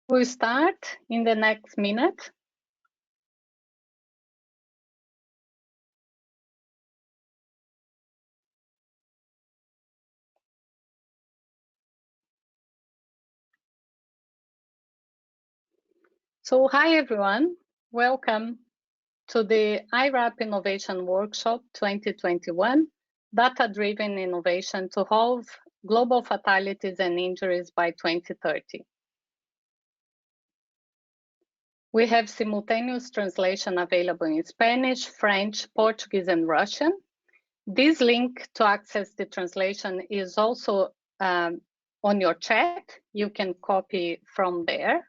We'll start in the next minute. So hi everyone, welcome to the iRAP Innovation Workshop 2021, Data-Driven Innovation to Halve Global Fatalities and Injuries by 2030. We have simultaneous translation available in Spanish, French, Portuguese, and Russian. This link to access the translation is also on your chat. You can copy from there.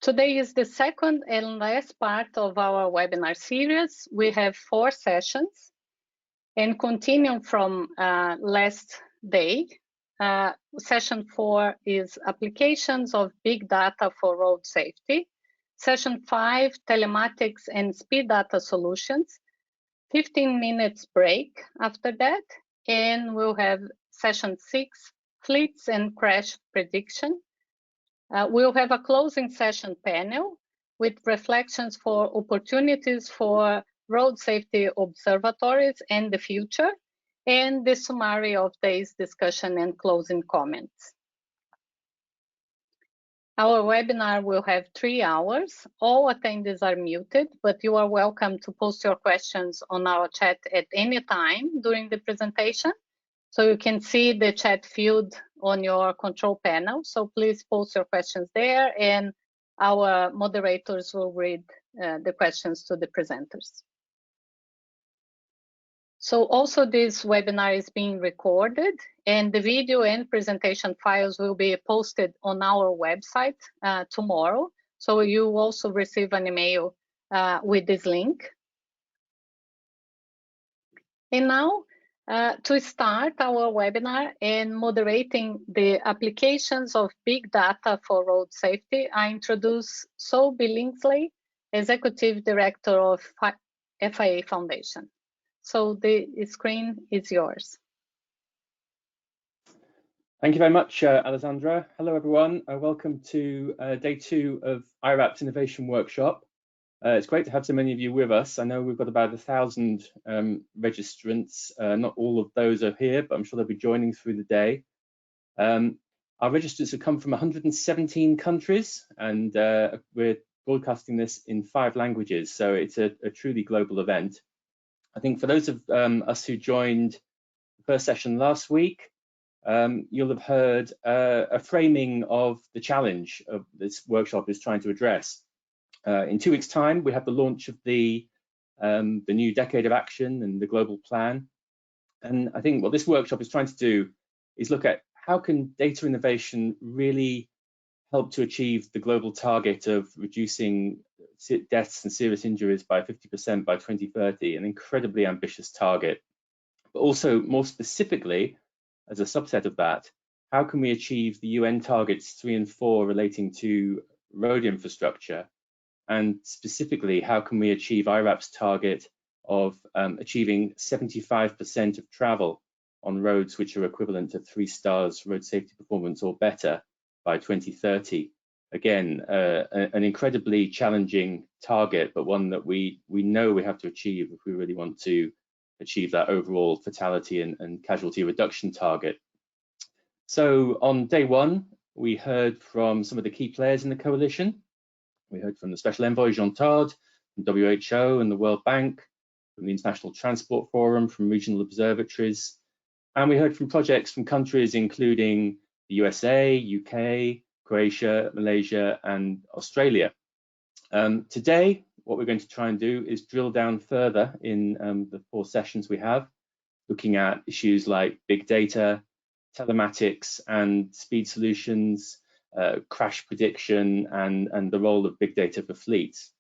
Today is the second and last part of our webinar series. We have 4 sessions and continuing from last day. Session 4 is applications of big data for road safety. Session 5, telematics and speed data solutions. 15 minutes break after that. And we'll have session 6, fleets and crash prediction. We'll have a closing session panel with reflections for opportunities for road safety observatories and the future, and the summary of today's discussion and closing comments. Our webinar will have 3 hours. All attendees are muted, but you are welcome to post your questions on our chat at any time during the presentation. So you can see the chat field on your control panel. So please post your questions there and our moderators will read the questions to the presenters. So also this webinar is being recorded and the video and presentation files will be posted on our website tomorrow. So you also receive an email with this link. And now, to start our webinar and moderating the applications of big data for road safety, I introduce Saul Billingsley, Executive Director of FIA Foundation. So the screen is yours. Thank you very much, Alessandra. Hello, everyone. Welcome to day 2 of iRAP's Innovation Workshop. It's great to have so many of you with us. I know we've got about 1,000 registrants. Not all of those are here, but I'm sure they'll be joining through the day. Our registrants have come from 117 countries, and we're broadcasting this in 5 languages, so it's a truly global event. I think for those of us who joined the first session last week, you'll have heard a framing of the challenge of this workshop is trying to address. In 2 weeks' time, we have the launch of the new Decade of Action and the Global Plan. And I think what this workshop is trying to do is look at how can data innovation really help to achieve the global target of reducing deaths and serious injuries by 50% by 2030, an incredibly ambitious target. But also more specifically, as a subset of that, how can we achieve the UN targets 3 and 4 relating to road infrastructure? And specifically, how can we achieve iRAP's target of achieving 75% of travel on roads which are equivalent to 3 stars road safety performance or better by 2030? Again, an incredibly challenging target, but one that we know we have to achieve if we really want to achieve that overall fatality and casualty reduction target. So on day 1, we heard from some of the key players in the coalition. We heard from the Special Envoy, Jean Todt, from WHO and the World Bank, from the International Transport Forum, from regional observatories. And we heard from projects from countries including the USA, UK, Croatia, Malaysia, and Australia. Today, what we're going to try and do is drill down further in the 4 sessions we have, looking at issues like big data, telematics and speed solutions, crash prediction, and the role of big data for fleets.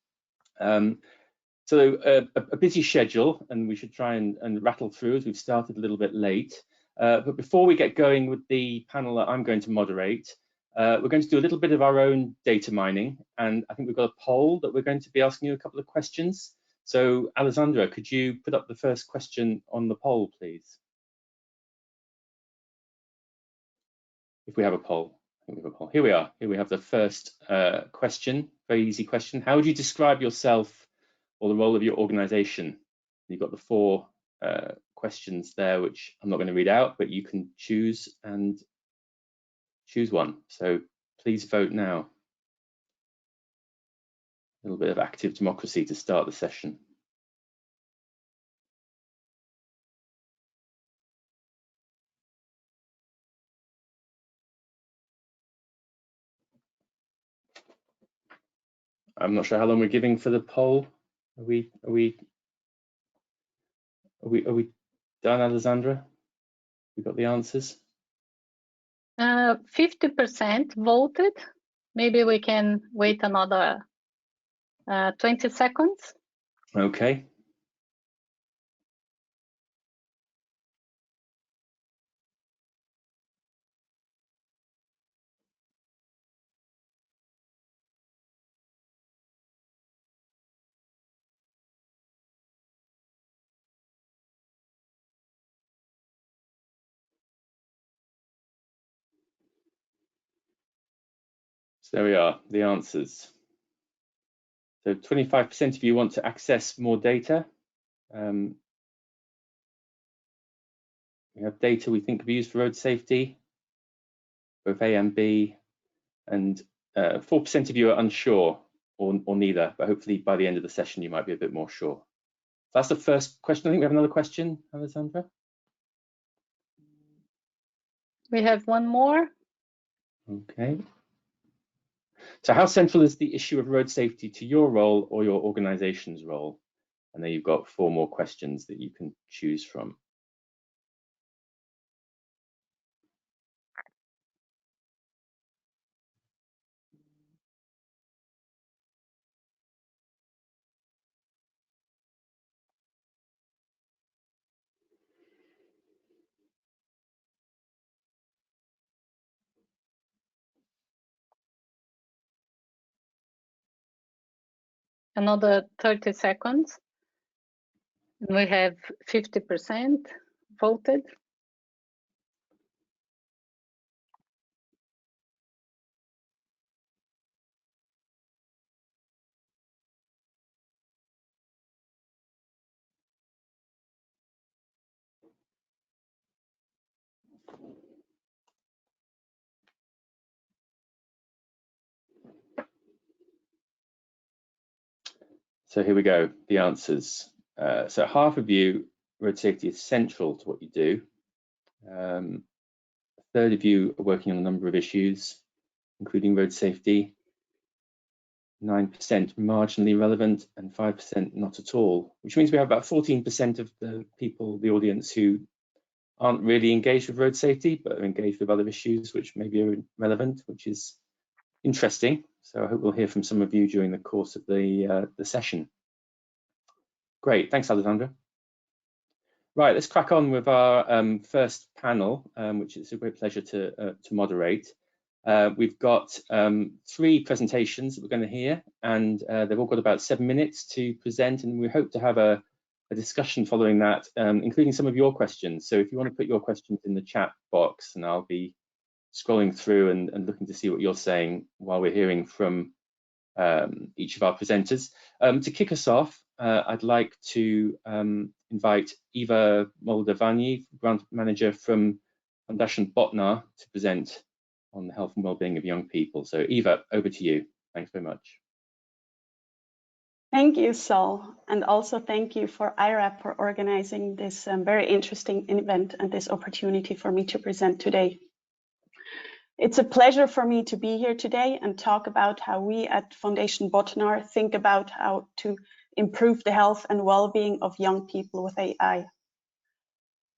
So a busy schedule, and we should try and rattle through as we've started a little bit late. But before we get going with the panel that I'm going to moderate, we're going to do a little bit of our own data mining, and I think we've got a poll that we're going to be asking you a couple of questions. So Alessandra, could you put up the first question on the poll, please? If we have a poll. Here we are. Here we have the first question, very easy question. How would you describe yourself or the role of your organization? You've got the four questions there, which I'm not going to read out, but you can choose one. So please vote now. A little bit of active democracy to start the session. I'm not sure how long we're giving for the poll. Are we done, Alessandra? We got the answers? 50% voted. Maybe we can wait another 20 seconds. Okay. So there we are, the answers. So 25% of you want to access more data. We have data we think could be used for road safety, both A and B, and 4% of you are unsure or neither, but hopefully by the end of the session you might be a bit more sure. So that's the first question. I think we have another question, Alessandra. We have one more. Okay. So how central is the issue of road safety to your role or your organization's role? And then you've got 4 more questions that you can choose from. Another 30 seconds. And we have 50% voted. So here we go, the answers. So half of you, road safety is central to what you do. A third of you are working on a number of issues, including road safety. 9% marginally relevant and 5% not at all, which means we have about 14% of the people, the audience, who aren't really engaged with road safety, but are engaged with other issues which maybe are relevant, which is interesting. So I hope we'll hear from some of you during the course of the session. Great, thanks, Alessandra. Right, let's crack on with our first panel, which is a great pleasure to moderate. We've got 3 presentations that we're going to hear, and they've all got about 7 minutes to present, and we hope to have a discussion following that, including some of your questions. So if you want to put your questions in the chat box, and I'll be scrolling through and looking to see what you're saying while we're hearing from each of our presenters. To kick us off, I'd like to invite Eva Moldavani, Grant Manager from Foundation Bottonar, to present on the health and well-being of young people. So Eva, over to you. Thanks very much. Thank you, Sol, and also thank you for iRAP for organizing this very interesting event and this opportunity for me to present today. It's a pleasure for me to be here today and talk about how we at Foundation Bottonar think about how to improve the health and well-being of young people with AI.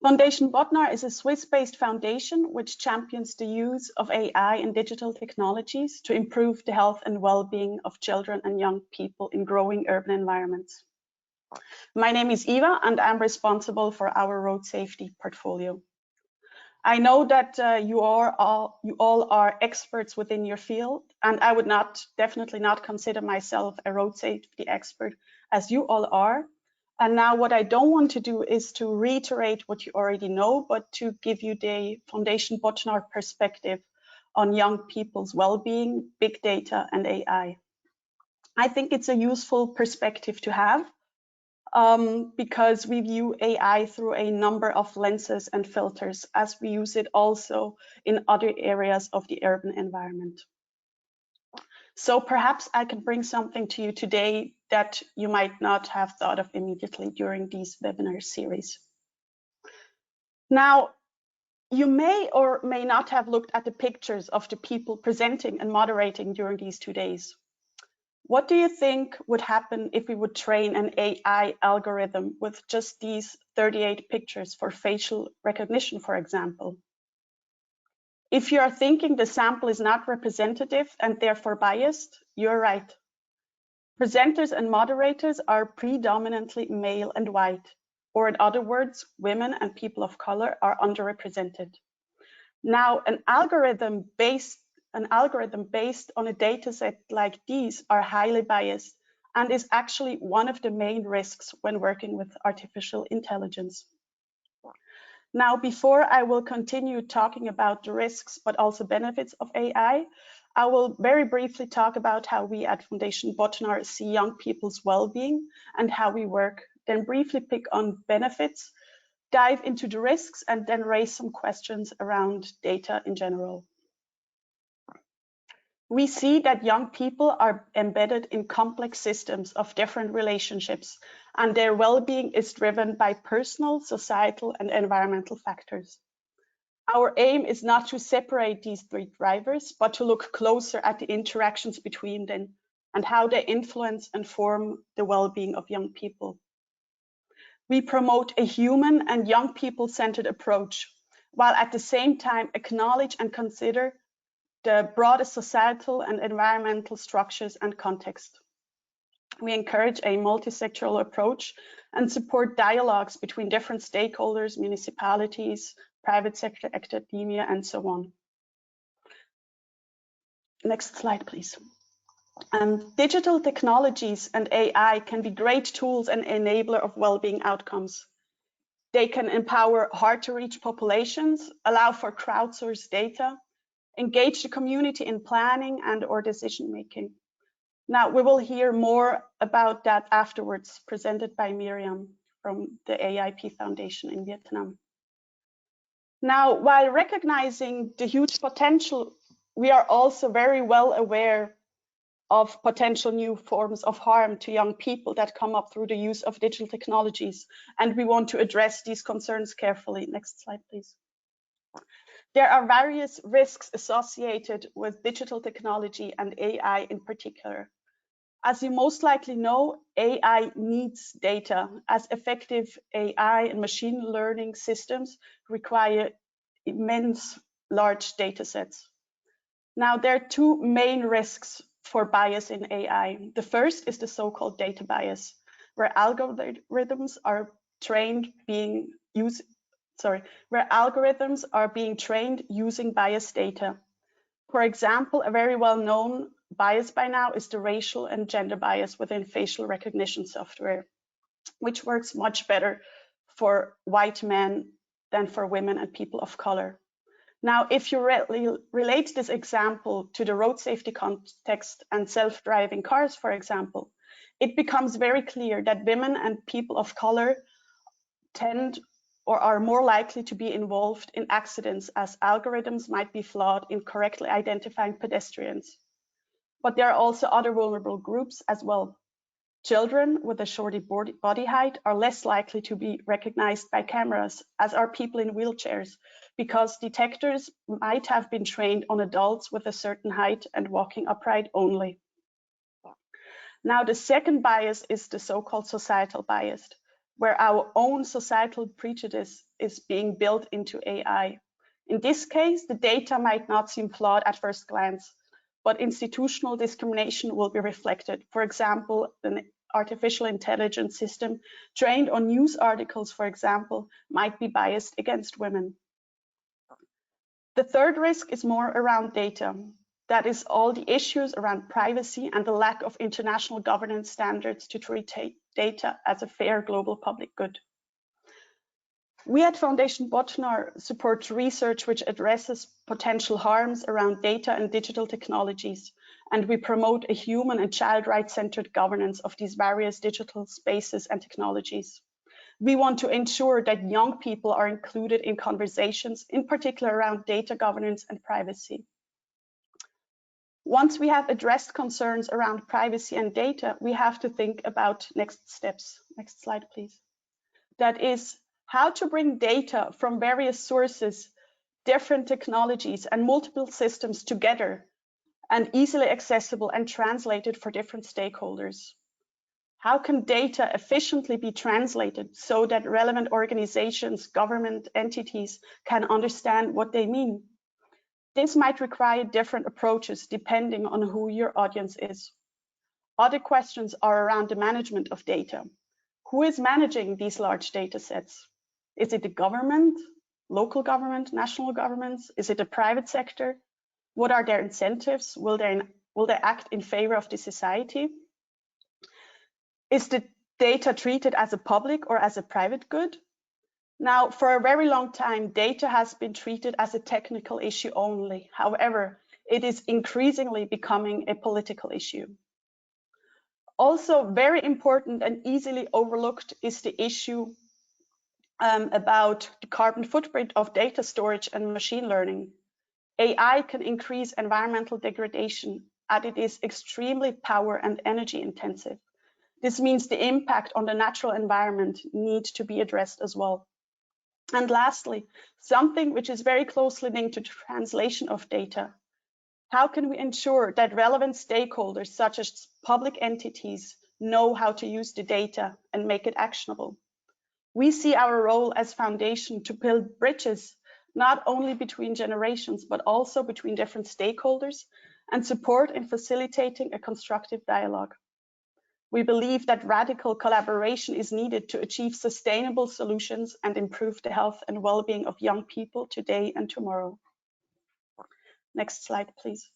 Foundation Bottonar is a Swiss-based foundation which champions the use of AI and digital technologies to improve the health and well-being of children and young people in growing urban environments. My name is Eva, and I'm responsible for our road safety portfolio. I know that you all are experts within your field, and I would definitely not consider myself a road safety expert, as you all are. And now what I don't want to do is to reiterate what you already know, but to give you the Foundation Bottonar perspective on young people's well-being, big data, and AI. I think it's a useful perspective to have because we view AI through a number of lenses and filters, as we use it also in other areas of the urban environment. So perhaps I can bring something to you today that you might not have thought of immediately during these webinar series. Now, you may or may not have looked at the pictures of the people presenting and moderating during these 2 days. What do you think would happen if we would train an AI algorithm with just these 38 pictures for facial recognition, for example? If you are thinking the sample is not representative and therefore biased, you're right. Presenters and moderators are predominantly male and white, or in other words, women and people of color are underrepresented. Now, an algorithm based on a data set like these are highly biased and is actually one of the main risks when working with artificial intelligence. Now, before I will continue talking about the risks, but also benefits of AI, I will very briefly talk about how we at Foundation Bottonar see young people's well-being and how we work, then briefly pick on benefits, dive into the risks, and then raise some questions around data in general. We see that young people are embedded in complex systems of different relationships, and their well-being is driven by personal, societal, and environmental factors. Our aim is not to separate these three drivers, but to look closer at the interactions between them and how they influence and form the well-being of young people. We promote a human and young people-centered approach, while at the same time acknowledge and consider the broader societal and environmental structures and context. We encourage a multi-sectoral approach and support dialogues between different stakeholders, municipalities, private sector, academia, and so on. Next slide, please. Digital technologies and AI can be great tools and enabler of well-being outcomes. They can empower hard-to-reach populations, allow for crowdsourced data, engage the community in planning and/or decision-making. Now, we will hear more about that afterwards, presented by Miriam from the AIP Foundation in Vietnam. Now, while recognizing the huge potential, we are also very well aware of potential new forms of harm to young people that come up through the use of digital technologies, and we want to address these concerns carefully. Next slide, please. There are various risks associated with digital technology and AI in particular. As you most likely know, AI needs data, as effective AI and machine learning systems require immense large data sets. Now, there are two main risks for bias in AI. The first is the so-called data bias, where algorithms are being trained using biased data. For example, a very well-known bias by now is the racial and gender bias within facial recognition software, which works much better for white men than for women and people of color. Now, if you relate this example to the road safety context and self-driving cars, for example, it becomes very clear that women and people of color tend or are more likely to be involved in accidents, as algorithms might be flawed in correctly identifying pedestrians. But there are also other vulnerable groups as well. Children with a shorter body height are less likely to be recognized by cameras, as are people in wheelchairs, because detectors might have been trained on adults with a certain height and walking upright only. Now, the second bias is the so-called societal bias, where our own societal prejudice is being built into AI. In this case, the data might not seem flawed at first glance, but institutional discrimination will be reflected. For example, an artificial intelligence system trained on news articles, for example, might be biased against women. The third risk is more around data. That is all the issues around privacy and the lack of international governance standards to treat data as a fair global public good. We at Foundation Bottonar support research which addresses potential harms around data and digital technologies, and we promote a human and child rights-centered governance of these various digital spaces and technologies. We want to ensure that young people are included in conversations, in particular around data governance and privacy. Once we have addressed concerns around privacy and data, we have to think about next steps. Next slide, please. That is, how to bring data from various sources, different technologies, and multiple systems together and easily accessible and translated for different stakeholders. How can data efficiently be translated so that relevant organizations, government entities can understand what they mean? This might require different approaches depending on who your audience is. Other questions are around the management of data. Who is managing these large data sets? Is it the government, local government, national governments? Is it the private sector? What are their incentives? Will they act in favor of the society? Is the data treated as a public or as a private good? Now, for a very long time, data has been treated as a technical issue only. However, it is increasingly becoming a political issue. Also, very important and easily overlooked is the issue about the carbon footprint of data storage and machine learning. AI can increase environmental degradation as it is extremely power and energy intensive. This means the impact on the natural environment needs to be addressed as well. And lastly, something which is very closely linked to translation of data. How can we ensure that relevant stakeholders, such as public entities, know how to use the data and make it actionable? We see our role as foundation to build bridges, not only between generations, but also between different stakeholders and support in facilitating a constructive dialogue. We believe that radical collaboration is needed to achieve sustainable solutions and improve the health and well-being of young people today and tomorrow. Next slide, please.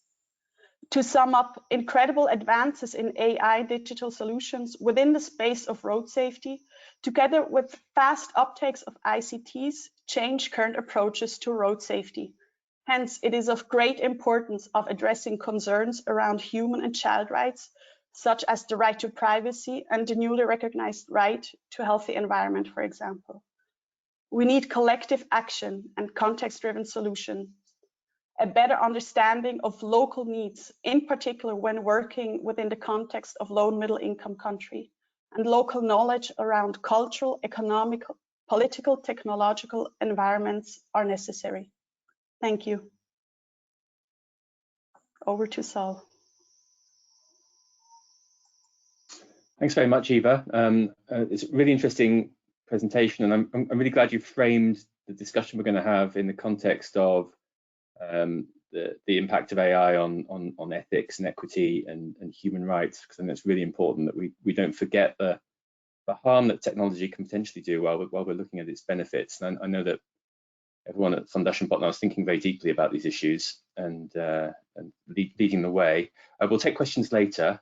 To sum up, incredible advances in AI digital solutions within the space of road safety, together with fast uptakes of ICTs, change current approaches to road safety. Hence, it is of great importance of addressing concerns around human and child rights, such as the right to privacy and the newly recognized right to a healthy environment, for example. We need collective action and context-driven solutions, a better understanding of local needs, in particular when working within the context of low and middle income country, and local knowledge around cultural, economic, political, technological environments are necessary. Thank you. Over to Saul. Thanks very much, Eva. It's a really interesting presentation, and I'm really glad you framed the discussion we're going to have in the context of the impact of AI on ethics and equity and human rights, because I think it's really important that we don't forget the harm that technology can potentially do while we're looking at its benefits. And I know that everyone at Foundation Bottonar is thinking very deeply about these issues and leading the way. We'll take questions later.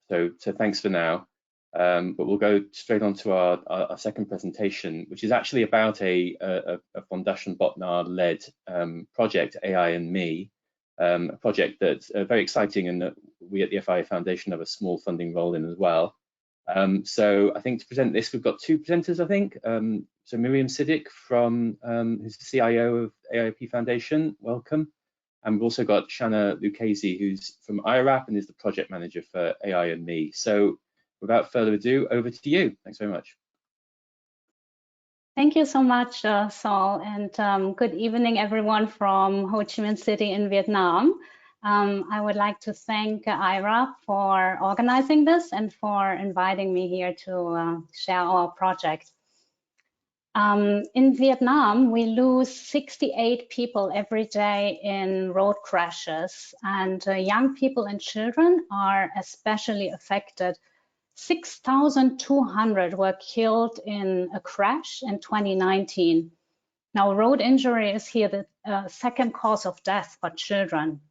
So thanks for now, but we'll go straight on to our second presentation, which is actually about a Foundation Bottonar-led project, AI and Me, a project that's very exciting and that we at the FIA Foundation have a small funding role in as well. So I think to present this, we've got two presenters, I think. So Miriam Siddiq, who's the CIO of AIP Foundation, welcome. And we've also got Shanna Lucchese, who's from iRAP and is the project manager for AI and Me. So without further ado, over to you. Thanks very much. Thank you so much, Saul, and good evening, everyone from Ho Chi Minh City in Vietnam. I would like to thank iRAP for organizing this and for inviting me here to share our project. In Vietnam, we lose 68 people every day in road crashes, and young people and children are especially affected. 6,200 were killed in a crash in 2019. Now, road injury is here the second cause of death for children.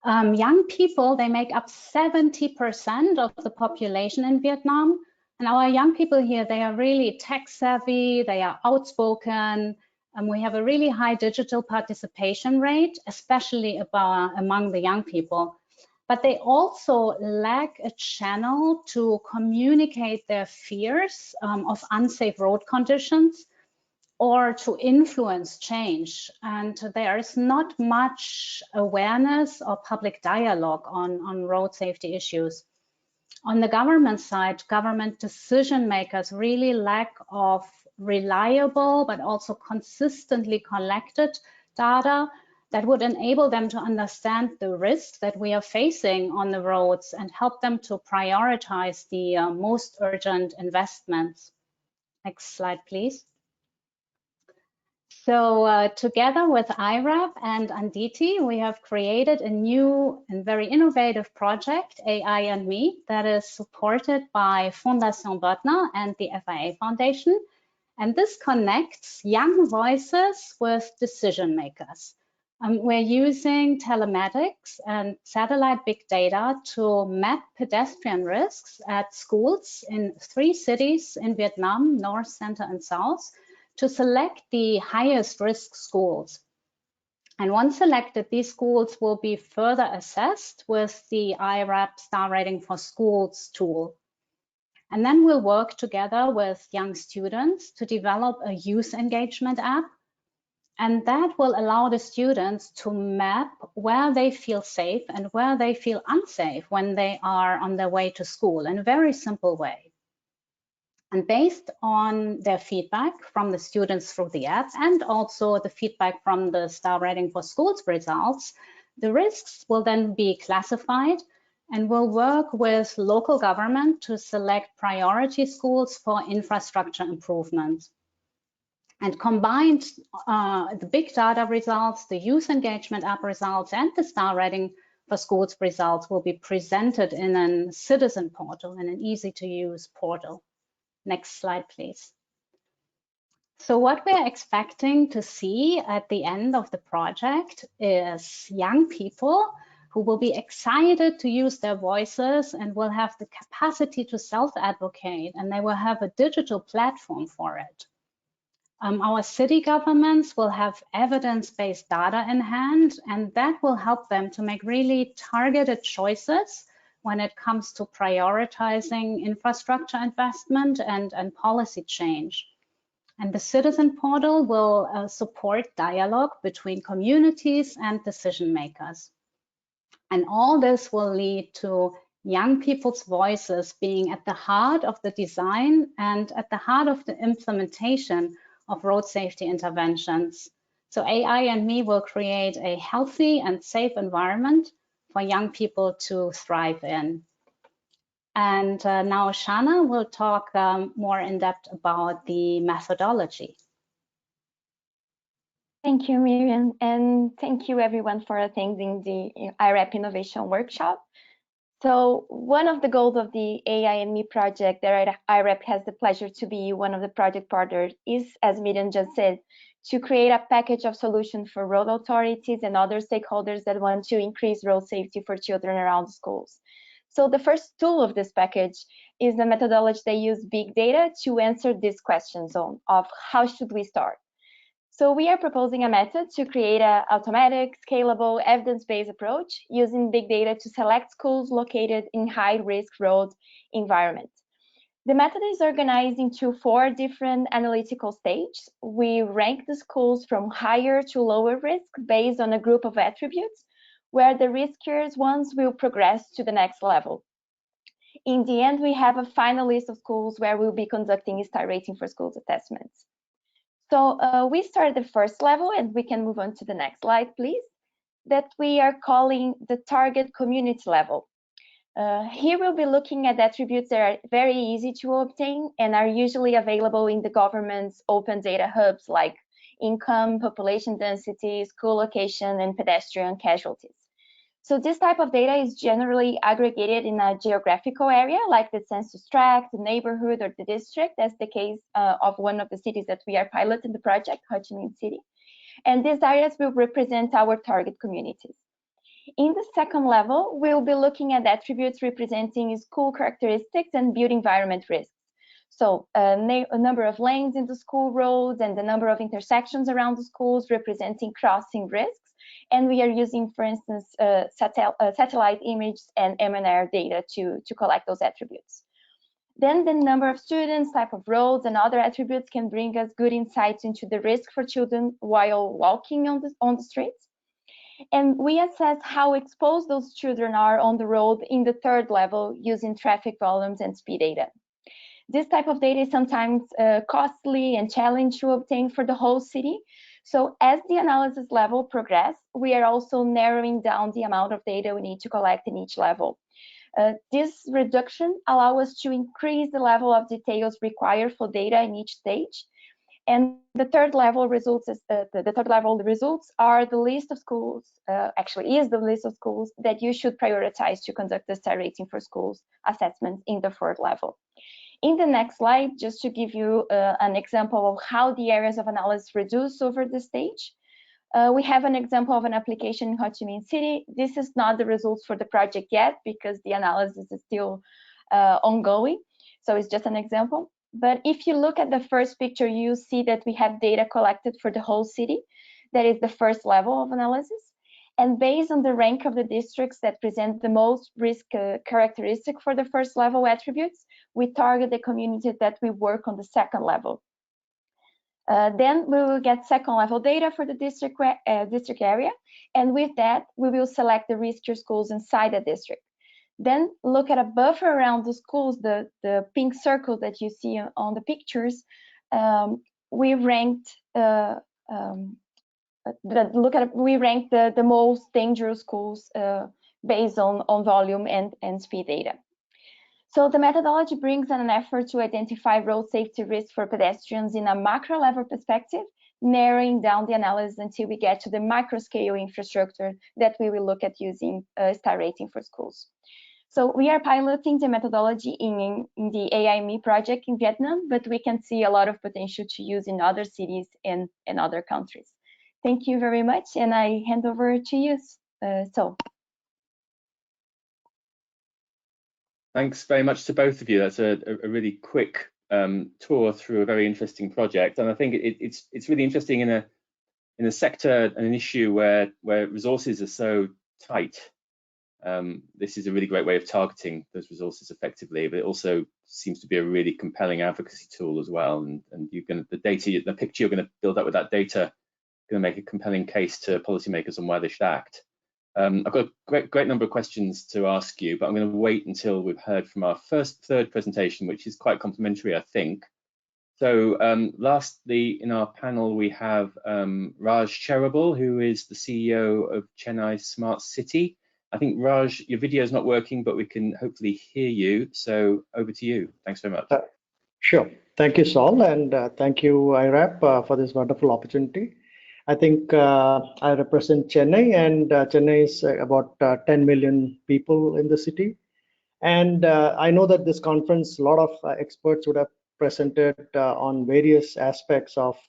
Young people, they make up 70% of the population in Vietnam, And our young people here, they are really tech savvy, they are outspoken, and we have a really high digital participation rate, especially among the young people. But they also lack a channel to communicate their fears of unsafe road conditions or to influence change. And there is not much awareness or public dialogue on road safety issues. On the government side, government decision makers really lack of reliable but also consistently collected data that would enable them to understand the risks that we are facing on the roads and help them to prioritize the most urgent investments. Next slide, please. So together with iRAP and Anditi, we have created a new and very innovative project, AI and Me, that is supported by Fondation Bottonar and the FIA Foundation. And this connects young voices with decision makers. We're using telematics and satellite big data to map pedestrian risks at schools in 3 cities in Vietnam, North, Center, and South, to select the highest risk schools. And once selected, these schools will be further assessed with the iRAP Star Rating for Schools tool. And then we'll work together with young students to develop a youth engagement app. And that will allow the students to map where they feel safe and where they feel unsafe when they are on their way to school in a very simple way. And based on their feedback from the students through the app and also the feedback from the Star Rating for Schools results, the risks will then be classified and we'll work with local government to select priority schools for infrastructure improvements. And combined, the big data results, the youth engagement app results, and the Star Rating for Schools results will be presented in a citizen portal, in an easy-to-use portal. Next slide, please. So what we're expecting to see at the end of the project is young people who will be excited to use their voices and will have the capacity to self-advocate, and they will have a digital platform for it. Our city governments will have evidence-based data in hand, and that will help them to make really targeted choices when it comes to prioritizing infrastructure investment and policy change. And the citizen portal will support dialogue between communities and decision makers. And all this will lead to young people's voices being at the heart of the design and at the heart of the implementation of road safety interventions. So AI and Me will create a healthy and safe environment for young people to thrive in. And now Shana will talk more in depth about the methodology. Thank you, Miriam, and thank you everyone for attending the iRAP Innovation Workshop. So one of the goals of the AI and Me project that iRAP has the pleasure to be one of the project partners is, as Miriam just said, to create a package of solutions for road authorities and other stakeholders that want to increase road safety for children around schools. So the first tool of this package is the methodology that uses big data to answer this question zone of how should we start. So we are proposing a method to create an automatic, scalable, evidence-based approach using big data to select schools located in high-risk road environments. The method is organized into 4 different analytical stages. We rank the schools from higher to lower risk based on a group of attributes, where the riskier ones will progress to the next level. In the end, we have a final list of schools where we'll be conducting Star Rating for Schools assessments. So we start the first level, and we can move on to the next slide, please, that we are calling the target community level. Here we'll be looking at attributes that are very easy to obtain and are usually available in the government's open data hubs like income, population density, school location, and pedestrian casualties. So this type of data is generally aggregated in a geographical area like the census tract, the neighborhood, or the district, as the case of one of the cities that we are piloting the project, Ho Chi Minh City. And these areas will represent our target communities. In the second level, we'll be looking at attributes representing school characteristics and built environment risks. So a number of lanes in the school roads and the number of intersections around the schools representing crossing risks. And we are using, for instance, satellite images and MNR data to collect those attributes. Then the number of students, type of roads, and other attributes can bring us good insights into the risk for children while walking on the streets. And we assess how exposed those children are on the road in the third level using traffic volumes and speed data. This type of data is sometimes costly and challenging to obtain for the whole city. So as the analysis level progresses, we are also narrowing down the amount of data we need to collect in each level. This reduction allows us to increase the level of details required for data in each stage. And the third level results are the list of schools, actually is the list of schools that you should prioritize to conduct the star rating for schools assessments in the third level. In the next slide, just to give you an example of how the areas of analysis reduce over the stage, we have an example of an application in Ho Chi Minh City. This is not the results for the project yet because the analysis is still ongoing. So it's just an example. But if you look at the first picture, you see that we have data collected for the whole city. That is the first level of analysis. And based on the rank of the districts that present the most risk characteristic for the first level attributes, we target the community that we work on the second level. Then we will get second level data for the district area. And with that, we will select the riskier schools inside the district. Then look at a buffer around the schools, the pink circle that you see on the pictures. We ranked the most dangerous schools based on volume and speed data. So the methodology brings an effort to identify road safety risks for pedestrians in a macro level perspective, narrowing down the analysis until we get to the micro scale infrastructure that we will look at using star rating for schools. So we are piloting the methodology in the AIME project in Vietnam, but we can see a lot of potential to use in other cities and other countries. Thank you very much, and I hand over to you, Sol. Thanks very much to both of you. That's a really quick tour through a very interesting project, and I think it's really interesting in a sector and an issue where resources are so tight. This is a really great way of targeting those resources effectively, but it also seems to be a really compelling advocacy tool as well. And the picture you're going to build up with that data going to make a compelling case to policymakers on why they should act. I've got a great number of questions to ask you, but I'm going to wait until we've heard from our third presentation, which is quite complimentary, I think. So lastly, in our panel, we have Raj Cherable, who is the CEO of Chennai Smart City. I think, Raj, your video is not working, but we can hopefully hear you. So over to you. Thanks very much. Sure. Thank you, Sol, and thank you, iRAP, for this wonderful opportunity. I think I represent Chennai, and Chennai is about 10 million people in the city. And I know that this conference, a lot of experts would have presented on various aspects of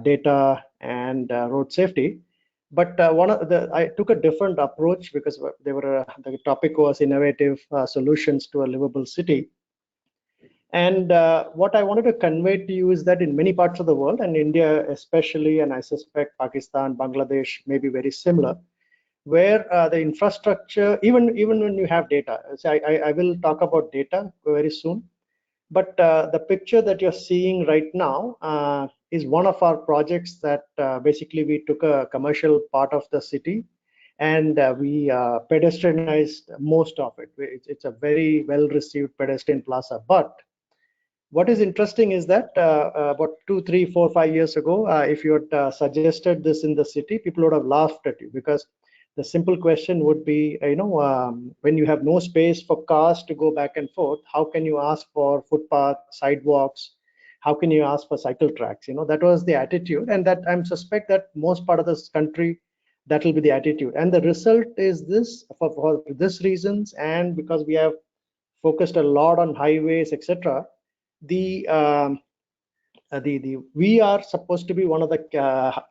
data and road safety. But I took a different approach because the topic was innovative solutions to a livable city. And what I wanted to convey to you is that in many parts of the world, and India especially, and I suspect Pakistan, Bangladesh may be very similar, where the infrastructure, even when you have data, so I will talk about data very soon, but the picture that you're seeing right now is one of our projects that basically we took a commercial part of the city and we pedestrianized most of it. It's a very well-received pedestrian plaza. But what is interesting is that about 2, 3, 4, 5 years ago, if you had suggested this in the city, people would have laughed at you, because the simple question would be, when you have no space for cars to go back and forth, how can you ask for footpaths, sidewalks? How can you ask for cycle tracks? That was the attitude, and that I suspect that most part of this country, that will be the attitude. And the result is this, for this reasons, and because we have focused a lot on highways, etc. We are supposed to be one of the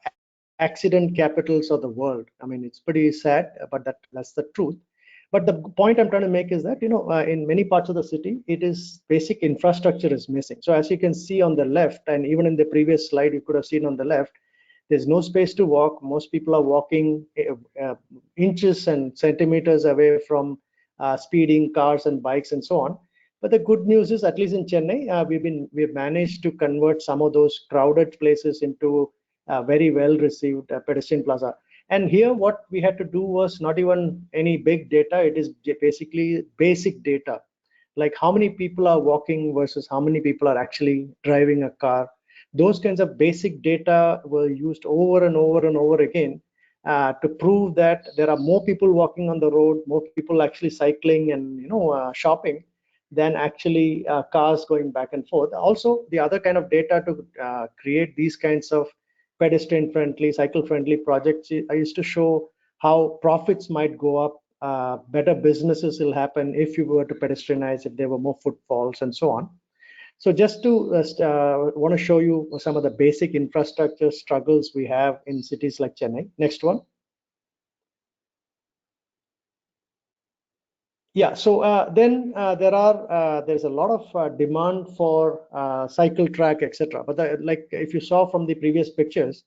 accident capitals of the world. I mean, it's pretty sad, but that's the truth. But the point I'm trying to make is that, in many parts of the city, it is basic infrastructure is missing. So as you can see on the left, and even in the previous slide, you could have seen on the left, there's no space to walk. Most people are walking inches and centimeters away from speeding cars and bikes and so on. But the good news is, at least in Chennai, we've managed to convert some of those crowded places into very well received pedestrian plaza. And here, what we had to do was not even any big data. It is basically basic data, like how many people are walking versus how many people are actually driving a car. Those kinds of basic data were used over and over and over again to prove that there are more people walking on the road, more people actually cycling and shopping than actually cars going back and forth. Also, the other kind of data to create these kinds of pedestrian friendly, cycle friendly projects is to show how profits might go up, better businesses will happen if you were to pedestrianize, if there were more footfalls and so on. So just to want to show you some of the basic infrastructure struggles we have in cities like Chennai. Next one. Yeah, so there's a lot of demand for cycle track, etc. But like if you saw from the previous pictures,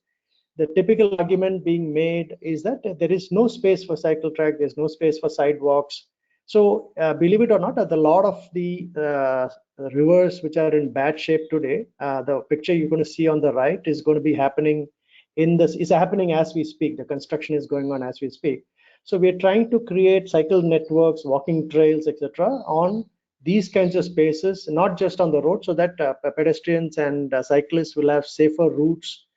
the typical argument being made is that there is no space for cycle track, there's no space for sidewalks. So believe it or not, a lot of the rivers which are in bad shape today, the picture you're going to see on the right is going to be happening is happening as we speak. The construction is going on as we speak. So we're trying to create cycle networks, walking trails, etc. on these kinds of spaces, not just on the road, so that pedestrians and cyclists will have safer routes.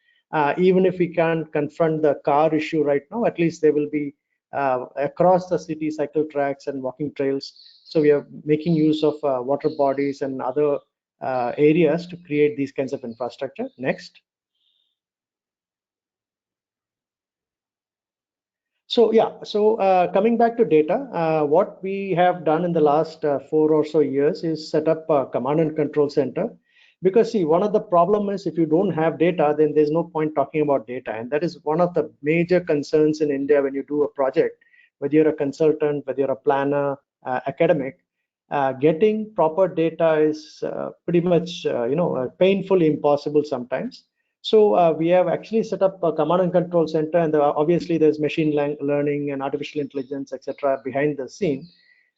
Even if we can't confront the car issue right now, at least there will be across the city cycle tracks and walking trails. So we are making use of water bodies and other areas to create these kinds of infrastructure. Next. So yeah, so coming back to data, what we have done in the last 4 or so years is set up a command and control center. Because see, one of the problem is if you don't have data, then there's no point talking about data. And that is one of the major concerns in India when you do a project, whether you're a consultant, whether you're a planner, academic, getting proper data is pretty much, painfully impossible sometimes. So we have actually set up a command and control center, and obviously there's machine learning and artificial intelligence, etc., behind the scene.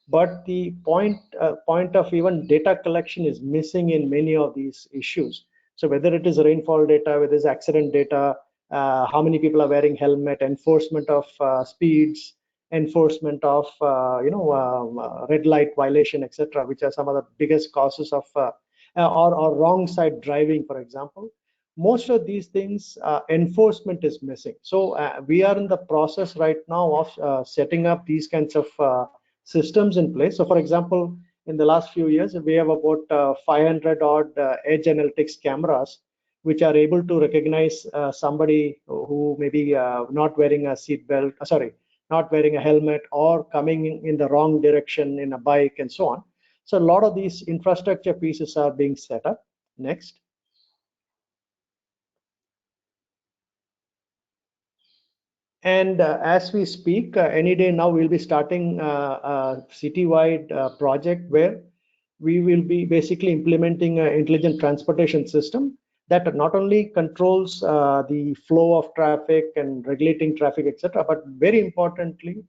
But the point of even data collection is missing in many of these issues. So whether it is rainfall data, whether it's accident data, how many people are wearing helmet, enforcement of speeds, enforcement of red light violation, etc., which are some of the biggest causes of or wrong side driving, for example. Most of these things, enforcement is missing. So we are in the process right now of setting up these kinds of systems in place. So for example, in the last few years, we have about 500 odd edge analytics cameras, which are able to recognize somebody who may be not wearing a seat belt, not wearing a helmet, or coming in the wrong direction in a bike and so on. So a lot of these infrastructure pieces are being set up. Next. And as we speak, any day now, we'll be starting a citywide project where we will be basically implementing an intelligent transportation system that not only controls the flow of traffic and regulating traffic, etc., but very importantly,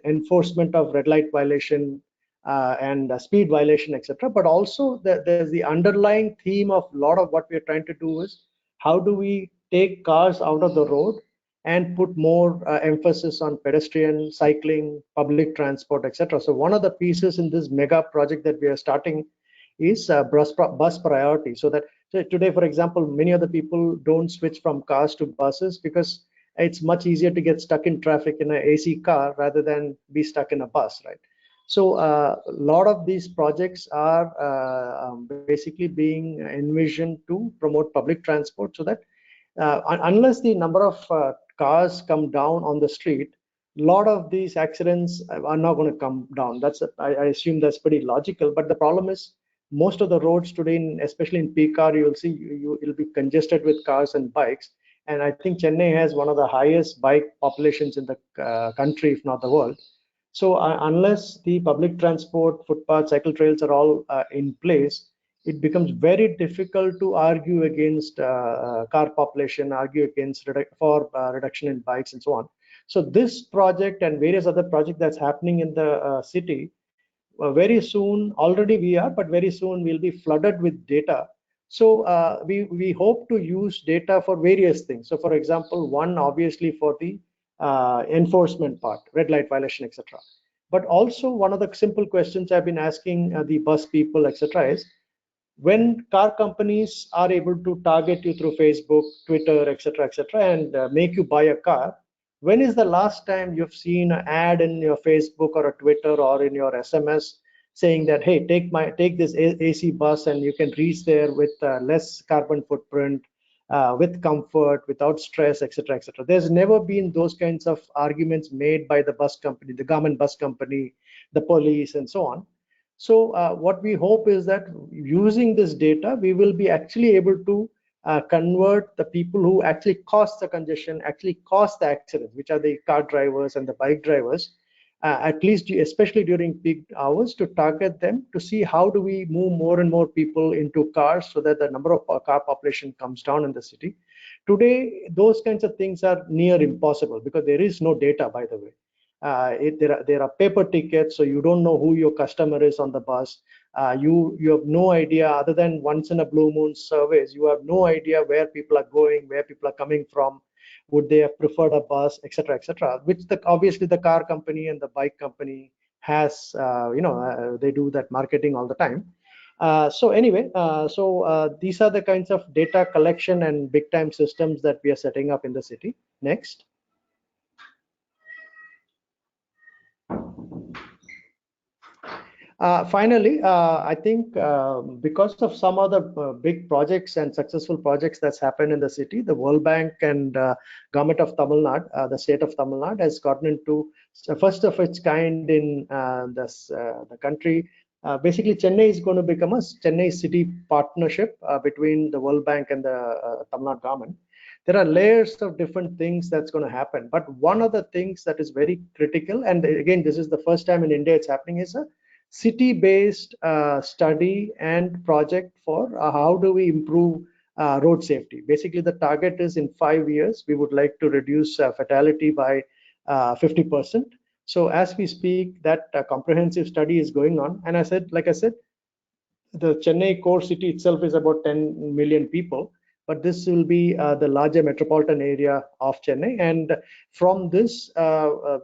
enforcement of red light violation and speed violation, etc. But also there's the underlying theme of a lot of what we're trying to do is how do we take cars out of the road and put more emphasis on pedestrian, cycling, public transport, etc. So one of the pieces in this mega project that we are starting is bus priority. So today, for example, many of the people don't switch from cars to buses because it's much easier to get stuck in traffic in an AC car rather than be stuck in a bus, right? So a lot of these projects are basically being envisioned to promote public transport, so that unless the number of cars come down on the street, a lot of these accidents are not going to come down. I assume that's pretty logical. But the problem is most of the roads today, especially in peak hour, you'll see it'll be congested with cars and bikes. And I think Chennai has one of the highest bike populations in the country, if not the world. So unless the public transport, footpath, cycle trails are all in place, it becomes very difficult to argue against car population, argue against reduction in bikes and so on. So this project and various other projects that's happening in the city, very soon, already we are, but very soon we'll be flooded with data. So we hope to use data for various things. So for example, one obviously for the enforcement part, red light violation, etc. But also one of the simple questions I've been asking the bus people, etc. is, when car companies are able to target you through Facebook, Twitter, etc., and make you buy a car, when is the last time you've seen an ad in your Facebook or a Twitter or in your SMS saying that, hey, take this AC bus and you can reach there with less carbon footprint, with comfort, without stress, etc., There's never been those kinds of arguments made by the bus company, the government bus company, the police, and so on. So what we hope is that using this data, we will be actually able to convert the people who actually cause the congestion, actually cause the accidents, which are the car drivers and the bike drivers, at least especially during peak hours, to target them, to see how do we move more and more people into cars so that the number of car population comes down in the city. Today, those kinds of things are near impossible because there is no data, by the way. There are paper tickets, so you don't know who your customer is on the bus. You have no idea, other than once in a blue moon surveys, you have no idea where people are going, where people are coming from, would they have preferred a bus, etc., which obviously the car company and the bike company has, they do that marketing all the time. So anyway, these are the kinds of data collection and big time systems that we are setting up in the city. Next. Finally, I think because of some other big projects and successful projects that's happened in the city, the World Bank and government of Tamil Nadu, the state of Tamil Nadu, has gotten into first of its kind in the country. Basically, Chennai is going to become a Chennai city partnership between the World Bank and the Tamil Nadu government. There are layers of different things that's going to happen. But one of the things that is very critical, and again, this is the first time in India it's happening, is a city-based study and project for how do we improve road safety. Basically, the target is in 5 years, we would like to reduce fatality by 50%. So as we speak, that comprehensive study is going on. And like I said, the Chennai core city itself is about 10 million people, but this will be the larger metropolitan area of Chennai. And from this,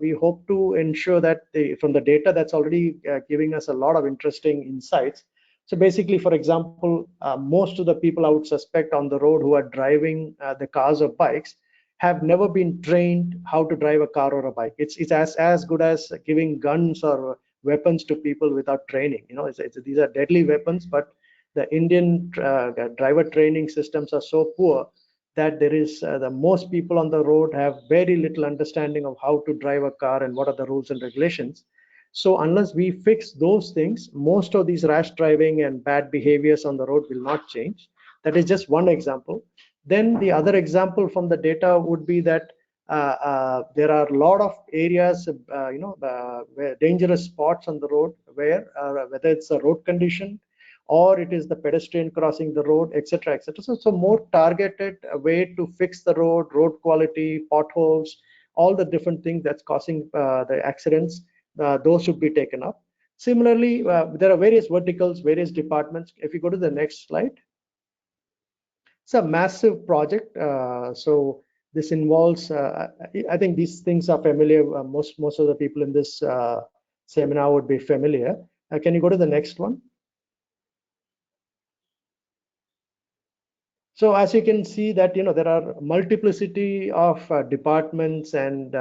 we hope to ensure that from the data that's already giving us a lot of interesting insights. So basically, for example, most of the people I would suspect on the road who are driving the cars or bikes have never been trained how to drive a car or a bike. It's as good as giving guns or weapons to people without training. These are deadly weapons, but the Indian driver training systems are so poor that there is the most people on the road have very little understanding of how to drive a car and what are the rules and regulations. So unless we fix those things, most of these rash driving and bad behaviors on the road will not change. That is just one example. Then the other example from the data would be that there are a lot of areas, where dangerous spots on the road, where whether it's a road condition or it is the pedestrian crossing the road, etc., So more targeted way to fix the road quality, potholes, all the different things that's causing the accidents, those should be taken up. Similarly, there are various verticals, various departments. If you go to the next slide. It's a massive project. So this involves, I think these things are familiar. Most of the people in this seminar would be familiar. Can you go to the next one? So as you can see that, there are multiplicity of departments and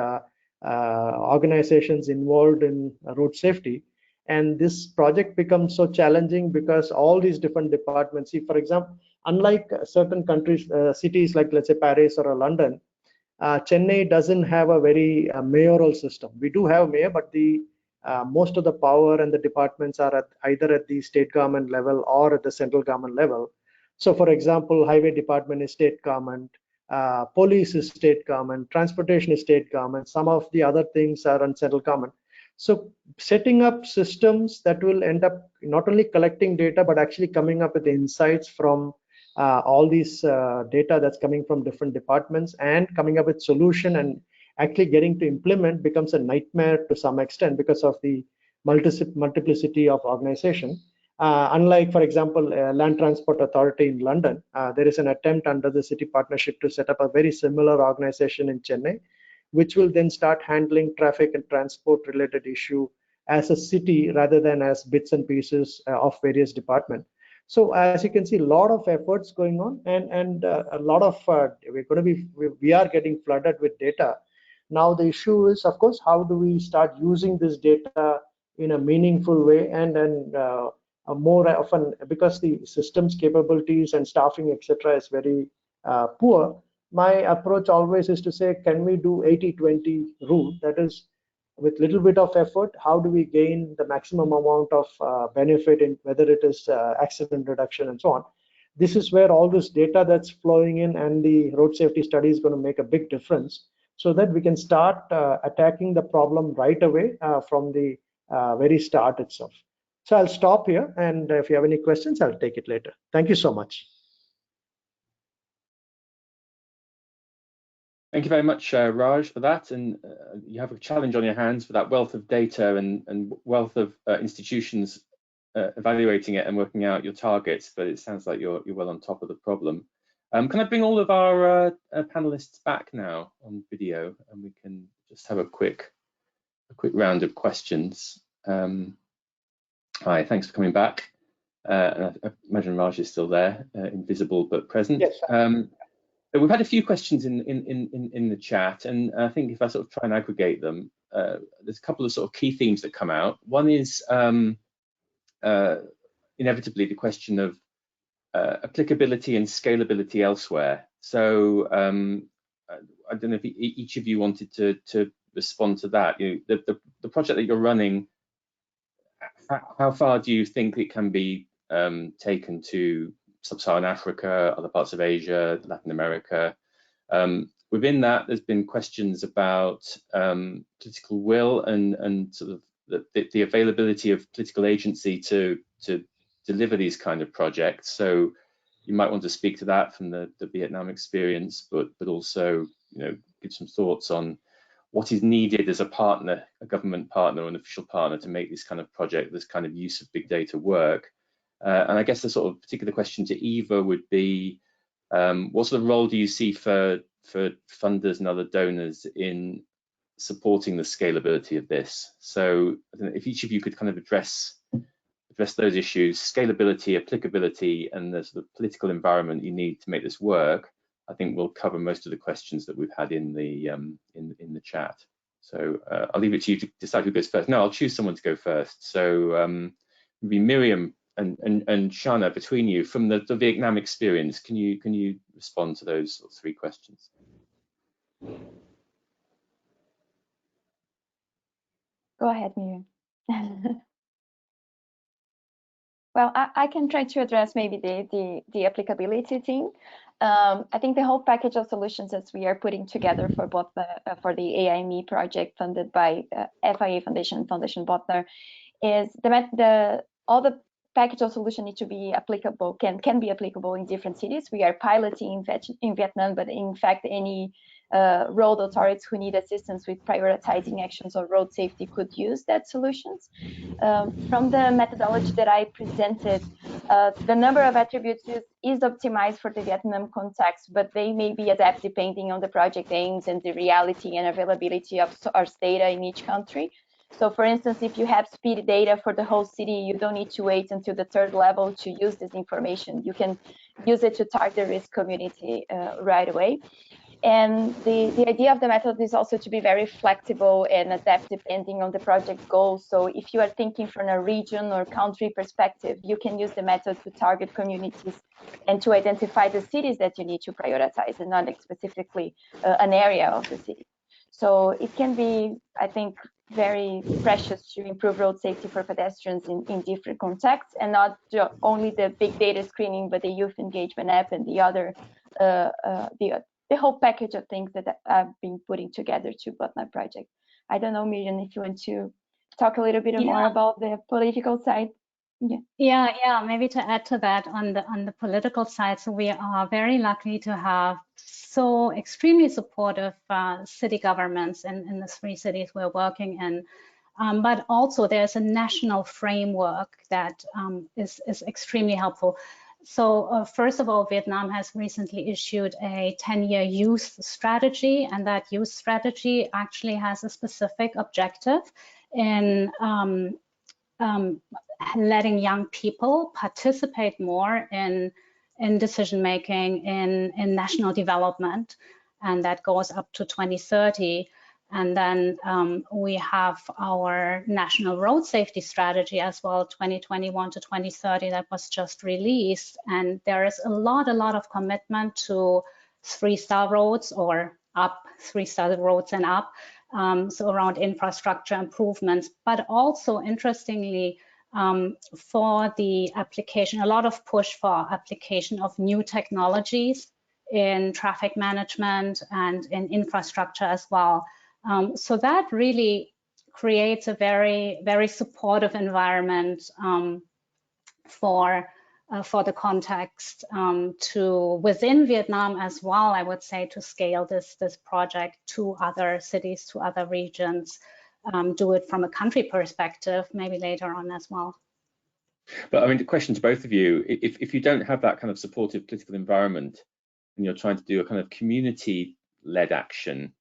organizations involved in road safety. And this project becomes so challenging because all these different departments, see, for example, unlike certain countries, cities like, let's say, Paris or London, Chennai doesn't have a very mayoral system. We do have a mayor, but most of the power and the departments are either at the state government level or at the central government level. So, for example, highway department is state government, police is state government, transportation is state government, some of the other things are on central government. So setting up systems that will end up not only collecting data, but actually coming up with insights from all these data that's coming from different departments and coming up with solution and actually getting to implement becomes a nightmare to some extent because of the multiplicity of organization. Unlike, for example, Land Transport Authority in London, there is an attempt under the city partnership to set up a very similar organization in Chennai, which will then start handling traffic and transport related issue as a city rather than as bits and pieces of various departments. So as you can see, a lot of efforts going on, and a lot of we are getting flooded with data. Now the issue is, of course, how do we start using this data in a meaningful way and more often, because the systems capabilities and staffing, etc., is very poor. My approach always is to say, can we do 80-20 rule? That is, with little bit of effort, how do we gain the maximum amount of benefit in whether it is accident reduction and so on. This is where all this data that's flowing in and the road safety study is going to make a big difference, so that we can start attacking the problem right away from the very start itself. So I'll stop here, and if you have any questions, I'll take it later. Thank you so much. Thank you very much, Raj, for that. And you have a challenge on your hands for that wealth of data and wealth of institutions evaluating it and working out your targets. But it sounds like you're well on top of the problem. Can I bring all of our panelists back now on video, and we can just have a quick round of questions. Hi, thanks for coming back. I imagine Raj is still there, invisible but present. Yes. We've had a few questions in the chat, and I think if I sort of try and aggregate them, there's a couple of sort of key themes that come out. One is inevitably the question of applicability and scalability elsewhere. So I don't know if each of you wanted to respond to that. The project that you're running, how far do you think it can be taken to Sub-Saharan Africa, other parts of Asia, Latin America? Within that, there's been questions about political will and sort of the availability of political agency to deliver these kind of projects. So you might want to speak to that from the Vietnam experience, but also give some thoughts on what is needed as a partner, a government partner or an official partner, to make this kind of project, this kind of use of big data work. And I guess the sort of particular question to Eva would be, what sort of role do you see for funders and other donors in supporting the scalability of this? So I don't know if each of you could kind of address those issues, scalability, applicability, and the sort of political environment you need to make this work. I think we'll cover most of the questions that we've had in the chat. So I'll leave it to you to decide who goes first. No, I'll choose someone to go first. So maybe Miriam and Shana, between you, from the Vietnam experience, can you respond to those sort of three questions? Go ahead, Miriam. Well, I can try to address maybe the applicability thing. I think the whole package of solutions that we are putting together for both for the AIME project funded by FIA Foundation and Foundation Bottonar is all the package of solutions need to be applicable, can be applicable in different cities. We are piloting in Vietnam, but in fact, any road authorities who need assistance with prioritizing actions on road safety could use that solutions. From the methodology that I presented, the number of attributes is optimized for the Vietnam context, but they may be adapted depending on the project aims and the reality and availability of source data in each country. So for instance, if you have speed data for the whole city, you don't need to wait until the third level to use this information. You can use it to target the risk community right away. And the idea of the method is also to be very flexible and adapt depending on the project goals. So if you are thinking from a region or country perspective, you can use the method to target communities and to identify the cities that you need to prioritize, and not specifically an area of the city. So it can be, I think, very precious to improve road safety for pedestrians in different contexts, and not only the big data screening, but the youth engagement app and the other the whole package of things that I've been putting together to Bottonar project. I don't know, Miriam, if you want to talk a little bit more about the political side. Yeah. Maybe to add to that on the political side, so we are very lucky to have so extremely supportive city governments in the 3 cities we're working in. But also there's a national framework that is extremely helpful. So first of all, Vietnam has recently issued a 10-year youth strategy, and that youth strategy actually has a specific objective in letting young people participate more in decision making, in national development, and that goes up to 2030. And then we have our National Road Safety Strategy as well, 2021 to 2030, that was just released. And there is a lot of commitment to 3-star roads or up, 3-star roads and up. So around infrastructure improvements, but also interestingly, for the application, a lot of push for application of new technologies in traffic management and in infrastructure as well. So that really creates a very supportive environment for the context to within Vietnam as well, I would say, to scale this project to other cities, to other regions, do it from a country perspective, maybe later on as well. But I mean, the question to both of you, if you don't have that kind of supportive political environment and you're trying to do a kind of community-led action,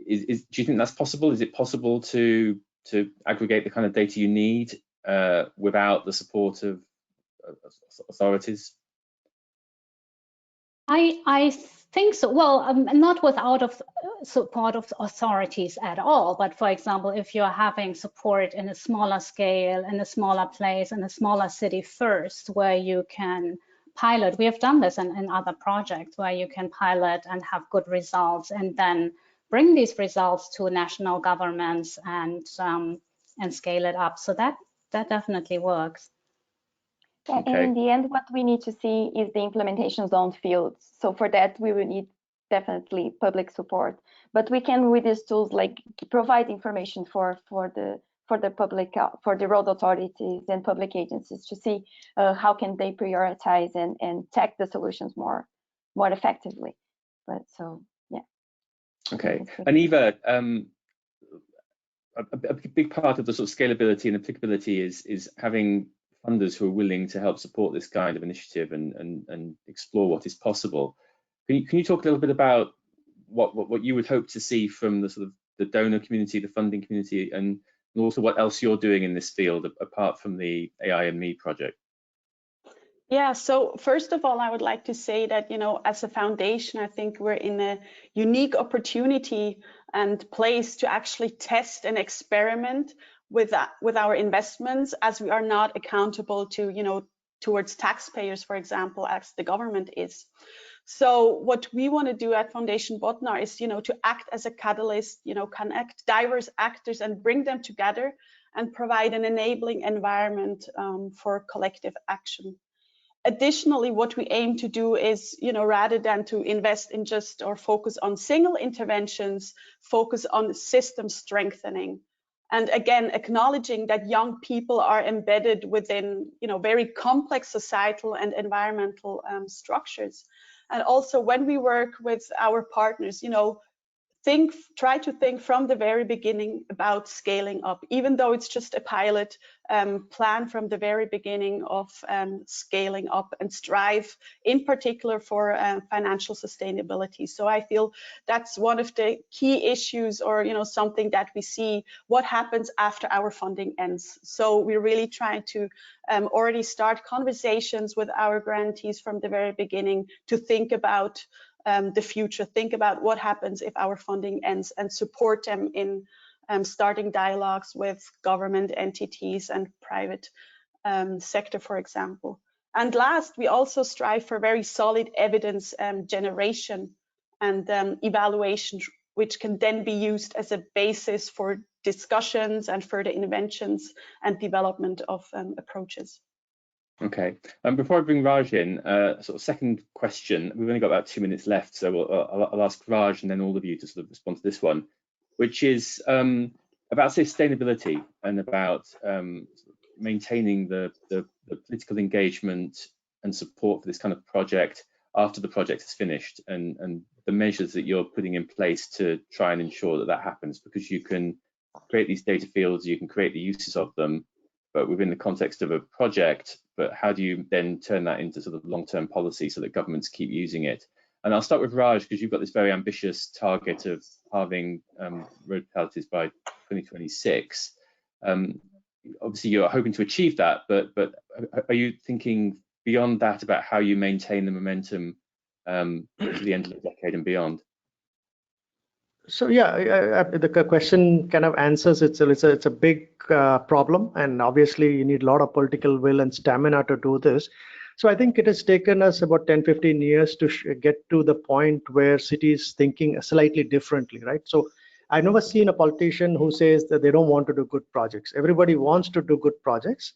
do you think that's possible? Is it possible to aggregate the kind of data you need without the support of authorities? I think so. Well, not without support of authorities at all. But for example, if you're having support in a smaller scale, in a smaller place, in a smaller city first, where you can pilot. We have done this in other projects where you can pilot and have good results, and then bring these results to national governments and scale it up. So that definitely works. Yeah, okay. And in the end, what we need to see is the implementations on field. So for that, we will need definitely public support. But we can, with these tools, like provide information for the public, for the road authorities and public agencies to see how can they prioritize and tech the solutions more effectively. But so yeah. Okay, and Eva, a big part of the sort of scalability and applicability is having funders who are willing to help support this kind of initiative and explore what is possible. Can you talk a little bit about what you would hope to see from the sort of the donor community, the funding community, and also what else you're doing in this field apart from the AI&Me project? Yeah, so first of all, I would like to say that, you know, as a foundation, I think we're in a unique opportunity and place to actually test and experiment with our investments, as we are not accountable to, you know, towards taxpayers, for example, as the government is. So what we want to do at Foundation Bottonar is, you know, to act as a catalyst, you know, connect diverse actors and bring them together and provide an enabling environment for collective action. Additionally, what we aim to do is, you know, rather than to invest in just or focus on single interventions, focus on system strengthening. And again, acknowledging that young people are embedded within, you know, very complex societal and environmental structures. And also when we work with our partners, you know, try to think from the very beginning about scaling up, even though it's just a pilot, plan from the very beginning of scaling up and strive in particular for financial sustainability. So I feel that's one of the key issues, or, you know, something that we see, what happens after our funding ends. So we're really trying to already start conversations with our grantees from the very beginning to think about the future, think about what happens if our funding ends, and support them in starting dialogues with government entities and private sector, for example. And last, we also strive for very solid evidence generation and evaluation, which can then be used as a basis for discussions and further inventions and development of approaches. Okay, before I bring Raj in, sort of second question, we've only got about 2 minutes left, so I'll ask Raj and then all of you to sort of respond to this one, which is about sustainability and about maintaining the political engagement and support for this kind of project after the project is finished, and the measures that you're putting in place to try and ensure that that happens, because you can create these data fields, you can create the uses of them, but within the context of a project. But how do you then turn that into sort of long-term policy so that governments keep using it? And I'll start with Raj, because you've got this very ambitious target of halving road fatalities by 2026. Obviously, you're hoping to achieve that, but are you thinking beyond that about how you maintain the momentum to the end of the decade and beyond? So yeah, the question kind of answers it's a big problem, and obviously you need a lot of political will and stamina to do this. So I think it has taken us about 10-15 years to get to the point where cities thinking slightly differently, right? So I've never seen a politician who says that they don't want to do good projects. Everybody wants to do good projects,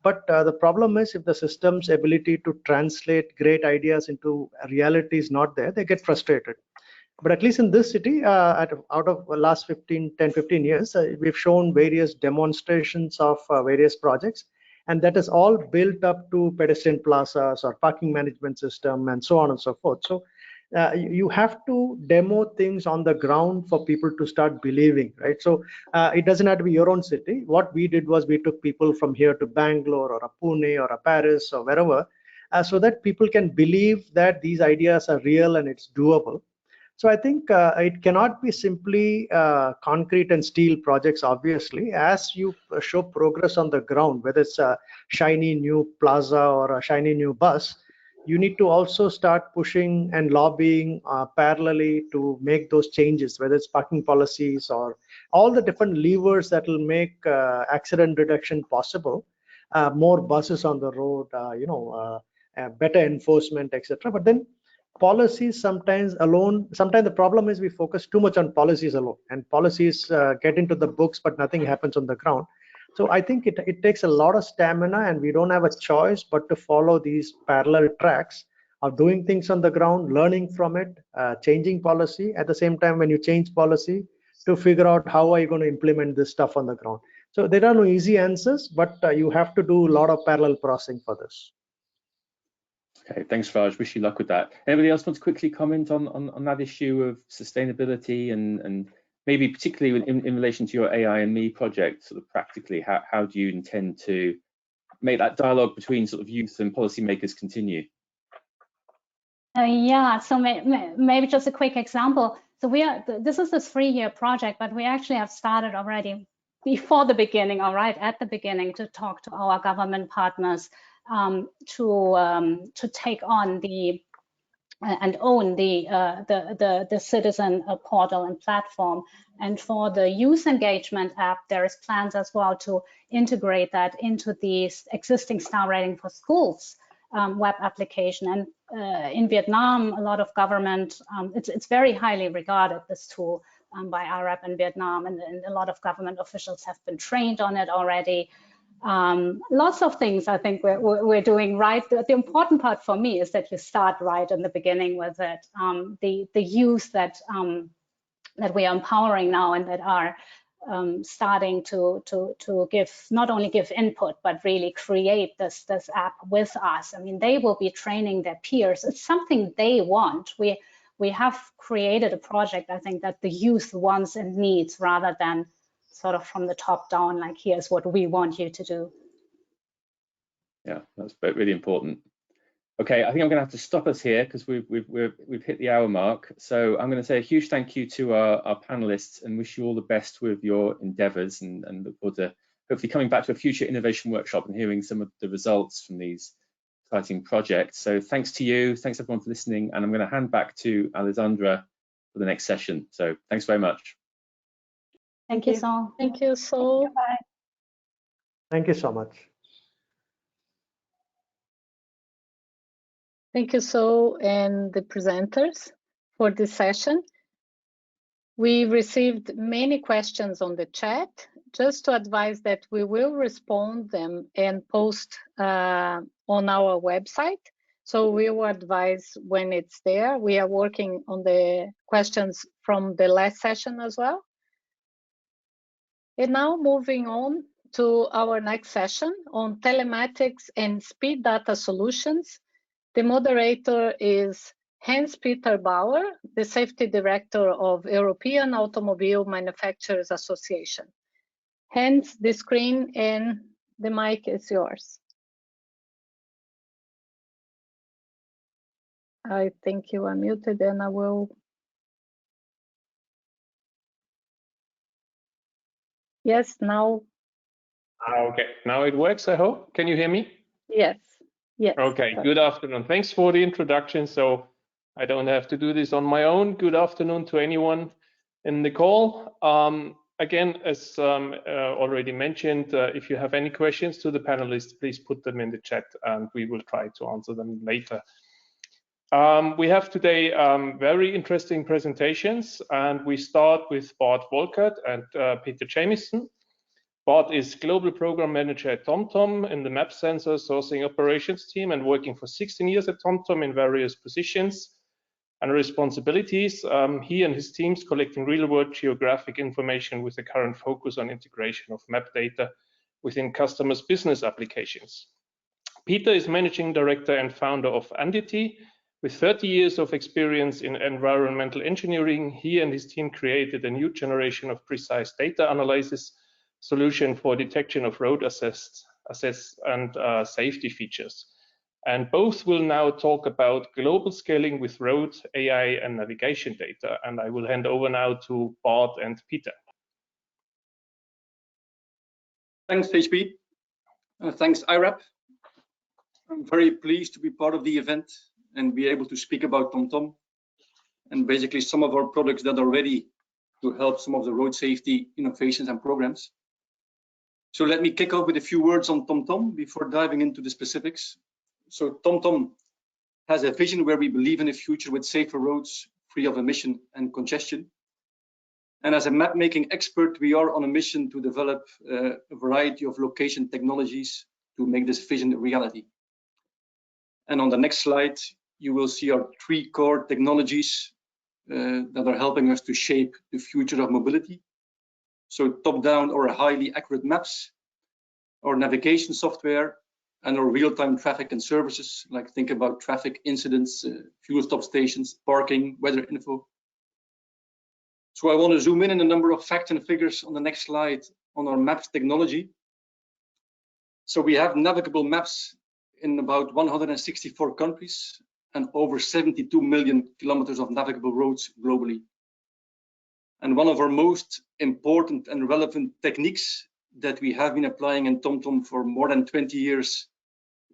but the problem is if the system's ability to translate great ideas into reality is not there, they get frustrated. But at least in this city, out of the last 10-15 years, we've shown various demonstrations of various projects, and that is all built up to pedestrian plazas or parking management system and so on and so forth. So you have to demo things on the ground for people to start believing, right? So it doesn't have to be your own city. What we did was we took people from here to Bangalore or a Pune or a Paris or wherever, so that people can believe that these ideas are real and it's doable. So I think it cannot be simply concrete and steel projects, obviously. As you show progress on the ground, whether it's a shiny new plaza or a shiny new bus, you need to also start pushing and lobbying parallelly to make those changes, whether it's parking policies or all the different levers that will make accident reduction possible, more buses on the road, better enforcement, etc. But then policies sometimes the problem is we focus too much on policies alone, and policies get into the books, but nothing happens on the ground. So I think it takes a lot of stamina, and we don't have a choice but to follow these parallel tracks of doing things on the ground, learning from it, changing policy. At the same time, when you change policy, to figure out how are you going to implement this stuff on the ground. So there are no easy answers, but you have to do a lot of parallel processing for this. Okay, thanks, Raj. Wish you luck with that. Anybody else want to quickly comment on that issue of sustainability and maybe particularly in relation to your AI and Me project, sort of practically, how do you intend to make that dialogue between sort of youth and policymakers continue? Yeah, so maybe just a quick example. So this is a 3-year project, but we actually have started already before the beginning, all right, at the beginning, to talk to our government partners to take on and own the citizen portal and platform. And for the youth engagement app, there is plans as well to integrate that into the existing star rating for schools web application. And in Vietnam, a lot of government, it's very highly regarded, this tool, by iRAP in Vietnam, and a lot of government officials have been trained on it already. Lots of things I think we're doing right. The important part for me is that you start right in the beginning with it. The youth that we are empowering now and that are starting to not only give input, but really create this app with us. I mean, they will be training their peers. It's something they want. We have created a project, I think, that the youth wants and needs, rather than sort of from the top down, like, here's what we want you to do. Yeah, that's really important. Okay, I think I'm going to have to stop us here because we've hit the hour mark. So I'm going to say a huge thank you to our panelists and wish you all the best with your endeavours, and look forward to hopefully coming back to a future innovation workshop and hearing some of the results from these exciting projects. So thanks to you, thanks everyone for listening, and I'm going to hand back to Alessandra for the next session. So thanks very much. Thank you, Saul. Thank you, Saul. Bye. Thank you so much. Thank you, Saul, and the presenters for this session. We received many questions on the chat. Just to advise that we will respond them and post on our website. So we will advise when it's there. We are working on the questions from the last session as well. And now moving on to our next session on telematics and speed data solutions. The moderator is Hans-Peter Bauer, the Safety Director of European Automobile Manufacturers Association. Hans, the screen and the mic is yours. I think you are muted and I will. Yes, now. Okay, now it works, I hope. Can you hear me? Yes, yes. Okay, good afternoon. Thanks for the introduction. So I don't have to do this on my own. Good afternoon to anyone in the call. Again, as already mentioned, if you have any questions to the panelists, please put them in the chat and we will try to answer them later. We have today very interesting presentations, and we start with Bart Volkert and Peter Jamieson. Bart is Global Program Manager at TomTom in the map sensor sourcing operations team and working for 16 years at TomTom in various positions and responsibilities. He and his teams collecting real-world geographic information with a current focus on integration of map data within customers' business applications. Peter is Managing Director and founder of Andity. With 30 years of experience in environmental engineering, he and his team created a new generation of precise data analysis solution for detection of road assets and safety features. And both will now talk about global scaling with road, AI, and navigation data. And I will hand over now to Bart and Peter. Thanks, HP. Thanks, iRAP. I'm very pleased to be part of the event and be able to speak about TomTom and basically some of our products that are ready to help some of the road safety innovations and programs. So let me kick off with a few words on TomTom before diving into the specifics. So TomTom has a vision where we believe in a future with safer roads, free of emission and congestion. And as a map-making expert, we are on a mission to develop a variety of location technologies to make this vision a reality. And on the next slide, you will see our three core technologies that are helping us to shape the future of mobility. So top-down or highly accurate maps, our navigation software, and our real-time traffic and services, like think about traffic incidents, fuel stop stations, parking, weather info. So I want to zoom in a number of facts and figures on the next slide on our maps technology. So we have navigable maps in about 164 countries and over 72 million kilometers of navigable roads globally. And one of our most important and relevant techniques that we have been applying in TomTom for more than 20 years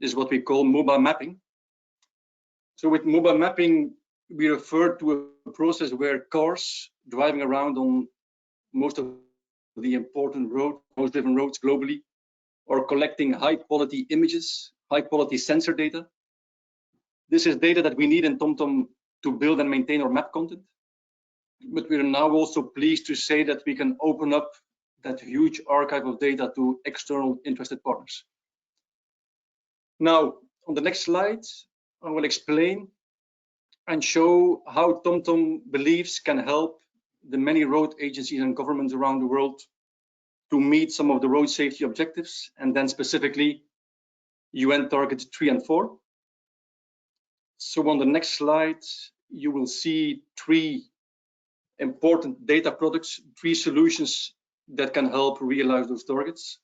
is what we call mobile mapping. So with mobile mapping, we refer to a process where cars driving around on most of the important roads, most driven roads globally, are collecting high quality images, high quality sensor data. This is data that we need in TomTom to build and maintain our map content. But we are now also pleased to say that we can open up that huge archive of data to external interested partners. Now, on the next slide, I will explain and show how TomTom believes can help the many road agencies and governments around the world to meet some of the road safety objectives, and then specifically UN targets 3 and 4. So on the next slide, you will see three important data products, three solutions that can help realize those targets.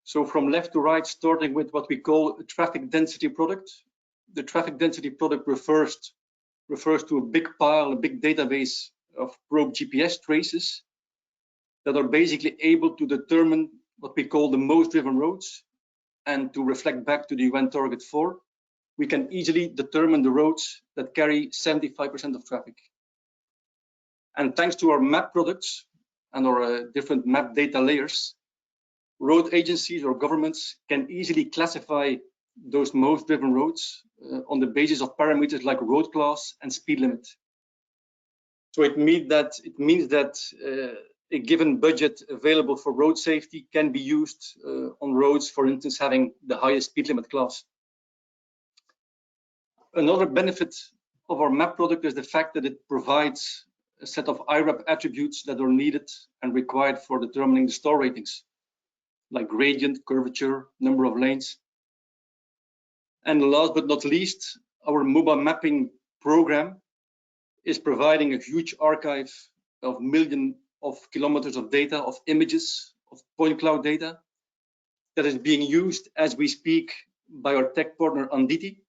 So from left to right, starting with what we call a traffic density product. The traffic density product refers to a big pile, a big database of probe GPS traces that are basically able to determine what we call the most driven roads. And to reflect back to the UN target 4, we can easily determine the roads that carry 75% of traffic. And thanks to our map products and our different map data layers, road agencies or governments can easily classify those most driven roads on the basis of parameters like road class and speed limit. So it means that a given budget available for road safety can be used on roads, for instance, having the highest speed limit class. Another benefit of our map product is the fact that it provides a set of iRAP attributes that are needed and required for determining the star ratings, like gradient, curvature, number of lanes. And last but not least, our mobile mapping program is providing a huge archive of millions of kilometers of data, of images, of point cloud data that is being used as we speak by our tech partner Anditi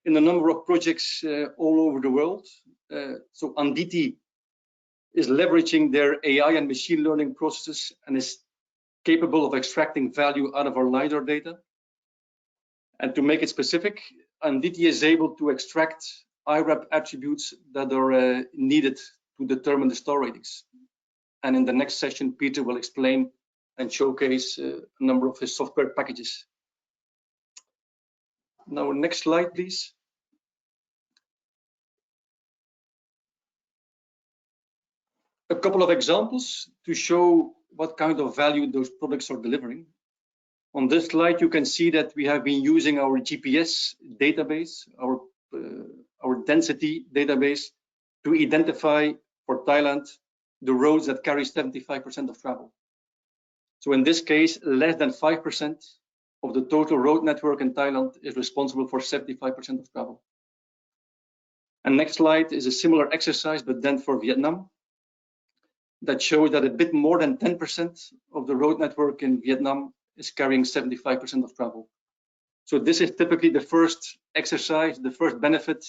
in a number of projects all over the world. So Anditi is leveraging their AI and machine learning processes and is capable of extracting value out of our LiDAR data. And to make it specific, Anditi is able to extract iRAP attributes that are needed to determine the star ratings. And in the next session, Peter will explain and showcase a number of his software packages. Now, next slide, please. A couple of examples to show what kind of value those products are delivering. On this slide, you can see that we have been using our GPS database, our density database, to identify for Thailand the roads that carry 75% of travel. So in this case, less than 5% of the total road network in Thailand is responsible for 75% of travel. And next slide is a similar exercise, but then for Vietnam, that shows that a bit more than 10% of the road network in Vietnam is carrying 75% of travel. So this is typically the first exercise, the first benefit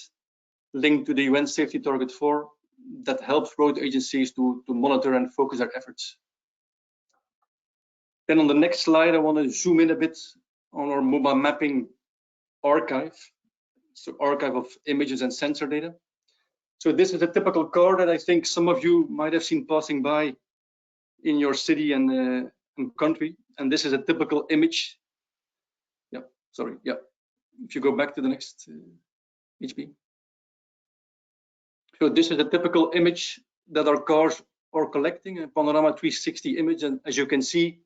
linked to the UN Safety Target 4 that helps road agencies to monitor and focus their efforts. Then on the next slide, I want to zoom in a bit on our mobile mapping archive, so archive of images and sensor data. So this is a typical car that I think some of you might have seen passing by in your city and country. And this is a typical image. Yeah, sorry. Yeah, if you go back to the next HP. So this is a typical image that our cars are collecting, a panorama 360 image. And as you can see,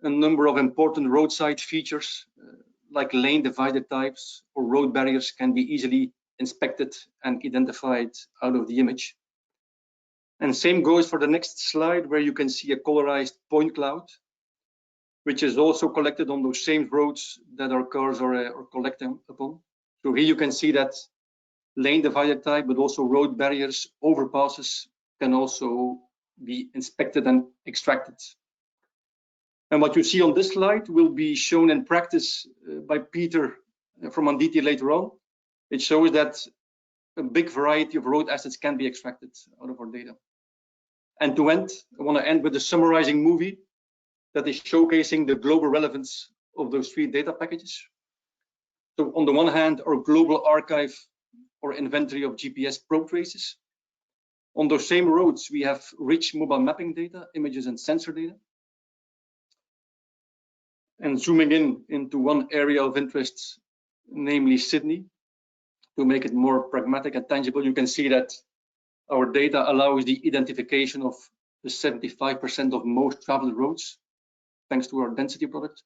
a number of important roadside features like lane divider types or road barriers can be easily inspected and identified out of the image. And same goes for the next slide, where you can see a colorized point cloud, which is also collected on those same roads that our cars are collecting upon. So here you can see that lane divider type, but also road barriers, overpasses can also be inspected and extracted. And what you see on this slide will be shown in practice by Peter from Anditi later on. It shows that a big variety of road assets can be extracted out of our data. And to end, I want to end with a summarizing movie that is showcasing the global relevance of those three data packages. So on the one hand, our global archive or inventory of GPS probe traces. On those same roads, we have rich mobile mapping data, images and sensor data. And zooming into one area of interest, namely Sydney, to make it more pragmatic and tangible, you can see that our data allows the identification of the 75% of most traveled roads, thanks to our density product.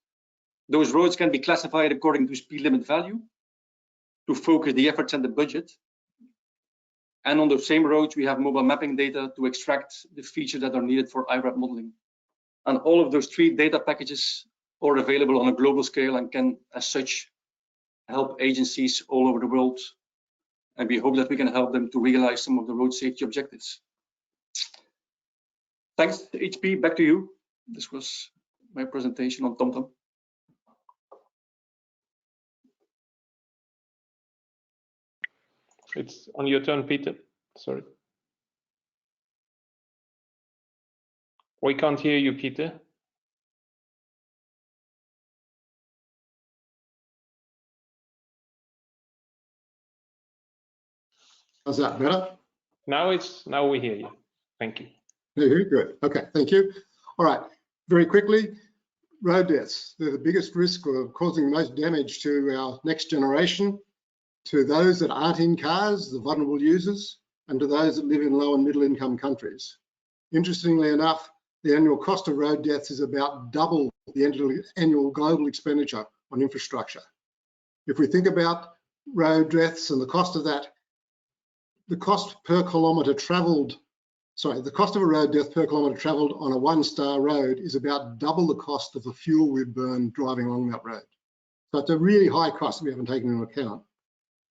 Those roads can be classified according to speed limit value to focus the efforts and the budget. And on the same roads, we have mobile mapping data to extract the features that are needed for iRAP modeling. And all of those three data packages are available on a global scale and can, as such, help agencies all over the world. And we hope that we can help them to realize some of the road safety objectives. Thanks, HP. Back to you. This was my presentation on TomTom. It's on your turn, Peter. Sorry. We can't hear you, Peter. Is that better? Now we hear you. Thank you. Very good. Okay, thank you. All right, very quickly, road deaths. They're the biggest risk of causing most damage to our next generation, to those that aren't in cars, the vulnerable users, and to those that live in low and middle income countries. Interestingly enough, the annual cost of road deaths is about double the annual global expenditure on infrastructure. If we think about road deaths and the cost of that, the cost per kilometre travelled sorry, the cost of a road death per kilometre travelled on a 1-star road is about double the cost of the fuel we burn driving along that road. So it's a really high cost that we haven't taken into account.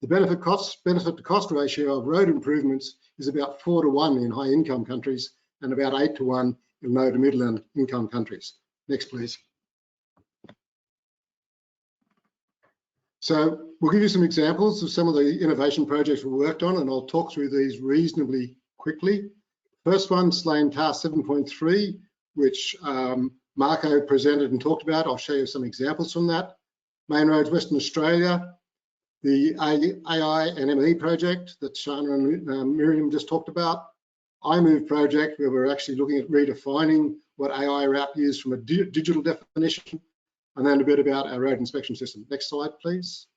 The benefit to cost ratio of road improvements is about 4 to 1 in high income countries and about 8 to 1 in low to middle income countries. Next, please. So we'll give you some examples of some of the innovation projects we worked on, and I'll talk through these reasonably quickly. First one, Slane Task 7.3, which Marco presented and talked about. I'll show you some examples from that. Main Roads Western Australia, the AI and ME project that Shana and Miriam just talked about. iMove project, where we're actually looking at redefining what iRAP is from a digital definition, and then a bit about our road inspection system. Next slide, please.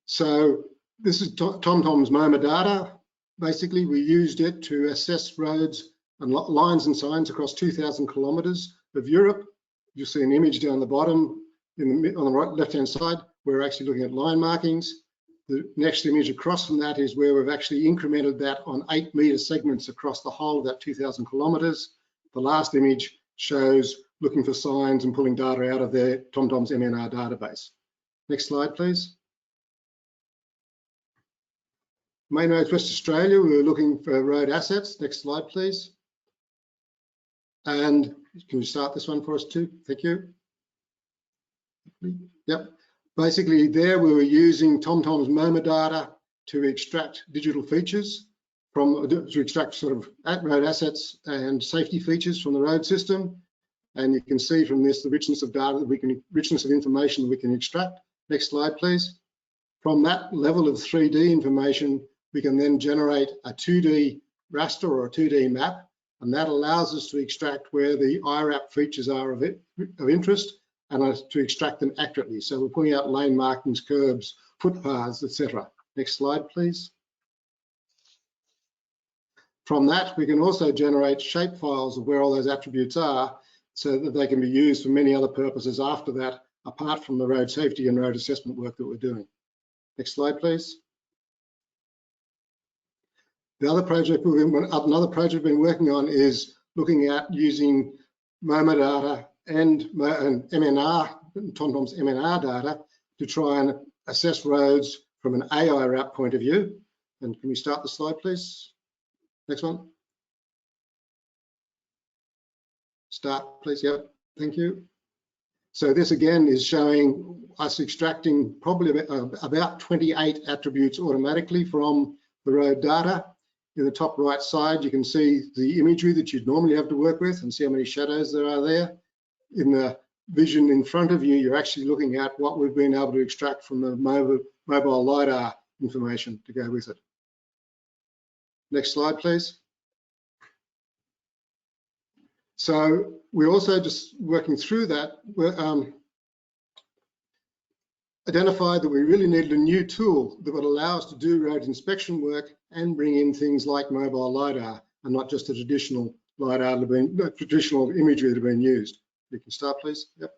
So this is TomTom's MoMA data. Basically, we used it to assess roads and lines and signs across 2,000 kilometres of Europe. You'll see an image down the bottom on the right left-hand side. We're actually looking at line markings. The next image across from that is where we've actually incremented that on 8-metre segments across the whole of that 2,000 kilometres. The last image shows looking for signs and pulling data out of their TomTom's MNR database. Next slide, please. Main Roads West Australia, we were looking for road assets. Next slide, please. And can you start this one for us too? Thank you. Yep. Basically there we were using TomTom's MoMA data to extract digital features to extract sort of road assets and safety features from the road system. And you can see from this the richness of data richness of information that we can extract. Next slide, please. From that level of 3D information, we can then generate a 2D raster or a 2D map, and that allows us to extract where the iRAP features are of interest and to extract them accurately. So we're putting out lane markings, curbs, footpaths, etc. Next slide, please. From that, we can also generate shape files of where all those attributes are so that they can be used for many other purposes after that, apart from the road safety and road assessment work that we're doing. Next slide, please. Another project we've been working on is looking at using MoMA data and MNR, TomTom's MNR data, to try and assess roads from an AIRAP point of view. And can we start the slide, please? Next one. Start, please. Yep, thank you. So this again is showing us extracting probably about 28 attributes automatically from the road data. In the top right side, you can see the imagery that you'd normally have to work with and see how many shadows there are there. In the vision in front of you, you're actually looking at what we've been able to extract from the mobile LiDAR information to go with it. Next slide, please. So we're also just working through that, identified that we really needed a new tool that would allow us to do road inspection work and bring in things like mobile LiDAR and not just the traditional LiDAR, traditional imagery that have been used. You can start, please. Yep.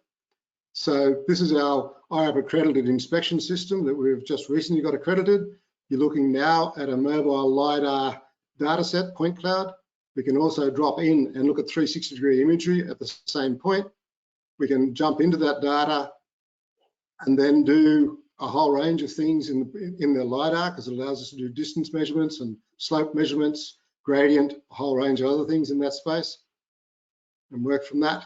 So this is our iRAP accredited inspection system that we've just recently got accredited. You're looking now at a mobile LiDAR data set, point cloud. We can also drop in and look at 360-degree imagery at the same point. We can jump into that data and then do a whole range of things in the LiDAR, because it allows us to do distance measurements and slope measurements, gradient, a whole range of other things in that space, and work from that.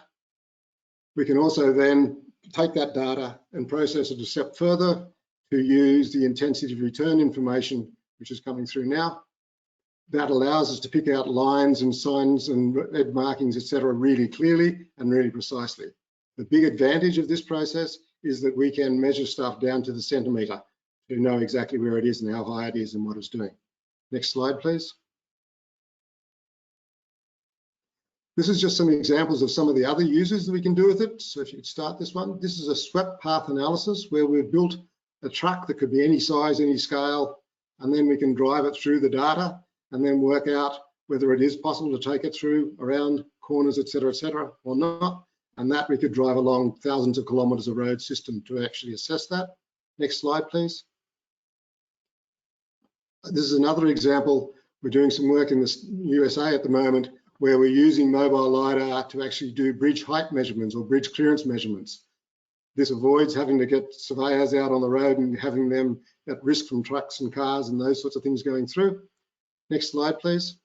We can also then take that data and process it a step further to use the intensity of return information, which is coming through now. That allows us to pick out lines and signs and red markings, etc., really clearly and really precisely. The big advantage of this process is that we can measure stuff down to the centimetre to know exactly where it is and how high it is and what it's doing. Next slide, please. This is just some examples of some of the other uses that we can do with it. So if you could start this one. This is a swept path analysis where we've built a truck that could be any size, any scale, and then we can drive it through the data and then work out whether it is possible to take it through around corners, etc., or not. And that we could drive along thousands of kilometres of road system to actually assess that. Next slide, please. This is another example We're doing some work in the USA at the moment where we're using mobile LiDAR to actually do bridge height measurements or bridge clearance measurements. This avoids having to get surveyors out on the road and having them at risk from trucks and cars and those sorts of things going through. Next slide, please.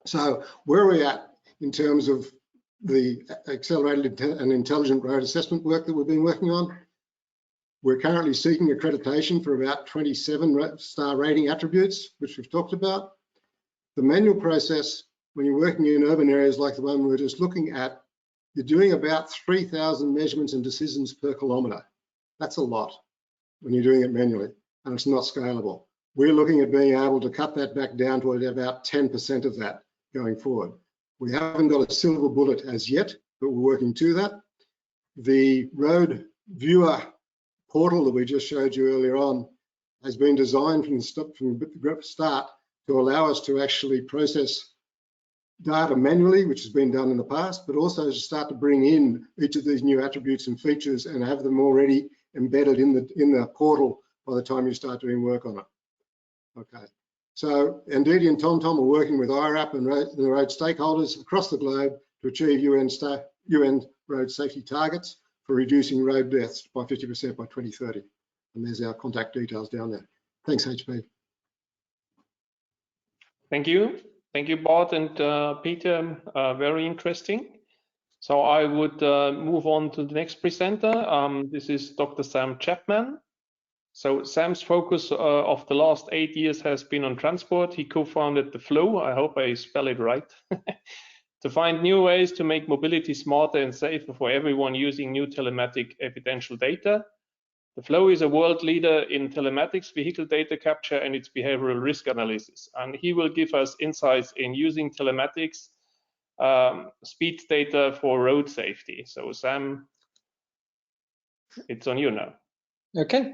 So where are we at in terms of the accelerated and intelligent road assessment work that we've been working on? We're currently seeking accreditation for about 27 star rating attributes, which we've talked about. The manual process, when you're working in urban areas like the one we're just looking at, you're doing about 3,000 measurements and decisions per kilometre. That's a lot when you're doing it manually, and it's not scalable. We're looking at being able to cut that back down to about 10% of that going forward. We haven't got a silver bullet as yet, but we're working to that. The road viewer portal that we just showed you earlier on has been designed from the start to allow us to actually process data manually, which has been done in the past, but also to start to bring in each of these new attributes and features and have them already embedded in the portal by the time you start doing work on it. Okay, so Ndidi and TomTom are working with iRAP and the road stakeholders across the globe to achieve UN road safety targets for reducing road deaths by 50% by 2030. And there's our contact details down there. Thanks, HP. Thank you. Thank you, Bart and Peter. Very interesting. So I would move on to the next presenter. This is Dr. Sam Chapman. So Sam's focus of the last 8 years has been on transport. He co-founded the Flow, I hope I spell it right, to find new ways to make mobility smarter and safer for everyone using new telematic evidential data. The Flow is a world leader in telematics, vehicle data capture, and its behavioral risk analysis. And he will give us insights in using telematics speed data for road safety. So Sam, it's on you now. Okay,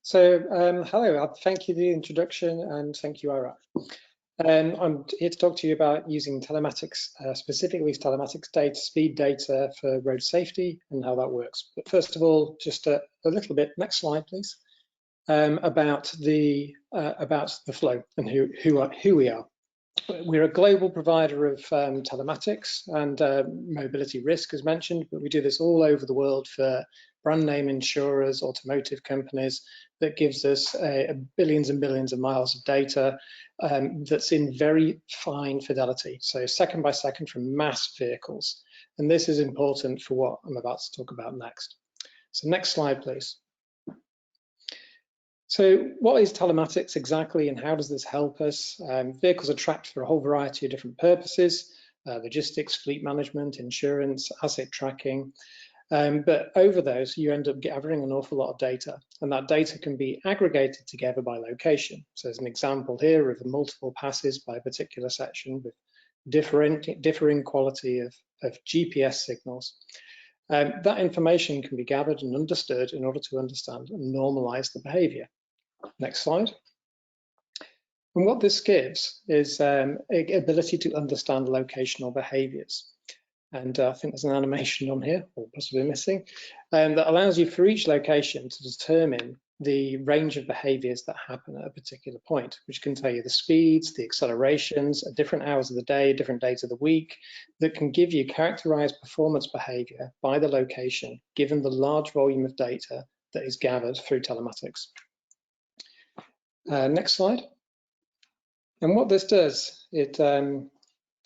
so hello, thank you for the introduction and thank you, iRAP. I'm here to talk to you about using telematics, specifically telematics data, speed data for road safety and how that works. But first of all, just a little bit, next slide, please, about the Flow and who we are. We're a global provider of telematics and mobility risk, as mentioned, but we do this all over the world for brand name insurers, automotive companies. That gives us billions and billions of miles of data that's in very fine fidelity, so second by second from mass vehicles. And this is important for what I'm about to talk about next. So next slide, please. So what is telematics exactly and how does this help us? Vehicles are tracked for a whole variety of different purposes, logistics, fleet management, insurance, asset tracking. But over those, you end up gathering an awful lot of data, and that data can be aggregated together by location. So there's an example here of the multiple passes by a particular section with differing quality of GPS signals. That information can be gathered and understood in order to understand and normalize the behavior. Next slide. And what this gives is ability to understand locational behaviors. And I think there's an animation on here, or possibly missing, that allows you for each location to determine the range of behaviors that happen at a particular point, which can tell you the speeds, the accelerations at different hours of the day, different days of the week, that can give you characterized performance behavior by the location, given the large volume of data that is gathered through telematics. Next slide. And what this does, it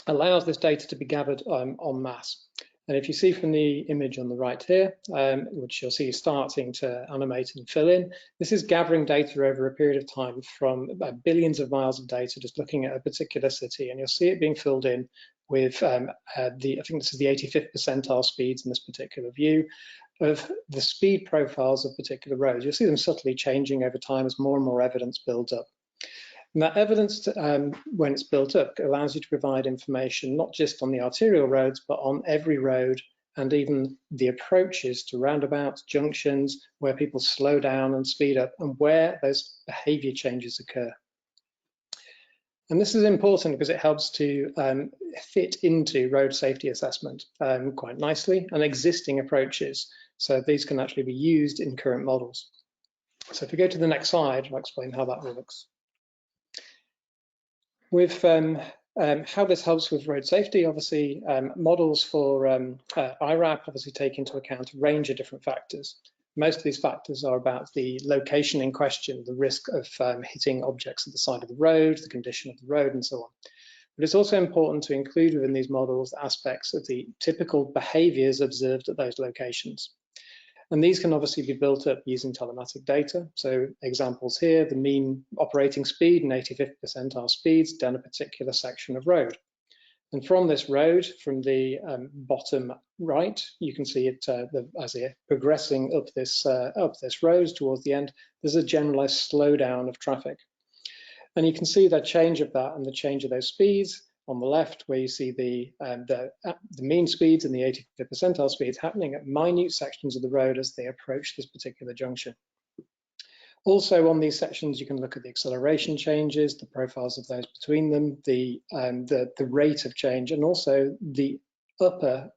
allows this data to be gathered en masse. And if you see from the image on the right here, which you'll see starting to animate and fill in, this is gathering data over a period of time from billions of miles of data, just looking at a particular city, and you'll see it being filled in with I think this is the 85th percentile speeds in this particular view of the speed profiles of particular roads. You'll see them subtly changing over time as more and more evidence builds up. And that evidence, when it's built up, allows you to provide information not just on the arterial roads, but on every road and even the approaches to roundabouts, junctions, where people slow down and speed up and where those behavior changes occur. And this is important because it helps to fit into road safety assessment quite nicely and existing approaches. So these can actually be used in current models. So if we go to the next slide, I'll explain how that works. With how this helps with road safety, obviously models for iRAP obviously take into account a range of different factors. Most of these factors are about the location in question, the risk of hitting objects at the side of the road, the condition of the road, and so on. But it's also important to include within these models aspects of the typical behaviors observed at those locations. And these can obviously be built up using telematic data. So examples here, the mean operating speed and 85th percentile speeds down a particular section of road. And from this road, from the bottom right, you can see it as it's progressing up this road towards the end, there's a generalized slowdown of traffic. And you can see the change of that and the change of those speeds on the left, where you see the mean speeds and the 85th percentile speeds happening at minute sections of the road as they approach this particular junction. Also on these sections, you can look at the acceleration changes, the profiles of those between them, the rate of change, and also the upper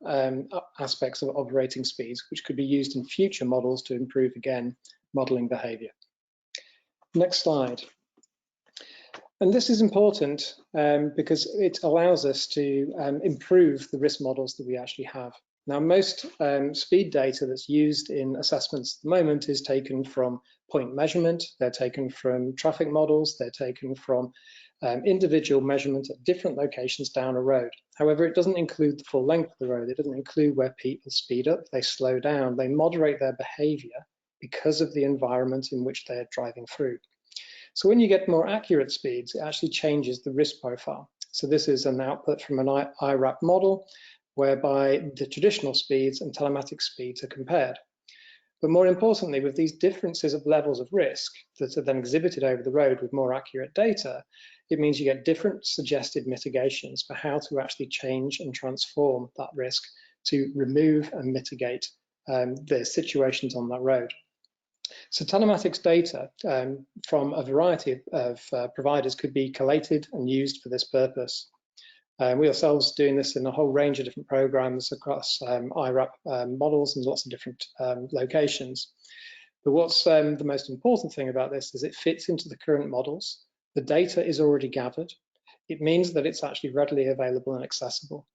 aspects of operating speeds, which could be used in future models to improve, again, modeling behavior. Next slide. And this is important because it allows us to improve the risk models that we actually have. Now, most speed data that's used in assessments at the moment is taken from point measurement. They're taken from traffic models. They're taken from individual measurement at different locations down a road. However, it doesn't include the full length of the road. It doesn't include where people speed up, they slow down, they moderate their behavior because of the environment in which they're driving through. So when you get more accurate speeds, it actually changes the risk profile. So this is an output from an iRAP model, whereby the traditional speeds and telematic speeds are compared. But more importantly, with these differences of levels of risk that are then exhibited over the road with more accurate data, it means you get different suggested mitigations for how to actually change and transform that risk to remove and mitigate the situations on that road. So telematics data from a variety of providers could be collated and used for this purpose. We ourselves doing this in a whole range of different programs across iRAP models and lots of different locations. But what's the most important thing about this is it fits into the current models. The data is already gathered. It means that it's actually readily available and accessible,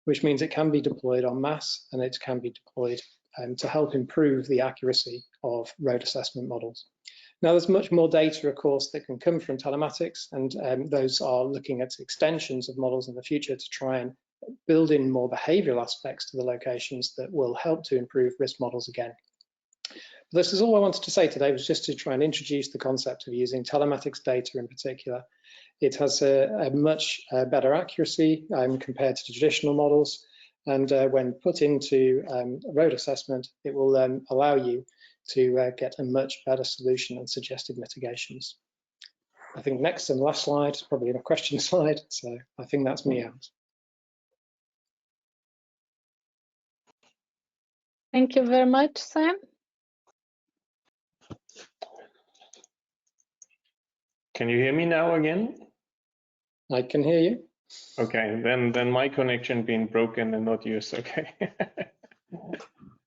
which means it can be deployed en masse and it can be deployed to help improve the accuracy of road assessment models. Now, there's much more data, of course, that can come from telematics, and those are looking at extensions of models in the future to try and build in more behavioral aspects to the locations that will help to improve risk models again. But this is all I wanted to say today, was just to try and introduce the concept of using telematics data in particular. It has a much better accuracy compared to traditional models, and when put into road assessment, it will allow you to get a much better solution and suggested mitigations. I think next and last slide is probably a question slide, so I think that's me out. Thank you very much, Sam. Can you hear me now again? I can hear you. Okay, then my connection being broken and not yours. Okay.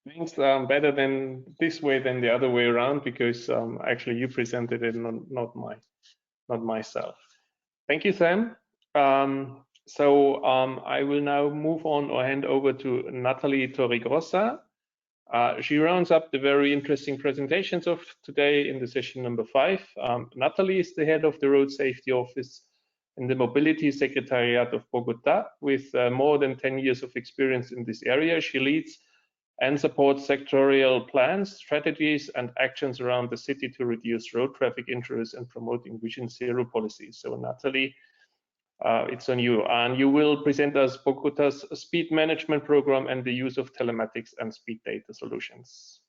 Things better than this way than the other way around, because actually you presented it, not myself. Thank you, Sam. I will now move on or hand over to Natalie Torregrossa. She rounds up the very interesting presentations of today in the session number 5. Natalie is the head of the Road Safety Office in the Mobility Secretariat of Bogota, with more than 10 years of experience in this area. She leads and supports sectorial plans, strategies, and actions around the city to reduce road traffic injuries and promoting Vision Zero policies. So Natalie, it's on you. And you will present us Bogota's speed management program and the use of telematics and speed data solutions.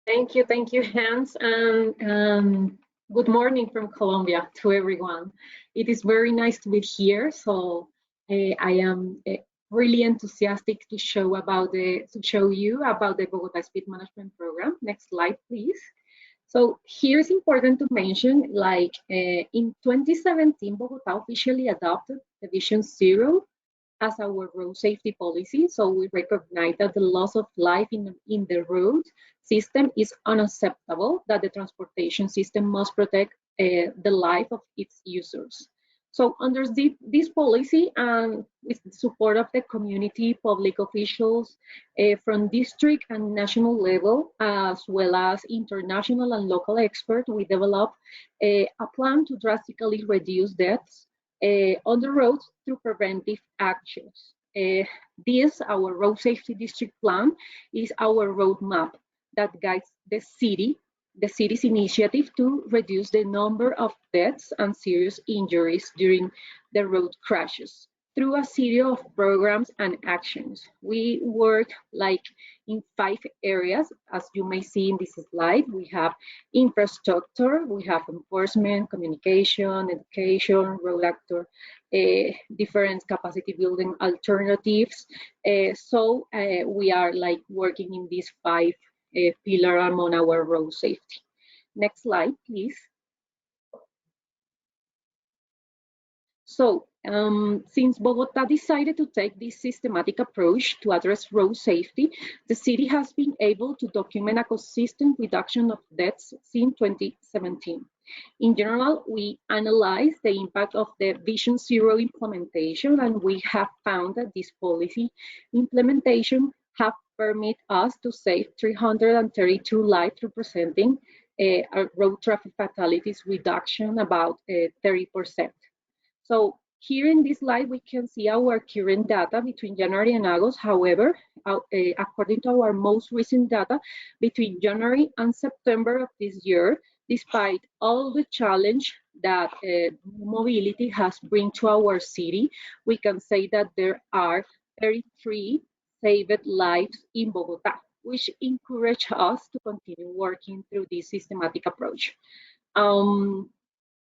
Thank you, Hans. And good morning from Colombia to everyone. It is very nice to be here. So I am really enthusiastic to show you about the Bogota Speed Management Program. Next slide, please. So here is important to mention, like in 2017, Bogota officially adopted the Vision Zero as our road safety policy. So we recognize that the loss of life in the road system is unacceptable, that the transportation system must protect the life of its users. So under this policy and with the support of the community, public officials from district and national level, as well as international and local experts, we developed a plan to drastically reduce deaths on the roads through preventive actions. This, our road safety district plan, is our roadmap that guides the city's initiative to reduce the number of deaths and serious injuries during the road crashes through a series of programs and actions. We work like in 5 areas, as you may see in this slide. We have infrastructure, we have enforcement, communication, education, road actor, different capacity building alternatives. So we are like working in these 5 pillar among our road safety. Next slide, please. So, since Bogota decided to take this systematic approach to address road safety, the city has been able to document a consistent reduction of deaths since 2017. In general, we analyzed the impact of the Vision Zero implementation, and we have found that this policy implementation have permit us to save 332 lives, representing a road traffic fatalities reduction about 30%. So here in this slide, we can see our current data between January and August. However, according to our most recent data, between January and September of this year, despite all the challenge that mobility has brought to our city, we can say that there are 33 saved lives in Bogota, which encourage us to continue working through this systematic approach.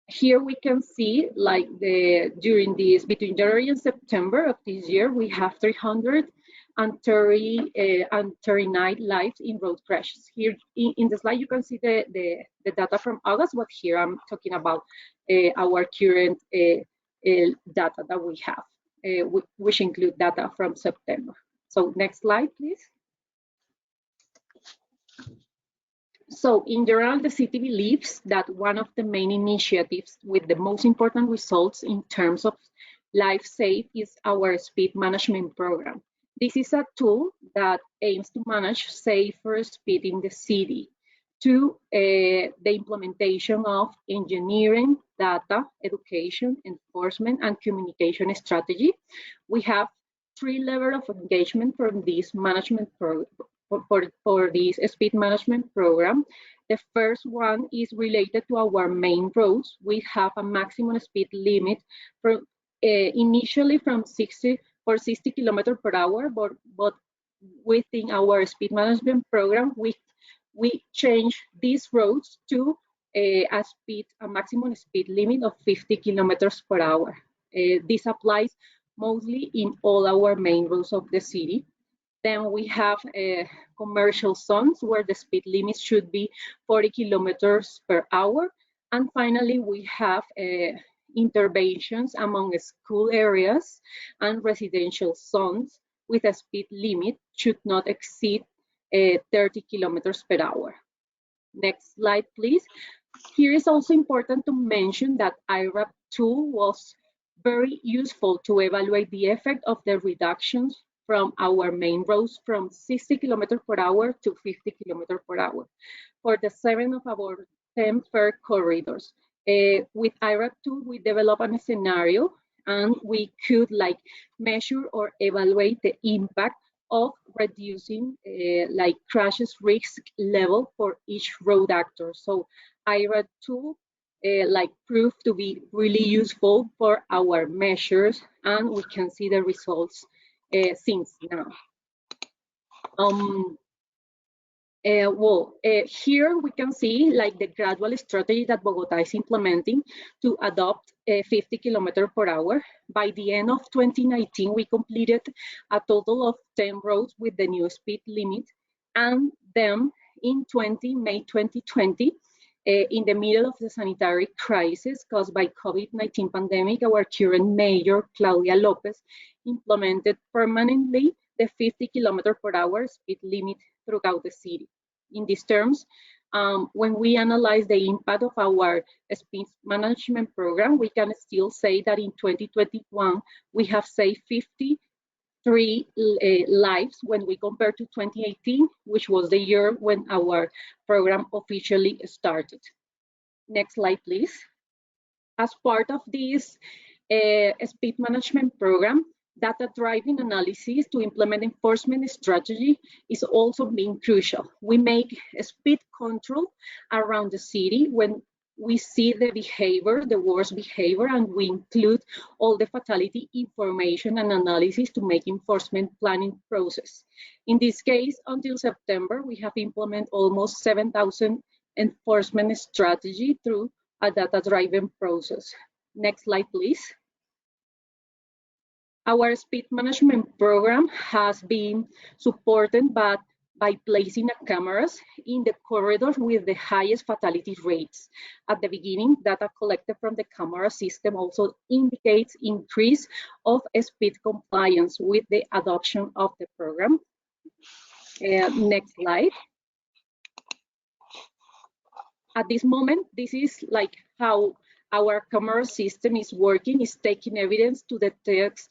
Here we can see like during this, between January and September of this year, we have 339 lives in road crashes. Here in the slide, you can see the data from August, but here I'm talking about our current data that we have, which include data from September. So next slide, please. So in general, the city believes that one of the main initiatives with the most important results in terms of life saved is our speed management program. This is a tool that aims to manage safer speed in the city to the implementation of engineering, data, education, enforcement, and communication strategy. We have 3 levels of engagement from this management program. For this speed management program. The first one is related to our main roads. We have a maximum speed limit from initially from 60 km per hour, but within our speed management program, we change these roads to a maximum speed limit of 50 km per hour. This applies mostly in all our main roads of the city. Then we have commercial zones where the speed limit should be 40 kilometers per hour. And finally, we have interventions among school areas and residential zones with a speed limit should not exceed 30 kilometers per hour. Next slide, please. Here is also important to mention that iRAP tool was very useful to evaluate the effect of the reductions from our main roads from 60 km per hour to 50 km per hour for the 7 of our 10 fare corridors. With iRAP tool, we developed a scenario and we could like measure or evaluate the impact of reducing like crashes risk level for each road actor. So iRAP tool like proved to be really useful for our measures, and we can see the results since now. Here we can see like the gradual strategy that Bogota is implementing to adopt 50 km per hour. By the end of 2019, we completed a total of 10 roads with the new speed limit. And then in May 2020, in the middle of the sanitary crisis caused by COVID-19 pandemic, our current mayor, Claudia Lopez, implemented permanently the 50 km per hour speed limit throughout the city. In these terms, when we analyze the impact of our speed management program, we can still say that in 2021, we have saved 53 lives when we compare to 2018, which was the year when our program officially started. Next slide, please. As part of this speed management program, data-driven analysis to implement enforcement strategy is also being crucial. We make speed control around the city when we see the behavior, the worst behavior, and we include all the fatality information and analysis to make enforcement planning process. In this case, until September, we have implemented almost 7,000 enforcement strategy through a data-driven process. Next slide, please. Our speed management program has been supported by placing cameras in the corridors with the highest fatality rates. At the beginning, data collected from the camera system also indicates increase of speed compliance with the adoption of the program. Next slide. At this moment, this is like how our camera system is working, is taking evidence to detect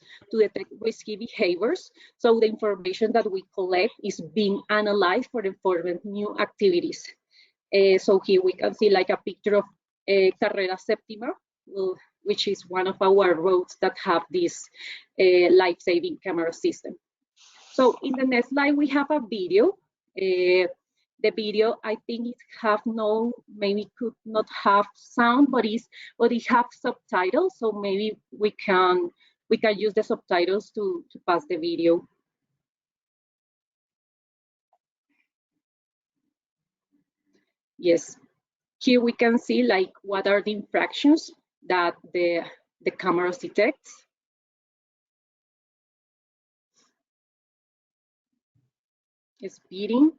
risky behaviors. So the information that we collect is being analyzed for enforcement new activities. So here we can see like a picture of Carrera Séptima, which is one of our roads that have this life-saving camera system. So in the next slide, we have a video. The video, I think it maybe could not have sound, but it have subtitles. So maybe we can use the subtitles to pass the video. Yes, here we can see like what are the infractions that the cameras detects. Speeding,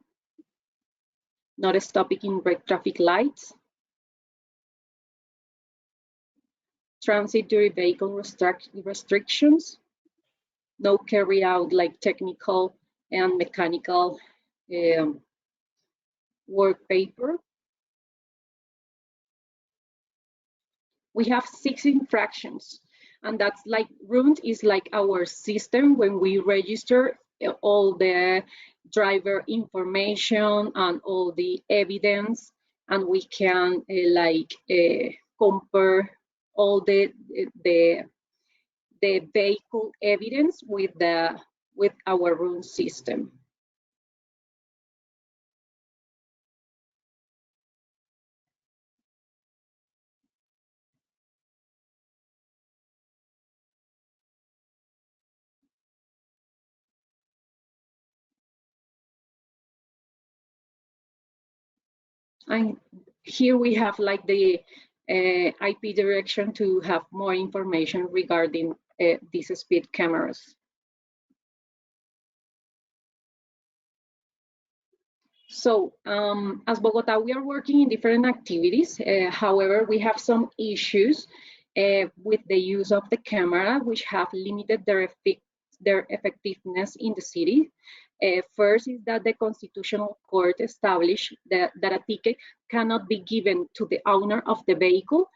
not stopping in red traffic lights, transit during vehicle restrictions, no carry out like technical and mechanical work paper. We have 6 infractions, and that's like RUND is like our system when we register all the driver information and all the evidence, and we can compare all the vehicle evidence with our RUND system. And here we have like the IP direction to have more information regarding these speed cameras. So as Bogota, we are working in different activities. However, we have some issues with the use of the camera, which have limited their effectiveness in the city. First is that the Constitutional Court established that a ticket cannot be given to the owner of the vehicle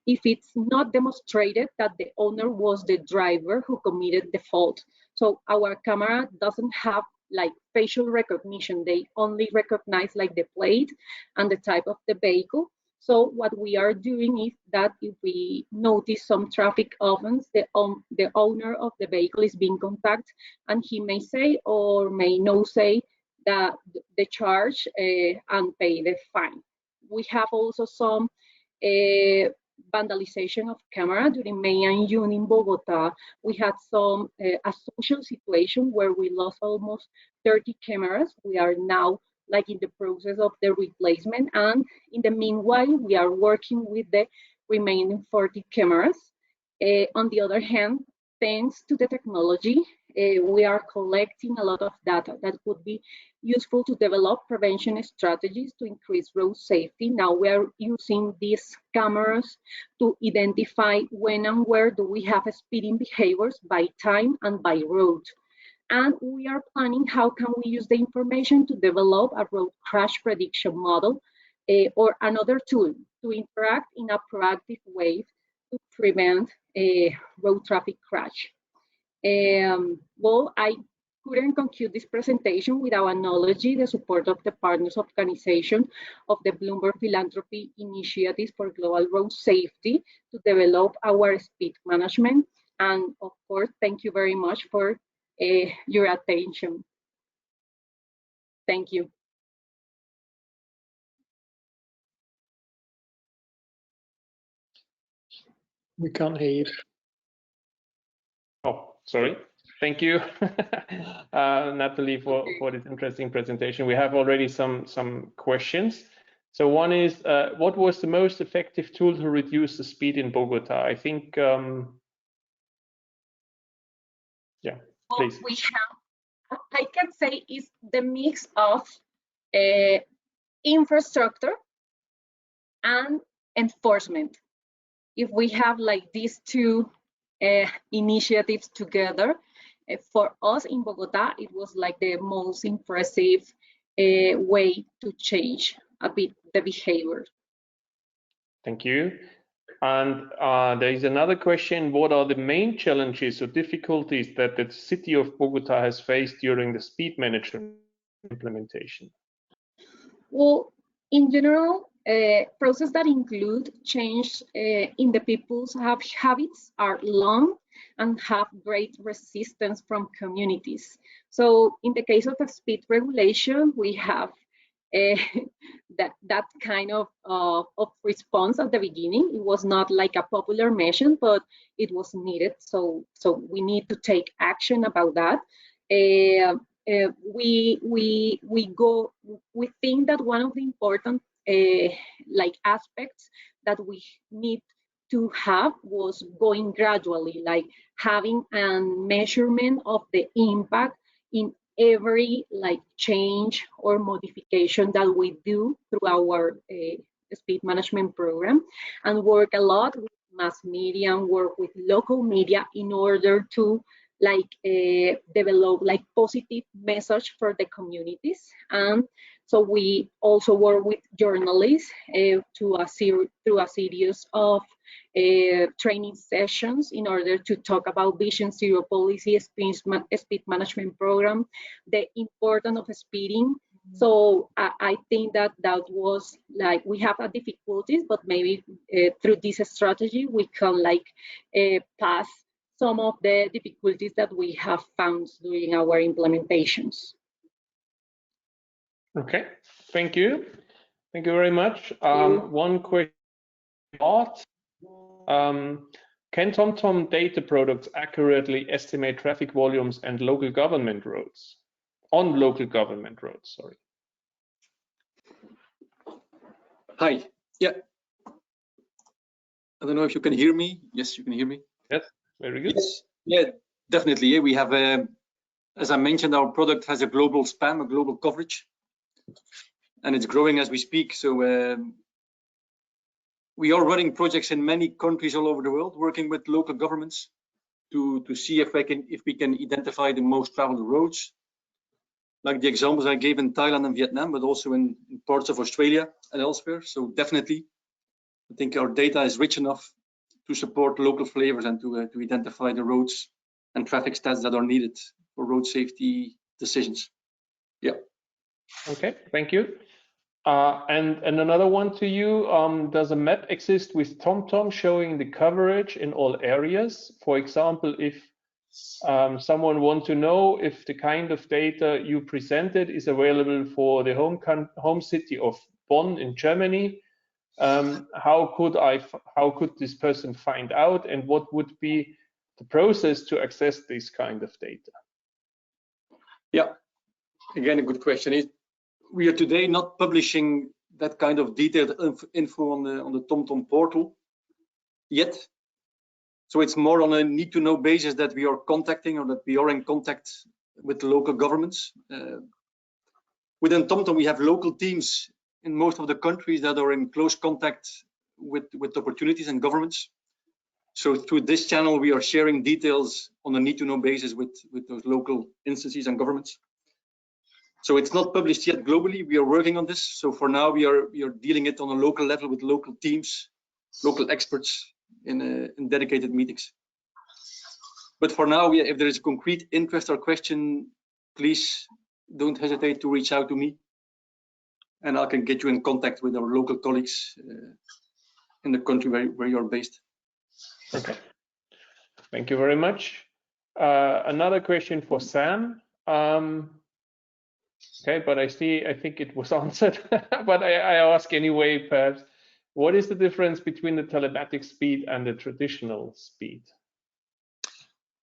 if it's not demonstrated that the owner was the driver who committed the fault. So our camera doesn't have like facial recognition. They only recognize like the plate and the type of the vehicle. So what we are doing is that if we notice some traffic offense, the owner of the vehicle is being contacted, and he may say or may not say that the charge and pay the fine. We have also some vandalization of camera during May and June in Bogota. We had some a social situation where we lost almost 30 cameras. We are now like in the process of the replacement, and in the meanwhile we are working with the remaining 40 cameras. On the other hand, thanks to the technology, we are collecting a lot of data that could be useful to develop prevention strategies to increase road safety. Now we are using these cameras to identify when and where do we have speeding behaviors by time and by road. And we are planning how can we use the information to develop a road crash prediction model or another tool to interact in a proactive way to prevent a road traffic crash. Well, I couldn't conclude this presentation without acknowledging the support of the partners organization of the Bloomberg Philanthropy Initiatives for Global Road Safety to develop our speed management. And of course, thank you very much for your attention. Thank you. We can't hear you. Oh, sorry. Thank you, Natalie, for this interesting presentation. We have already some questions. So one is, what was the most effective tool to reduce the speed in Bogota? I think, yeah, please. Well, we have, I can say, is the mix of infrastructure and enforcement. If we have like these two initiatives together, for us in Bogota, it was like the most impressive way to change a bit the behavior. Thank you. And there is another question. What are the main challenges or difficulties that the city of Bogota has faced during the speed management implementation? Well, in general, processes that include change in the people's habits are long and have great resistance from communities. So in the case of the speed regulation, we have that kind of response at the beginning. It was not like a popular measure, but it was needed. So we need to take action about that. We think that one of the important like aspects that we need to have was going gradually, like having a measurement of the impact in every like change or modification that we do through our speed management program, and work a lot with mass media and work with local media in order to like develop like positive message for the communities. And so we also work with journalists through a series of training sessions in order to talk about Vision Zero policy, speed management program, the importance of speeding. So I think that was like, we have a difficulties, but maybe through this strategy, we can like pass some of the difficulties that we have found during our implementations. Okay, thank you. Thank you very much. One question. Can TomTom data products accurately estimate traffic volumes and local government roads? On local government roads, sorry. Hi, yeah. I don't know if you can hear me. Yes, you can hear me. Yes, very good. Yes, yeah, definitely. Yeah, we have, as I mentioned, our product has a global span, a global coverage, and it's growing as we speak. So we are running projects in many countries all over the world, working with local governments to see if we can identify the most traveled roads, like the examples I gave in Thailand and Vietnam, but also in parts of Australia and elsewhere. So definitely, I think our data is rich enough to support local flavors and to identify the roads and traffic stats that are needed for road safety decisions. Yeah. Okay, thank you. And another one to you, does a map exist with TomTom showing the coverage in all areas? For example, if someone wants to know if the kind of data you presented is available for the home city of Bonn in Germany, how could this person find out, and what would be the process to access this kind of data? Yeah, again, a good question. We are today not publishing that kind of detailed info on the TomTom portal yet. So it's more on a need-to-know basis that we are contacting, or that we are in contact with the local governments. Within TomTom, we have local teams in most of the countries that are in close contact with opportunities and governments. So through this channel, we are sharing details on a need-to-know basis with those local instances and governments. So it's not published yet globally. We are working on this. So for now, we are dealing it on a local level with local teams, local experts in dedicated meetings. But for now, if there is a concrete interest or question, please don't hesitate to reach out to me, and I can get you in contact with our local colleagues in the country where you're based. Okay, thank you very much. Another question for Sam. Okay, but I think it was answered, but I ask anyway, perhaps. What is the difference between the telematic speed and the traditional speed?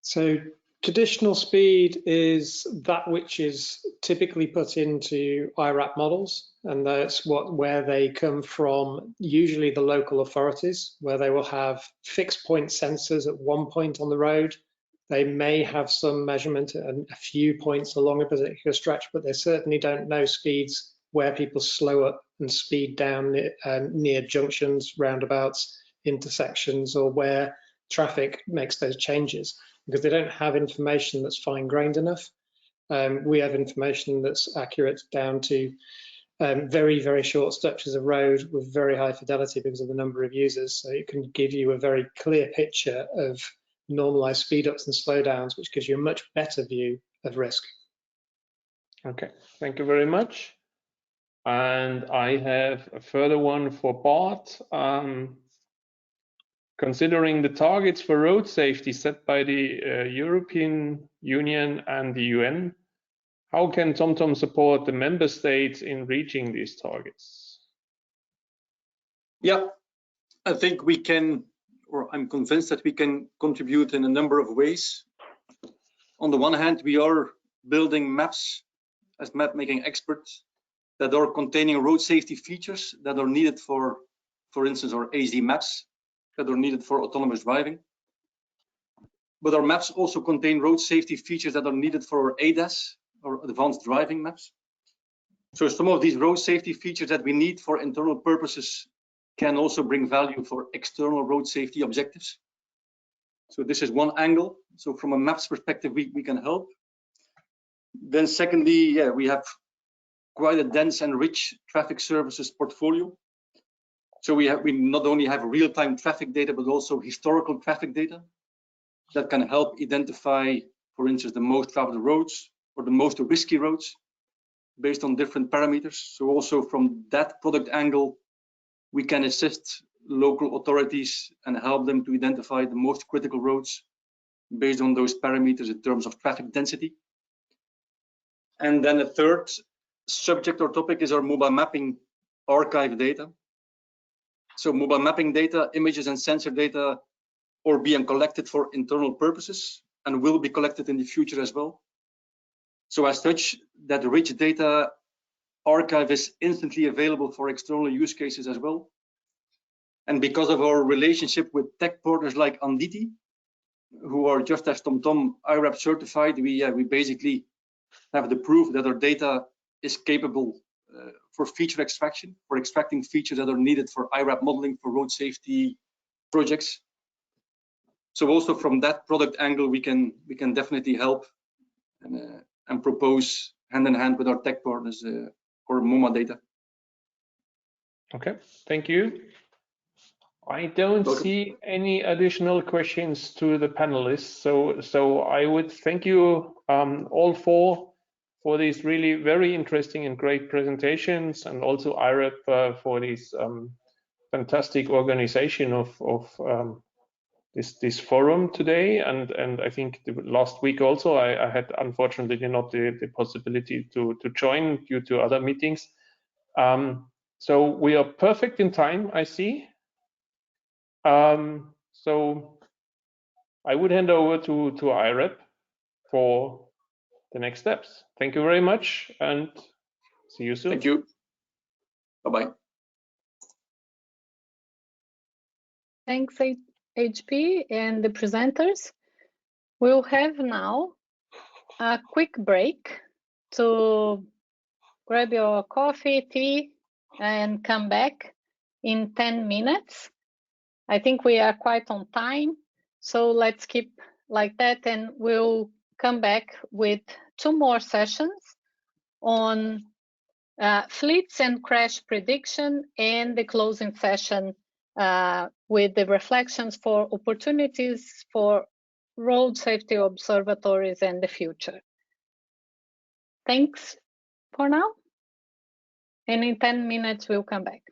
So traditional speed is that which is typically put into iRAP models, and that's where they come from, usually the local authorities, where they will have fixed point sensors at one point on the road. They may have some measurement at a few points along a particular stretch, but they certainly don't know speeds where people slow up and speed down near junctions, roundabouts, intersections, or where traffic makes those changes, because they don't have information that's fine-grained enough. We have information that's accurate down to very, very short stretches of road with very high fidelity because of the number of users. So it can give you a very clear picture of normalized speed-ups and slowdowns, which gives you a much better view of risk. Okay, thank you very much. And I have a further one for Bart. Considering the targets for road safety set by the European Union and the UN, how can TomTom support the member states in reaching these targets? Yeah, I think we can, or I'm convinced that we can contribute in a number of ways. On the one hand, we are building maps as map making experts that are containing road safety features that are needed for instance, our AZ maps that are needed for autonomous driving. But our maps also contain road safety features that are needed for our ADAS, or advanced driving maps. So some of these road safety features that we need for internal purposes can also bring value for external road safety objectives. So this is one angle. So from a maps perspective, we can help. Then secondly, yeah, we have quite a dense and rich traffic services portfolio. So we not only have real-time traffic data, but also historical traffic data that can help identify, for instance, the most traveled roads or the most risky roads based on different parameters. So also from that product angle, we can assist local authorities and help them to identify the most critical roads based on those parameters in terms of traffic density. And then a third subject or topic is our mobile mapping archive data. So mobile mapping data, images and sensor data are being collected for internal purposes and will be collected in the future as well. So as such, that rich data archive is instantly available for external use cases as well. And because of our relationship with tech partners like Anditi, who are just as TomTom iRAP certified, we basically have the proof that our data is capable for feature extraction, for extracting features that are needed for iRAP modeling for road safety projects. So also from that product angle, we can definitely help and propose hand in hand with our tech partners for MoMA data. Okay, thank you. I don't see any additional questions to the panelists, so I would thank you all four for these really very interesting and great presentations, and also iRAP for this fantastic organization of this forum today. And I think the last week also I had unfortunately not the possibility to join due to other meetings. So we are perfect in time, I see. So I would hand over to iRAP for the next steps. Thank you very much and see you soon. Thank you. Bye-bye. Thanks, HP and the presenters. We'll have now a quick break to grab your coffee, tea, and come back in 10 minutes. I think we are quite on time, so let's keep like that, and we'll come back with 2 more sessions on fleets and crash prediction, and the closing session with the reflections for opportunities for road safety observatories and the future. Thanks for now. And in 10 minutes, we'll come back.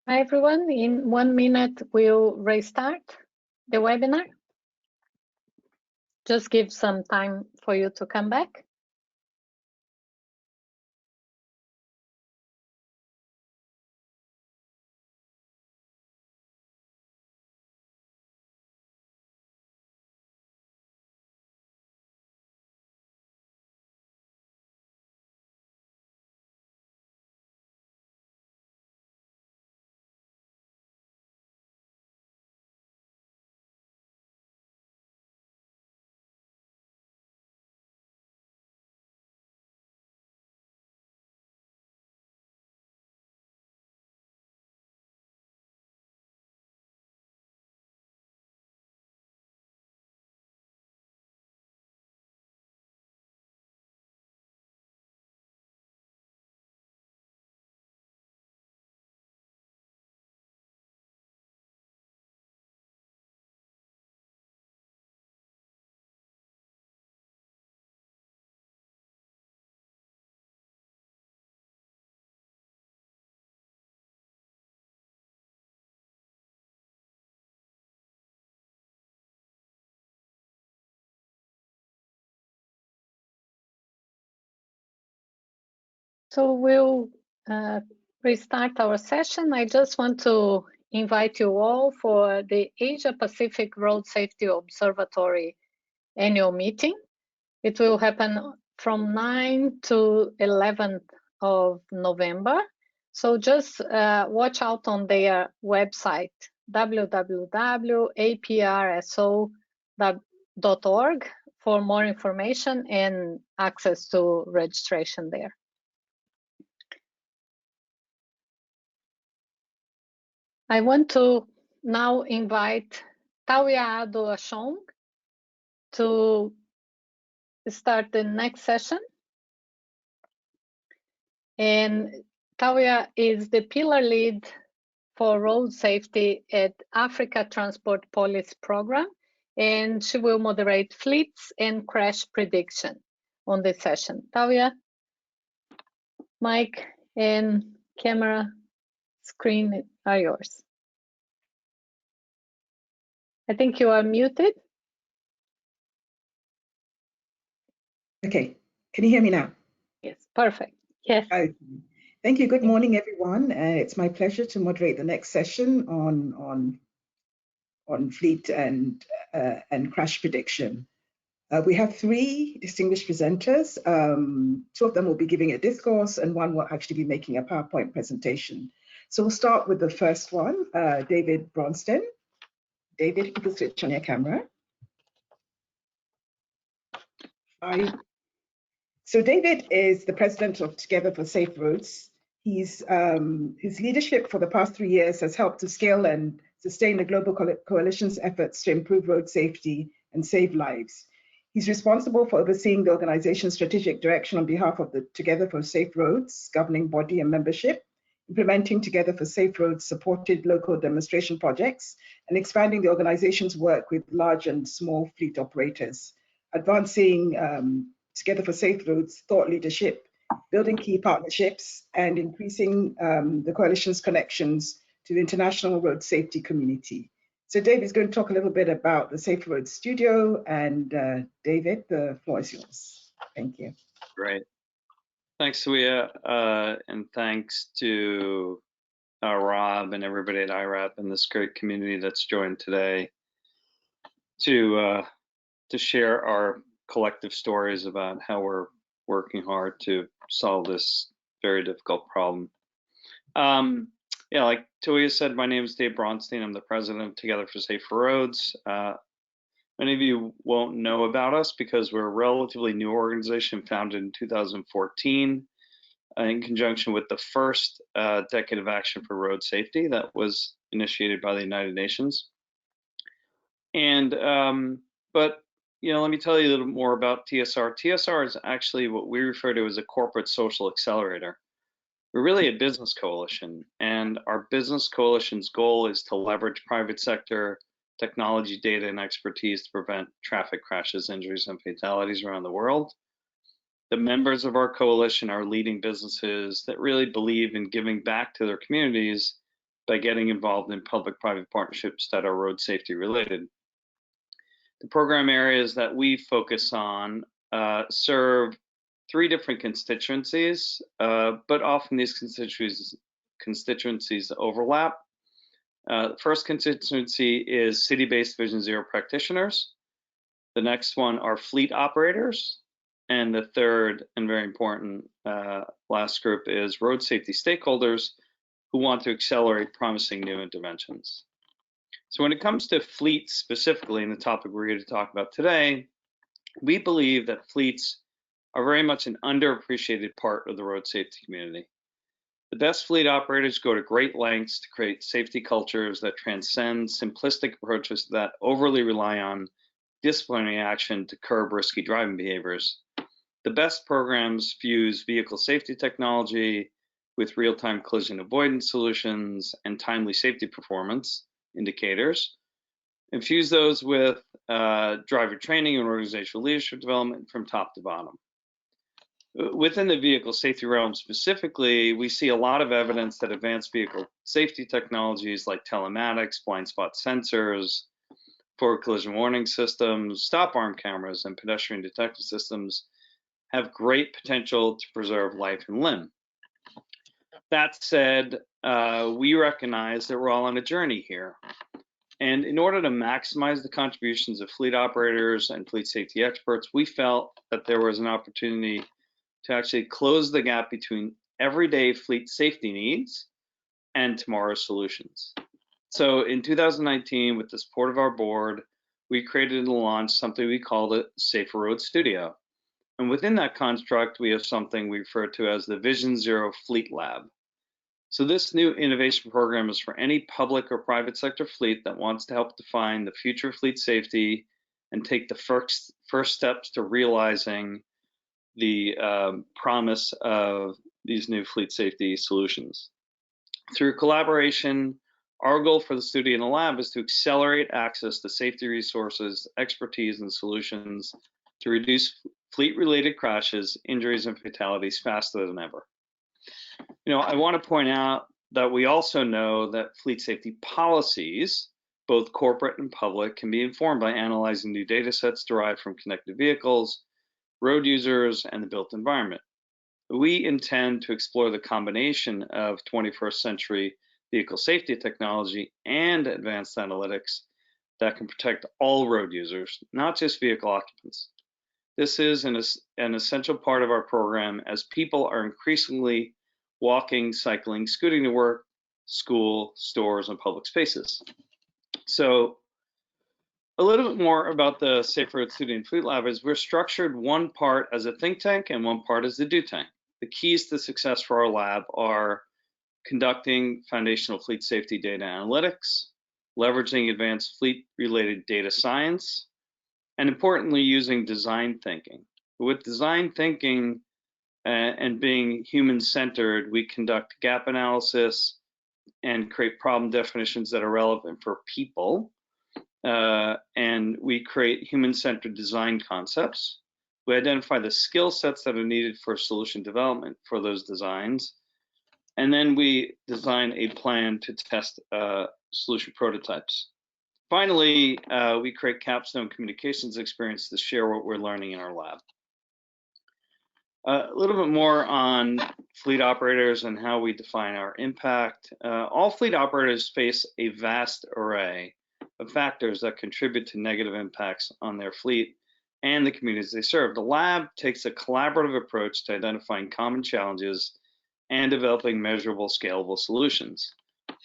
Hi, everyone. In 1 minute, we'll restart the webinar. Just give some time for you to come back. So we'll restart our session. I just want to invite you all for the Asia Pacific Road Safety Observatory annual meeting. It will happen from 9 to 11th of November. So just watch out on their website, www.APRSO.org, for more information and access to registration there. I want to now invite Tawia Ado-Ashong to start the next session. And Tawia is the pillar lead for road safety at Africa Transport Policy Program, and she will moderate fleets and crash prediction on this session. Tawia, mic and camera screen are yours. I think you are muted. Okay, can you hear me now? Yes, perfect. Yes. Thank you. Good morning, everyone. It's my pleasure to moderate the next session on fleet and crash prediction. We have 3 distinguished presenters. 2 of them will be giving a discourse, and 1 will actually be making a PowerPoint presentation. So we'll start with the first one, David Bronston. David, if you could switch on your camera. So David is the president of Together for Safe Roads. His leadership for the past 3 years has helped to scale and sustain the global coalition's efforts to improve road safety and save lives. He's responsible for overseeing the organization's strategic direction on behalf of the Together for Safe Roads governing body and membership, implementing Together for Safe Roads supported local demonstration projects, and expanding the organization's work with large and small fleet operators, advancing Together for Safe Roads thought leadership, building key partnerships, and increasing the coalition's connections to the international road safety community. So David is going to talk a little bit about the Safe Roads Studio, and David, the floor is yours. Thank you. Great. Thanks, Suya, and thanks to Rob and everybody at iRAP and this great community that's joined today to share our collective stories about how we're working hard to solve this very difficult problem. Yeah, like Tuia said, my name is Dave Bronstein. I'm the president of Together for Safer Roads. Many of you won't know about us because we're a relatively new organization founded in 2014 in conjunction with the first Decade of Action for Road Safety that was initiated by the United Nations. And, but you know, let me tell you a little more about TSR. TSR is actually what we refer to as a corporate social accelerator. We're really a business coalition, and our business coalition's goal is to leverage private sector technology, data, and expertise to prevent traffic crashes, injuries, and fatalities around the world. The members of our coalition are leading businesses that really believe in giving back to their communities by getting involved in public-private partnerships that are road safety related. The program areas that we focus on serve 3 different constituencies, but often these constituencies overlap. The first constituency is city-based Vision Zero practitioners. The next one are fleet operators. And the third and very important last group is road safety stakeholders who want to accelerate promising new interventions. So when it comes to fleets specifically, and the topic we're here to talk about today, we believe that fleets are very much an underappreciated part of the road safety community. The best fleet operators go to great lengths to create safety cultures that transcend simplistic approaches that overly rely on disciplinary action to curb risky driving behaviors. The best programs fuse vehicle safety technology with real-time collision avoidance solutions and timely safety performance indicators, and fuse those with driver training and organizational leadership development from top to bottom. Within the vehicle safety realm specifically, we see a lot of evidence that advanced vehicle safety technologies like telematics, blind spot sensors, forward collision warning systems, stop arm cameras, and pedestrian detection systems have great potential to preserve life and limb. That said, we recognize that we're all on a journey here. And in order to maximize the contributions of fleet operators and fleet safety experts, we felt that there was an opportunity to actually close the gap between everyday fleet safety needs and tomorrow's solutions. So in 2019, with the support of our board, we created and launched something we called it Safer Road Studio. And within that construct, we have something we refer to as the Vision Zero Fleet Lab. So this new innovation program is for any public or private sector fleet that wants to help define the future of fleet safety and take the first steps to realizing the promise of these new fleet safety solutions. Through collaboration, our goal for the studio and the lab is to accelerate access to safety resources, expertise, and solutions to reduce fleet-related crashes, injuries, and fatalities faster than ever. You know, I want to point out that we also know that fleet safety policies, both corporate and public, can be informed by analyzing new data sets derived from connected vehicles, road users, and the built environment. We intend to explore the combination of 21st century vehicle safety technology and advanced analytics that can protect all road users, not just vehicle occupants. This is an essential part of our program as people are increasingly walking, cycling, scooting to work, school, stores, and public spaces. So a little bit more about the Safer Road Studio and Fleet Lab is we're structured one part as a think tank and one part as a do tank. The keys to success for our lab are conducting foundational fleet safety data analytics, leveraging advanced fleet-related data science, and importantly, using design thinking. With design thinking and being human-centered, we conduct gap analysis and create problem definitions that are relevant for people. And we create human-centered design concepts. We identify the skill sets that are needed for solution development for those designs. And then we design a plan to test solution prototypes. Finally, we create capstone communications experience to share what we're learning in our lab. A little bit more on fleet operators and how we define our impact. All fleet operators face a vast array of factors that contribute to negative impacts on their fleet and the communities they serve. The lab takes a collaborative approach to identifying common challenges and developing measurable, scalable solutions.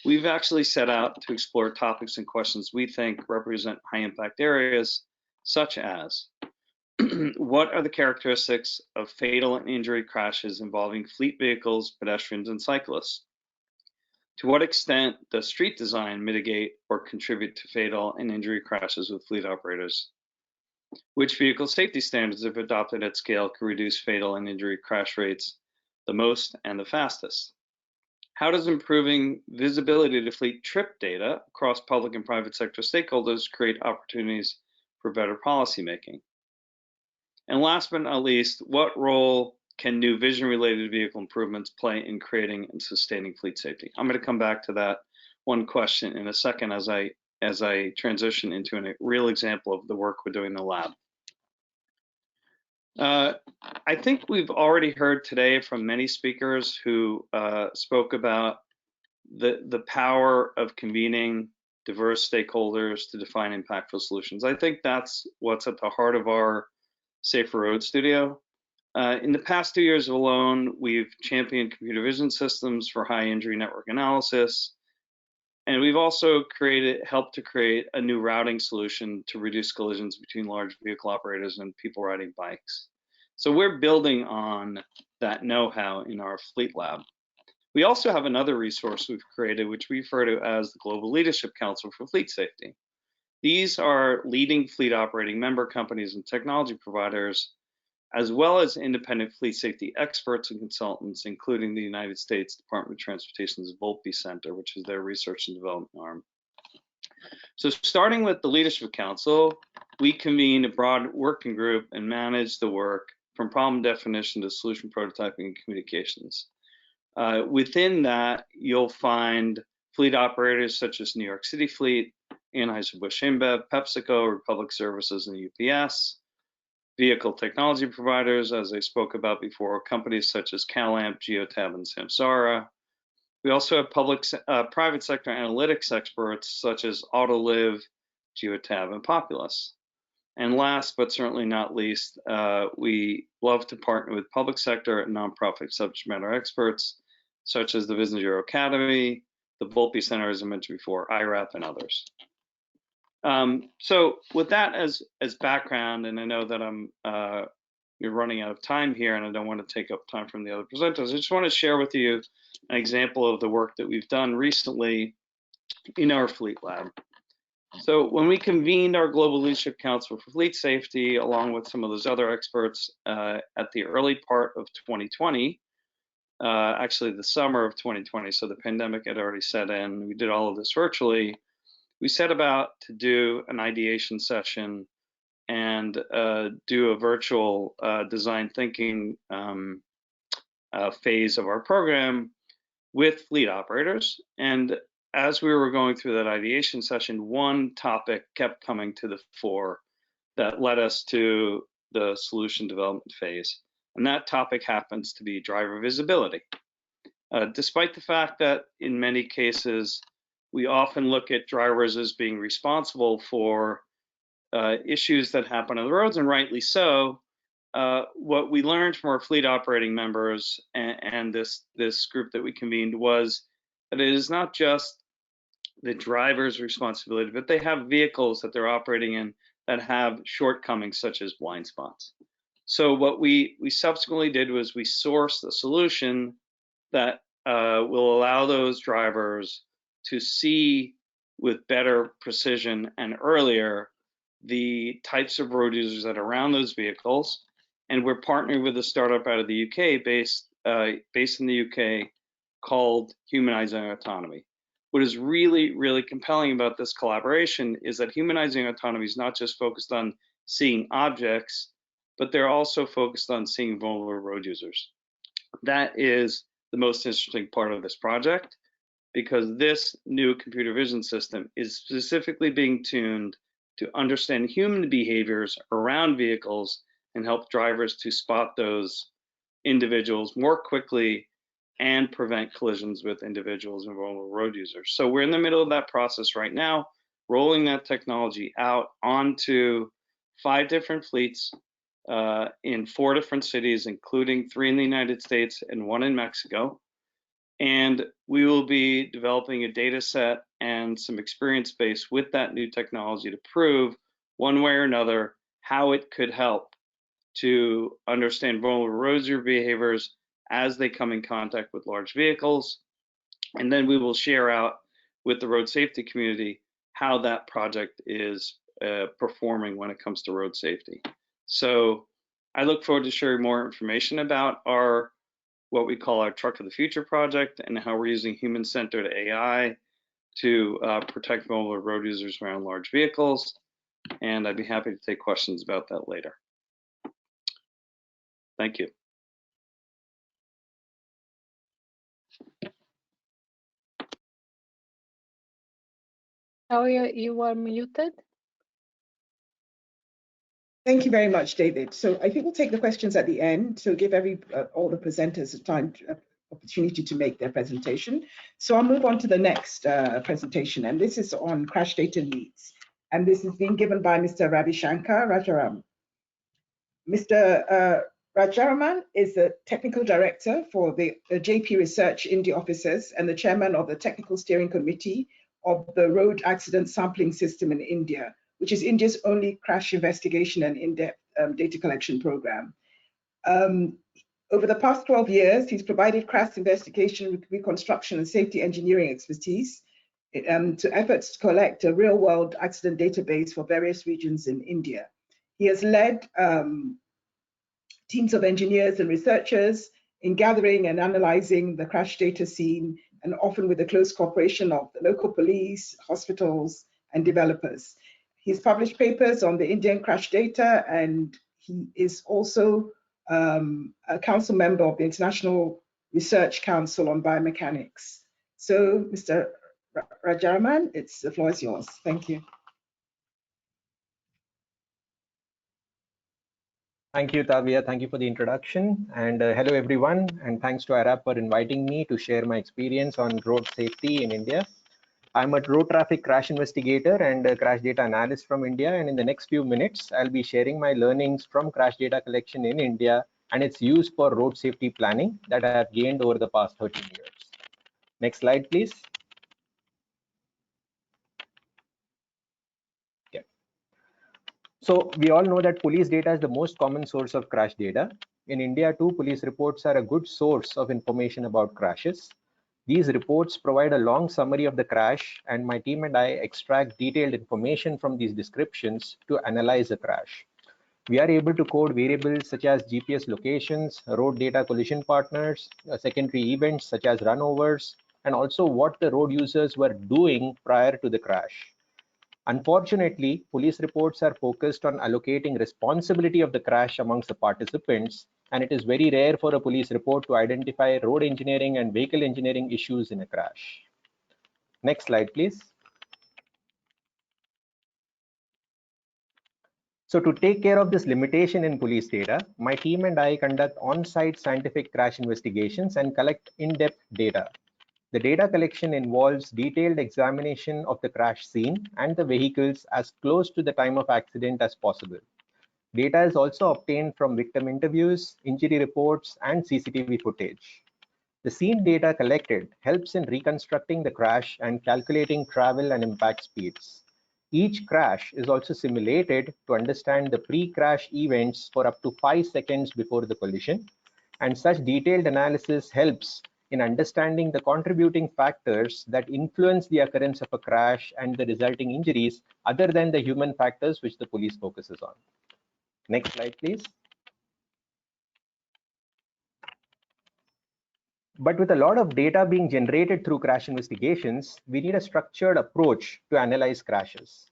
We've actually set out to explore topics and questions we think represent high impact areas, such as what are the characteristics of fatal and injury crashes involving fleet vehicles, pedestrians, and cyclists? To what extent does street design mitigate or contribute to fatal and injury crashes with fleet operators? Which vehicle safety standards, if adopted at scale, can reduce fatal and injury crash rates the most and the fastest? How does improving visibility to fleet trip data across public and private sector stakeholders create opportunities for better policymaking? And last but not least, what role can new vision-related vehicle improvements play in creating and sustaining fleet safety? I'm going to come back to that one question in a second as I transition into a real example of the work we're doing in the lab. I think we've already heard today from many speakers who spoke about the power of convening diverse stakeholders to define impactful solutions. I think that's what's at the heart of our Safer Road Studio. In the past 2 years alone, we've championed computer vision systems for high injury network analysis. And we've also helped to create a new routing solution to reduce collisions between large vehicle operators and people riding bikes. So we're building on that know-how in our fleet lab. We also have another resource we've created, which we refer to as the Global Leadership Council for Fleet Safety. These are leading fleet operating member companies and technology providers, as well as independent fleet safety experts and consultants, including the United States Department of Transportation's Volpe Center, which is their research and development arm. So starting with the Leadership Council, we convene a broad working group and manage the work from problem definition to solution prototyping and communications. Within that, you'll find fleet operators such as New York City Fleet, Anheuser-Busch InBev, PepsiCo, Republic Services, and UPS. Vehicle technology providers, as I spoke about before, companies such as CalAmp, Geotab, and Samsara. We also have private sector analytics experts such as Autoliv, Geotab, and Populous. And last but certainly not least, we love to partner with public sector and nonprofit subject matter experts such as the Vision Zero Academy, the Volpe Center, as I mentioned before, iRAP, and others. So with that as background, and I know that you're running out of time here, and I don't want to take up time from the other presenters. I just want to share with you an example of the work that we've done recently in our fleet lab. So when we convened our Global Leadership Council for Fleet Safety, along with some of those other experts at the early part of 2020, actually the summer of 2020, so the pandemic had already set in, we did all of this virtually. We set about to do an ideation session and do a virtual design thinking phase of our program with fleet operators. And as we were going through that ideation session, one topic kept coming to the fore that led us to the solution development phase. And that topic happens to be driver visibility. Despite the fact that in many cases, we often look at drivers as being responsible for issues that happen on the roads, and rightly so. What we learned from our fleet operating members and this group that we convened was that it is not just the driver's responsibility, but they have vehicles that they're operating in that have shortcomings such as blind spots. So what we subsequently did was we sourced a solution that will allow those drivers to see with better precision and earlier the types of road users that are around those vehicles. And we're partnering with a startup out of the UK based in the UK called Humanizing Autonomy. What is really, really compelling about this collaboration is that Humanizing Autonomy is not just focused on seeing objects, but they're also focused on seeing vulnerable road users. That is the most interesting part of this project, because this new computer vision system is specifically being tuned to understand human behaviors around vehicles and help drivers to spot those individuals more quickly and prevent collisions with individuals and vulnerable road users. So we're in the middle of that process right now, rolling that technology out onto 5 different fleets in 4 different cities, including 3 in the United States and 1 in Mexico. And we will be developing a data set and some experience base with that new technology to prove one way or another how it could help to understand vulnerable road user behaviors as they come in contact with large vehicles. And then we will share out with the road safety community how that project is performing when it comes to road safety. So I look forward to sharing more information about what we call our Truck of the Future project and how we're using human-centered AI to protect vulnerable road users around large vehicles. And I'd be happy to take questions about that later. Thank you. Oh, you are muted. Thank you very much, David. So I think we'll take the questions at the end to give all the presenters opportunity to make their presentation. So I'll move on to the next presentation, and this is on crash data needs. And this is being given by Mr. Ravi Shankar Rajaram. Mr. Rajaraman is the Technical Director for the JP Research India offices and the Chairman of the Technical Steering Committee of the Road Accident Sampling System in India, which is India's only crash investigation and in-depth data collection program. Over the past 12 years, he's provided crash investigation, reconstruction, and safety engineering expertise to efforts to collect a real-world accident database for various regions in India. He has led teams of engineers and researchers in gathering and analyzing the crash data scene, and often with the close cooperation of the local police, hospitals, and developers. He's published papers on the Indian crash data, and he is also a council member of the International Research Council on Biomechanics. So, Mr. Rajaraman, the floor is yours. Thank you. Thank you, Tavia. Thank you for the introduction. And hello, everyone. And thanks to iRAP for inviting me to share my experience on road safety in India. I'm a road traffic crash investigator and a crash data analyst from India. And in the next few minutes, I'll be sharing my learnings from crash data collection in India and its use for road safety planning that I have gained over the past 13 years. Next slide, please. So we all know that police data is the most common source of crash data. In India too, police reports are a good source of information about crashes. These reports provide a long summary of the crash, and my team and I extract detailed information from these descriptions to analyze the crash. We are able to code variables such as GPS locations, road data collision partners, secondary events such as runovers, and also what the road users were doing prior to the crash. Unfortunately, police reports are focused on allocating responsibility of the crash amongst the participants, and it is very rare for a police report to identify road engineering and vehicle engineering issues in a crash. Next slide, please. So to take care of this limitation in police data, my team and I conduct on-site scientific crash investigations and collect in-depth data. The data collection involves detailed examination of the crash scene and the vehicles as close to the time of accident as possible. Data is also obtained from victim interviews, injury reports, and CCTV footage. The scene data collected helps in reconstructing the crash and calculating travel and impact speeds. Each crash is also simulated to understand the pre-crash events for up to 5 seconds before the collision, and such detailed analysis helps in understanding the contributing factors that influence the occurrence of a crash and the resulting injuries other than the human factors which the police focuses on. Next slide, please. But with a lot of data being generated through crash investigations, we need a structured approach to analyze crashes.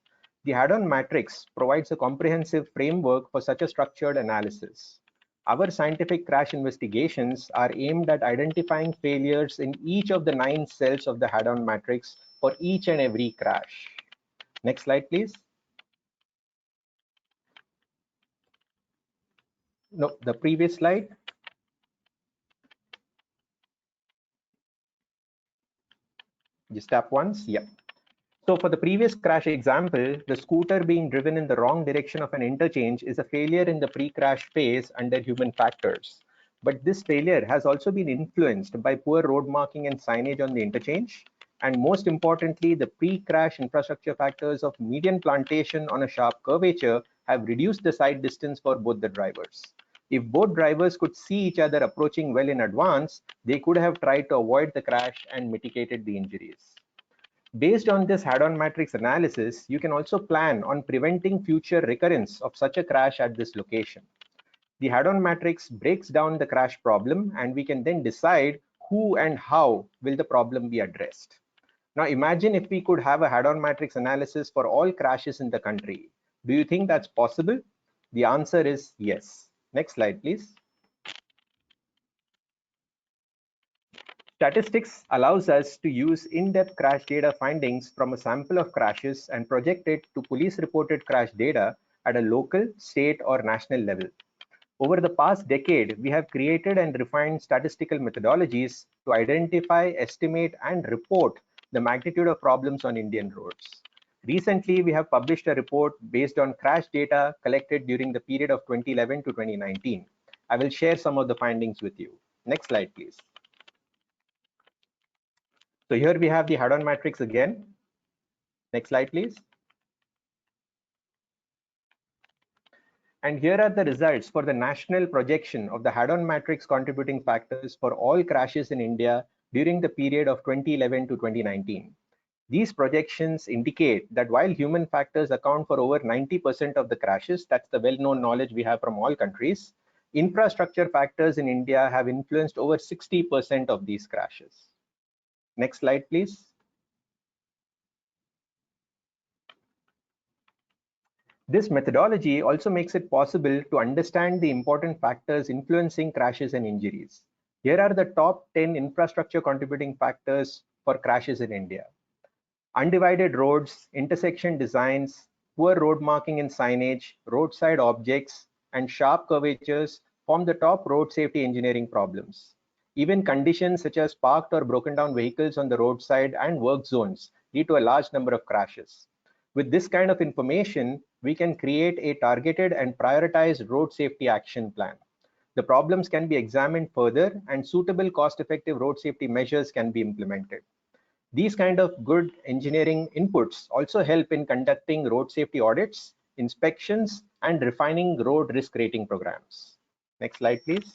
The Hadron matrix provides a comprehensive framework for such a structured analysis. Our scientific crash investigations are aimed at identifying failures in each of the 9 cells of the Hadron matrix for each and every crash. Next slide, please. No, the previous slide. Just tap once. Yeah. So for the previous crash example, the scooter being driven in the wrong direction of an interchange is a failure in the pre-crash phase under human factors. But this failure has also been influenced by poor road marking and signage on the interchange. And most importantly, the pre-crash infrastructure factors of median plantation on a sharp curvature have reduced the sight distance for both the drivers. If both drivers could see each other approaching well in advance, they could have tried to avoid the crash and mitigated the injuries. Based on this Hadron matrix analysis, you can also plan on preventing future recurrence of such a crash at this location. The Hadron matrix breaks down the crash problem, and we can then decide who and how will the problem be addressed. Now imagine if we could have a Hadron matrix analysis for all crashes in the country. Do you think that's possible? The answer is yes. Next slide, please. Statistics allows us to use in-depth crash data findings from a sample of crashes and project it to police-reported crash data at a local, state, or national level. Over the past decade, we have created and refined statistical methodologies to identify, estimate, and report the magnitude of problems on Indian roads. Recently, we have published a report based on crash data collected during the period of 2011 to 2019. I will share some of the findings with you. Next slide, please. So here we have the head-on matrix again. Next slide, please. And here are the results for the national projection of the head-on matrix contributing factors for all crashes in India during the period of 2011 to 2019. These projections indicate that while human factors account for over 90% of the crashes, that's the well-known knowledge we have from all countries, infrastructure factors in India have influenced over 60% of these crashes. Next slide, please. This methodology also makes it possible to understand the important factors influencing crashes and injuries. Here are the top 10 infrastructure contributing factors for crashes in India. Undivided roads, intersection designs, poor road marking and signage, roadside objects, and sharp curvatures form the top road safety engineering problems. Even conditions such as parked or broken down vehicles on the roadside and work zones lead to a large number of crashes. With this kind of information, we can create a targeted and prioritized road safety action plan. The problems can be examined further and suitable cost-effective road safety measures can be implemented. These kind of good engineering inputs also help in conducting road safety audits, inspections, and refining road risk rating programs. Next slide, please.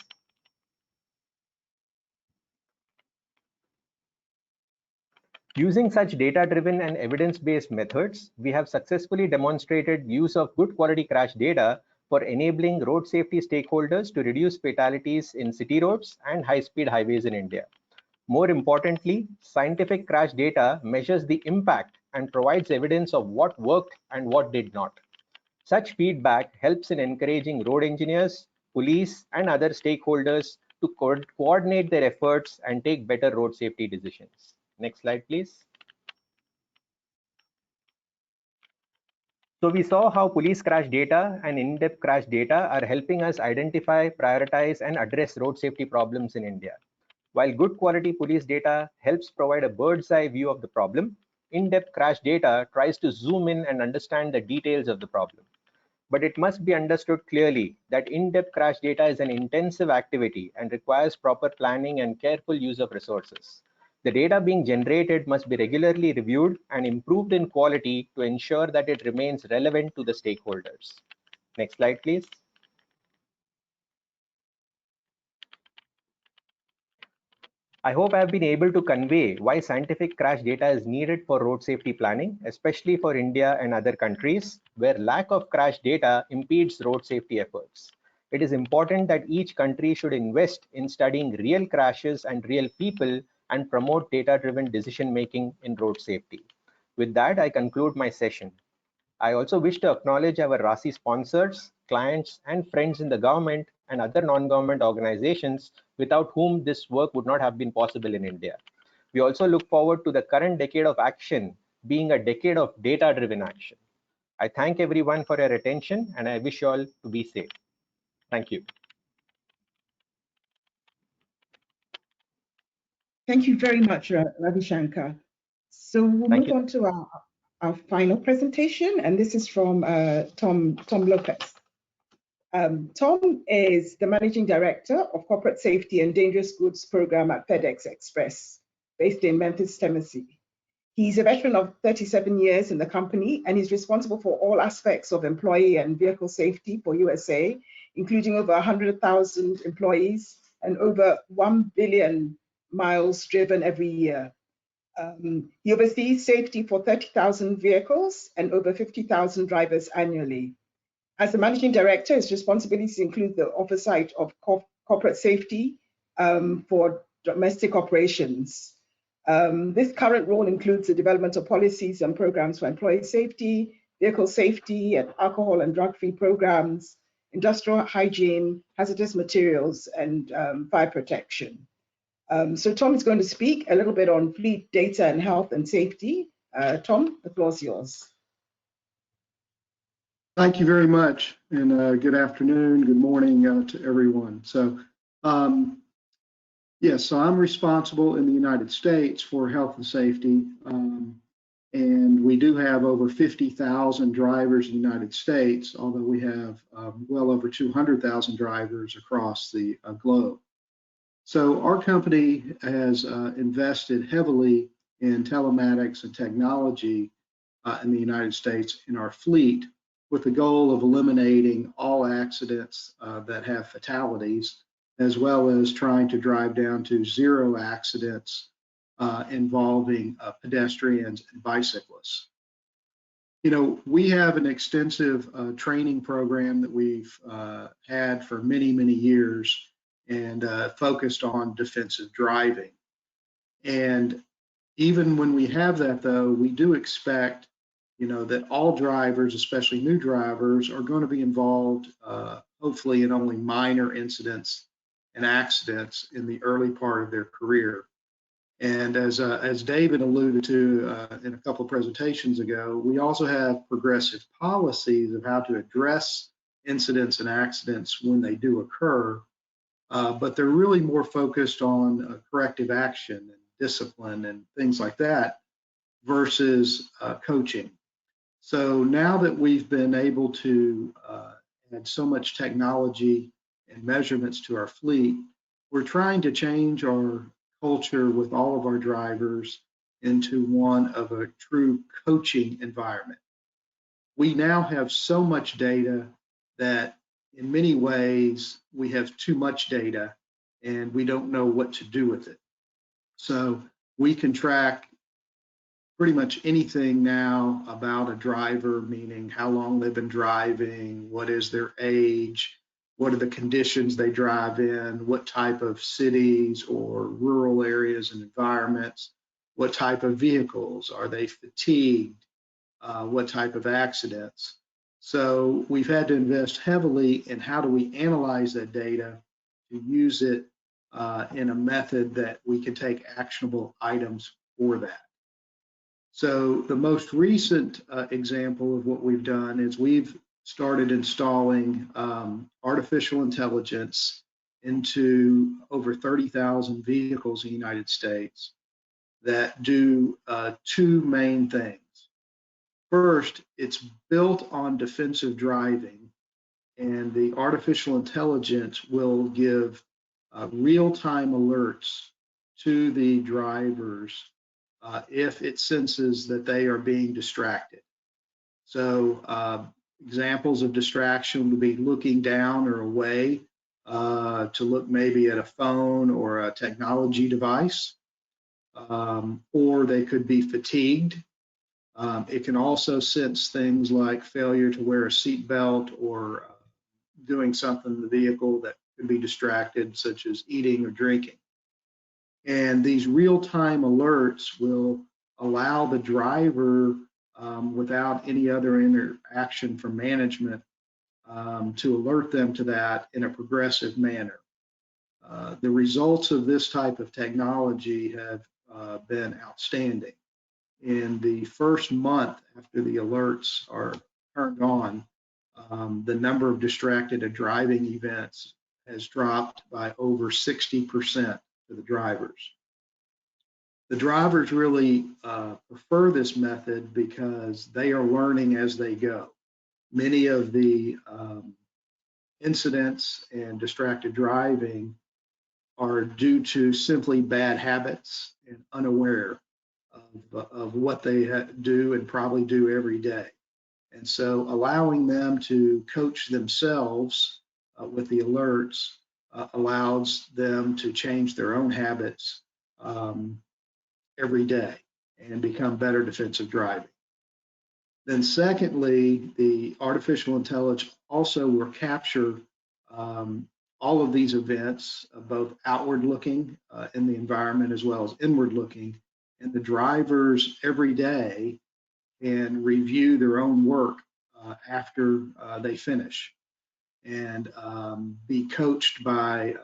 Using such data-driven and evidence-based methods, we have successfully demonstrated use of good quality crash data for enabling road safety stakeholders to reduce fatalities in city roads and high-speed highways in India. More importantly, scientific crash data measures the impact and provides evidence of what worked and what did not. Such feedback helps in encouraging road engineers, police, and other stakeholders to coordinate their efforts and take better road safety decisions. Next slide, please. So we saw how police crash data and in-depth crash data are helping us identify, prioritize, and address road safety problems in India. While good quality police data helps provide a bird's eye view of the problem, in-depth crash data tries to zoom in and understand the details of the problem. But it must be understood clearly that in-depth crash data is an intensive activity and requires proper planning and careful use of resources. The data being generated must be regularly reviewed and improved in quality to ensure that it remains relevant to the stakeholders. Next slide, please. I hope I have been able to convey why scientific crash data is needed for road safety planning, especially for India and other countries where lack of crash data impedes road safety efforts. It is important that each country should invest in studying real crashes and real people and promote data-driven decision-making in road safety. With that, I conclude my session. I also wish to acknowledge our RASI sponsors, clients, and friends in the government and other non-government organizations without whom this work would not have been possible in India. We also look forward to the current decade of action being a decade of data-driven action. I thank everyone for your attention and I wish you all to be safe. Thank you. Thank you very much, Ravi Shankar. So we'll move on to our final presentation, and this is from Tom Lopez. Tom is the Managing Director of Corporate Safety and Dangerous Goods Program at FedEx Express, based in Memphis, Tennessee. He's a veteran of 37 years in the company, and he's responsible for all aspects of employee and vehicle safety for USA, including over 100,000 employees and over 1 billion miles driven every year. He oversees safety for 30,000 vehicles and over 50,000 drivers annually. As the managing director, his responsibilities include the oversight of corporate safety for domestic operations. This current role includes the development of policies and programs for employee safety, vehicle safety, and alcohol and drug-free programs, industrial hygiene, hazardous materials, and fire protection. So Tom is going to speak a little bit on fleet data and health and safety. Tom, the floor is yours. Thank you very much, and good afternoon, good morning to everyone. So, yes, so I'm responsible in the United States for health and safety, and we do have over 50,000 drivers in the United States, although we have well over 200,000 drivers across the globe. So our company has invested heavily in telematics and technology in the United States in our fleet, with the goal of eliminating all accidents that have fatalities, as well as trying to drive down to zero accidents involving pedestrians and bicyclists. You know, we have an extensive training program that we've had for many, many years, and focused on defensive driving. And even when we have that, though, we do expect, you know, that all drivers, especially new drivers, are going to be involved, hopefully, in only minor incidents and accidents in the early part of their career. And as David alluded to in a couple of presentations ago, we also have progressive policies of how to address incidents and accidents when they do occur, but they're really more focused on corrective action and discipline and things like that versus coaching. So now that we've been able to add so much technology and measurements to our fleet, we're trying to change our culture with all of our drivers into one of a true coaching environment. We now have so much data that in many ways we have too much data and we don't know what to do with it. So we can track pretty much anything now about a driver, meaning how long they've been driving, what is their age, what are the conditions they drive in, what type of cities or rural areas and environments, what type of vehicles, are they fatigued, what type of accidents. So we've had to invest heavily in how do we analyze that data to use it in a method that we can take actionable items for that. So the most recent example of what we've done is we've started installing artificial intelligence into over 30,000 vehicles in the United States that do two main things. First, it's built on defensive driving, and the artificial intelligence will give real-time alerts to the drivers if it senses that they are being distracted. So examples of distraction would be looking down or away to look maybe at a phone or a technology device, or they could be fatigued. It can also sense things like failure to wear a seatbelt or doing something in the vehicle that could be distracted, such as eating or drinking. And these real-time alerts will allow the driver, without any other interaction from management, to alert them to that in a progressive manner. The results of this type of technology have been outstanding. In the first month after the alerts are turned on, the number of distracted driving events has dropped by over 60% for the drivers. The drivers really prefer this method because they are learning as they go. Many of the incidents and distracted driving are due to simply bad habits and unaware of what they do and probably do every day. And so allowing them to coach themselves with the alerts allows them to change their own habits every day and become better defensive driving. Then secondly, the artificial intelligence also will capture all of these events, both outward looking in the environment as well as inward looking, and the drivers every day can review their own work after they finish and be coached by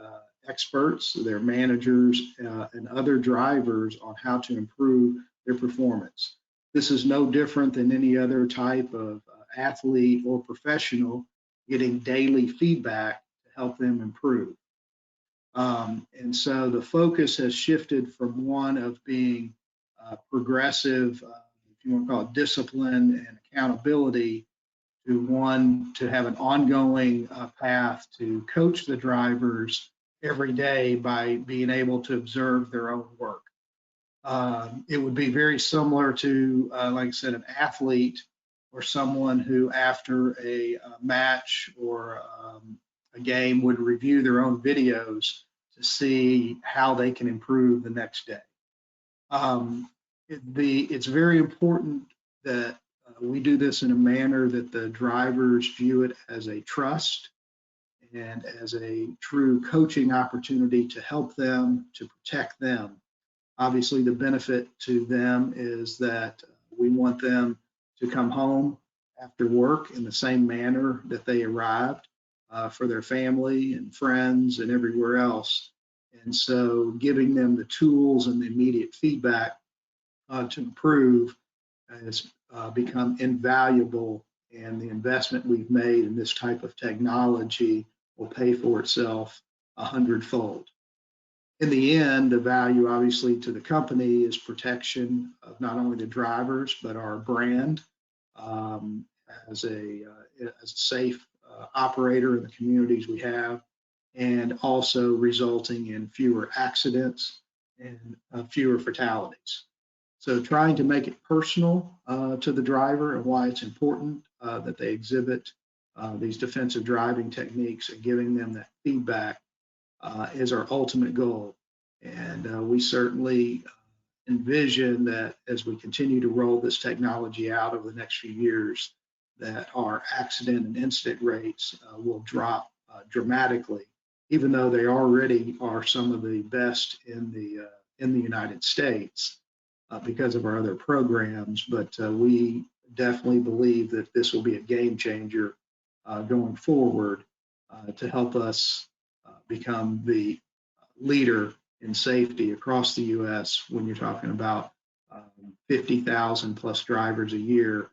experts, their managers, and other drivers on how to improve their performance. This is no different than any other type of athlete or professional getting daily feedback to help them improve. And so the focus has shifted from one of being progressive, if you want to call it discipline and accountability, to one to have an ongoing path to coach the drivers every day by being able to observe their own work. It would be very similar to, like I said, an athlete or someone who after a match or a game would review their own videos to see how they can improve the next day. It's very important that we do this in a manner that the drivers view it as a trust and as a true coaching opportunity to help them, to protect them. Obviously, the benefit to them is that we want them to come home after work in the same manner that they arrived for their family and friends and everywhere else. And so giving them the tools and the immediate feedback to improve has become invaluable, and the investment we've made in this type of technology will pay for itself 100-fold. In the end, the value obviously to the company is protection of not only the drivers, but our brand as a safe operator in the communities we have, and also resulting in fewer accidents and fewer fatalities. So trying to make it personal to the driver and why it's important that they exhibit these defensive driving techniques and giving them that feedback is our ultimate goal. And we certainly envision that as we continue to roll this technology out over the next few years, that our accident and incident rates will drop dramatically, even though they already are some of the best in the United States because of our other programs. But we definitely believe that this will be a game changer going forward to help us become the leader in safety across the U.S. when you're talking about 50,000 plus drivers a year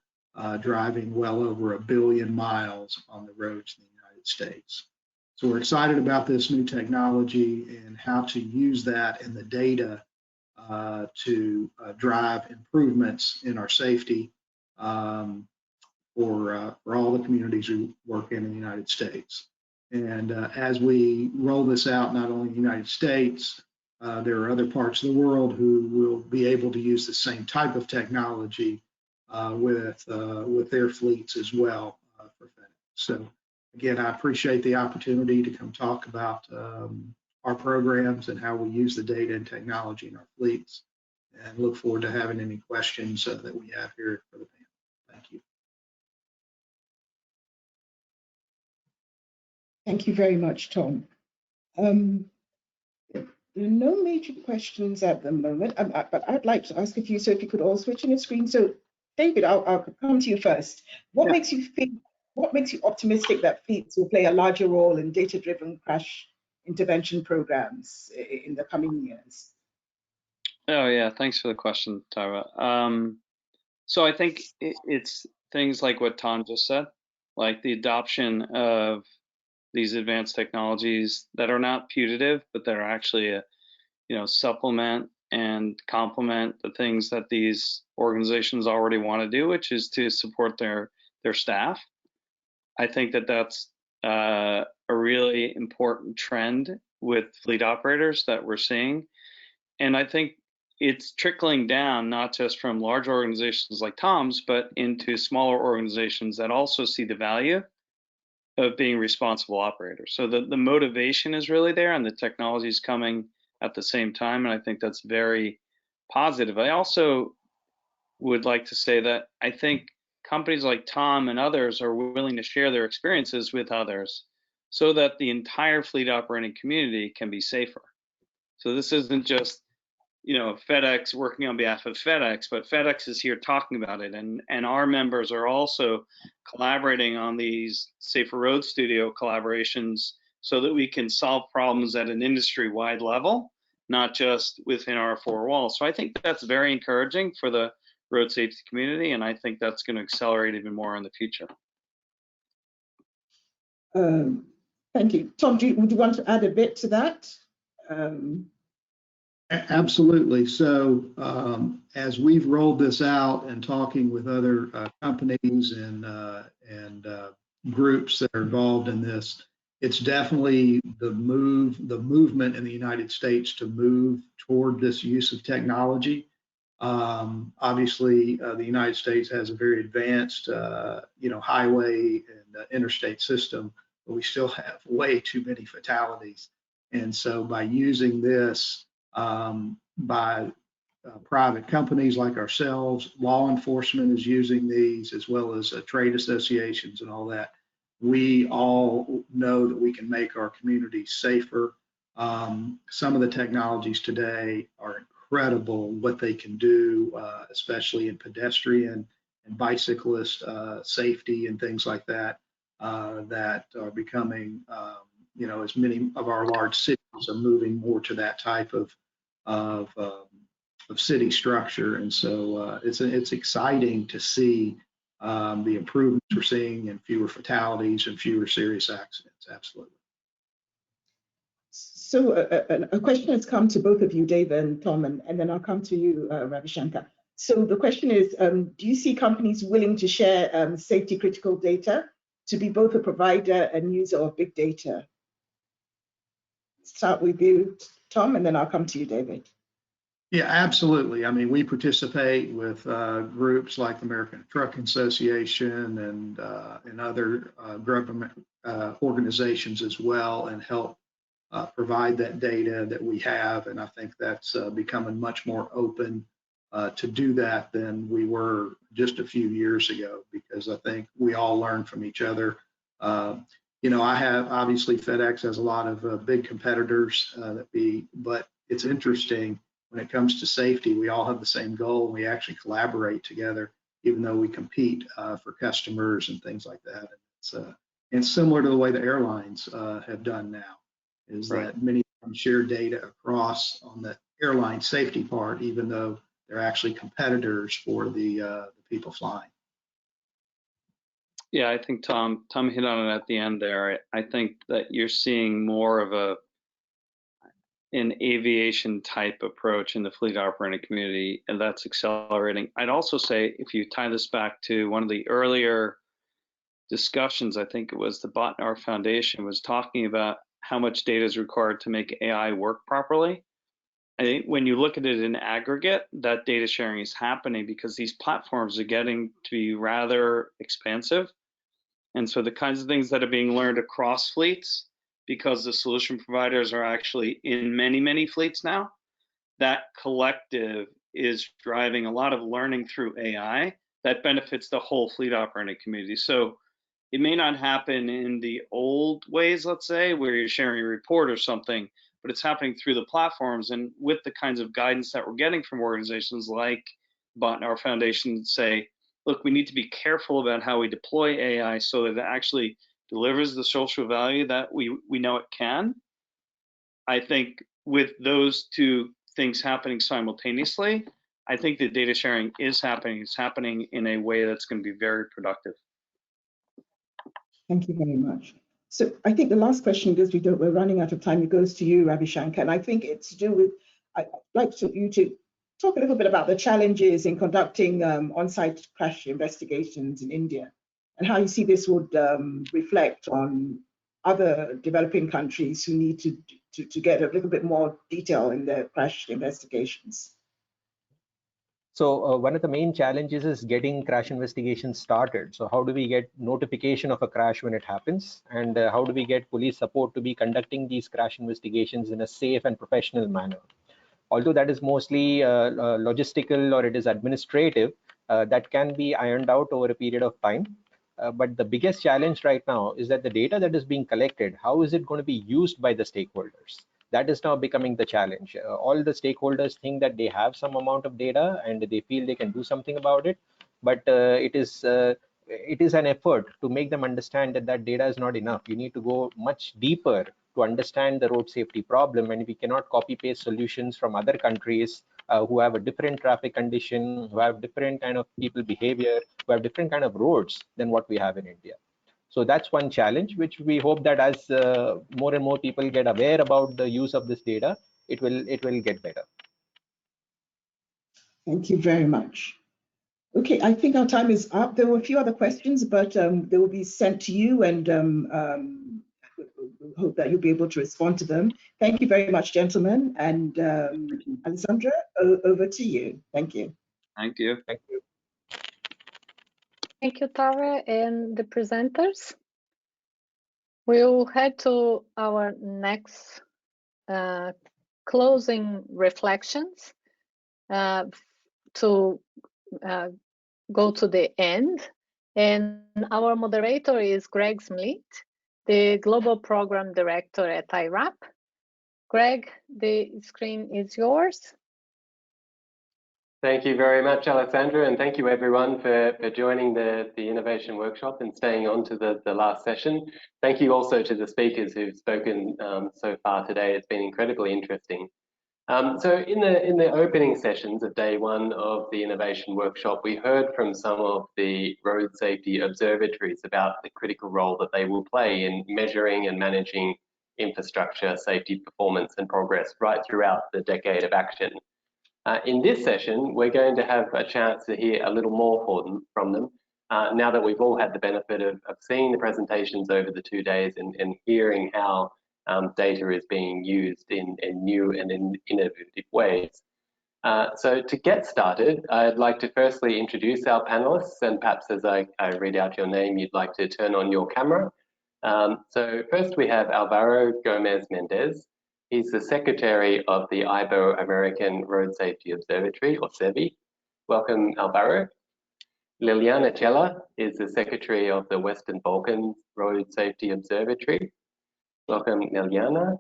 driving well over 1 billion miles on the roads in the United States. So we're excited about this new technology and how to use that and the data to drive improvements in our safety for all the communities we work in the United States. And as we roll this out, not only in the United States, there are other parts of the world who will be able to use the same type of technology with their fleets as well for FedEx. So again, I appreciate the opportunity to come talk about our programs and how we use the data and technology in our fleets, and look forward to having any questions that we have here for the panel. Thank you. Thank you very much, Tom. There are no major questions at the moment, but I'd like to ask a few, so if you could all switch on your screen. So David, I'll come to you first. What makes you optimistic that fleets will play a larger role in data-driven crash intervention programs in the coming years? Oh yeah, thanks for the question, Tyra. So I think it's things like what Tom just said, like the adoption of these advanced technologies that are not putative, but that are actually supplement and complement the things that these organizations already want to do, which is to support their staff. I think that that's a really important trend with fleet operators that we're seeing. And I think it's trickling down not just from large organizations like Tom's, but into smaller organizations that also see the value of being responsible operators. So the motivation is really there, and the technology is coming at the same time, and I think that's very positive. I also would like to say that I think companies like Tom and others are willing to share their experiences with others so that the entire fleet operating community can be safer. So this isn't just FedEx working on behalf of FedEx, but FedEx is here talking about it, and our members are also collaborating on these Safer Road Studio collaborations so that we can solve problems at an industry-wide level, not just within our four walls. So I think that's very encouraging for the road safety community, and I think that's going to accelerate even more in the future. Thank you. Tom, would you want to add a bit to that? Absolutely. So as we've rolled this out and talking with other companies and groups that are involved in this, it's definitely the movement in the United States to move toward this use of technology. Obviously, the United States has a very advanced, highway and interstate system, but we still have way too many fatalities. And so by using this, by private companies like ourselves, law enforcement is using these, as well as trade associations and all that. We all know that we can make our communities safer. Some of the technologies today are incredible what they can do, especially in pedestrian and bicyclist safety and things like that, that are becoming, as many of our large cities are moving more to that type of city structure. And so it's exciting to see the improvements we're seeing in fewer fatalities and fewer serious accidents. Absolutely. So a question has come to both of you, Dave and Tom, and then I'll come to you, Ravi Shankar. So the question is, do you see companies willing to share safety critical data to be both a provider and user of big data? Start with you, Tom, and then I'll come to you, David. Yeah, absolutely. I mean, we participate with groups like the American Trucking Association and other government organizations as well, and help provide that data that we have. And I think that's becoming much more open to do that than we were just a few years ago, because I think we all learn from each other. I have, obviously FedEx has a lot of big competitors but it's interesting when it comes to safety, we all have the same goal, and we actually collaborate together, even though we compete for customers and things like that. And it's similar to the way the airlines have done now, is right, that many of them share data across on the airline safety part, even though they're actually competitors for the people flying. Yeah, I think Tom hit on it at the end there. I think that you're seeing more of an aviation type approach in the fleet operating community, and that's accelerating. I'd also say, if you tie this back to one of the earlier discussions, I think it was the Bottonar Foundation was talking about how much data is required to make AI work properly. I think when you look at it in aggregate, that data sharing is happening because these platforms are getting to be rather expansive. And so the kinds of things that are being learned across fleets, because the solution providers are actually in many, many fleets now, that collective is driving a lot of learning through AI that benefits the whole fleet operating community. So it may not happen in the old ways, let's say, where you're sharing a report or something, but it's happening through the platforms. And with the kinds of guidance that we're getting from organizations like Bottonar Foundation, say, look, we need to be careful about how we deploy AI so that it actually delivers the social value that we know it can. I think with those two things happening simultaneously, I think the data sharing is happening. It's happening in a way that's going to be very productive. Thank you very much. So I think the last question, because we're running out of time, it goes to you, Ravi Shankar, and I think it's to do with, I'd like you to talk a little bit about the challenges in conducting on-site crash investigations in India, and how you see this would reflect on other developing countries who need to get a little bit more detail in their crash investigations. So one of the main challenges is getting crash investigations started. So how do we get notification of a crash when it happens? And how do we get police support to be conducting these crash investigations in a safe and professional manner? Although that is mostly logistical or it is administrative, that can be ironed out over a period of time. But the biggest challenge right now is that the data that is being collected, how is it going to be used by the stakeholders? That is now becoming the challenge. All the stakeholders think that they have some amount of data and they feel they can do something about it, but it is it is an effort to make them understand that that data is not enough. You need to go much deeper to understand the road safety problem, and we cannot copy paste solutions from other countries who have a different traffic condition, who have different kind of people behavior, who have different kind of roads than what we have in India. So that's one challenge, which we hope that as more and more people get aware about the use of this data, it will get better. Thank you very much. Okay, I think our time is up. There were a few other questions, but they will be sent to you, and hope that you'll be able to respond to them. Thank you very much, gentlemen. And Alessandra, over to you. Thank you. Thank you. Thank you. Thank you, Tara, and the presenters. We'll head to our next closing reflections to go to the end. And our moderator is Greg Smith, the Global Program Director at iRAP. Greg, the screen is yours. Thank you very much, Alessandra, and thank you everyone for joining the innovation workshop and staying on to the last session. Thank you also to the speakers who've spoken so far today. It's been incredibly interesting. So in the opening sessions of day one of the innovation workshop, we heard from some of the road safety observatories about the critical role that they will play in measuring and managing infrastructure safety performance and progress right throughout the decade of action. In this session, we're going to have a chance to hear a little more from them now that we've all had the benefit of seeing the presentations over the 2 days and hearing how data is being used in new and in innovative ways. So to get started, I'd like to firstly introduce our panelists, and perhaps as I read out your name, you'd like to turn on your camera. So first we have Alvaro Gomez Mendez. He's the Secretary of the Ibero-American Road Safety Observatory, or OISEVI. Welcome, Alvaro. Liliana Cella is the Secretary of the Western Balkans Road Safety Observatory. Welcome, Liliana.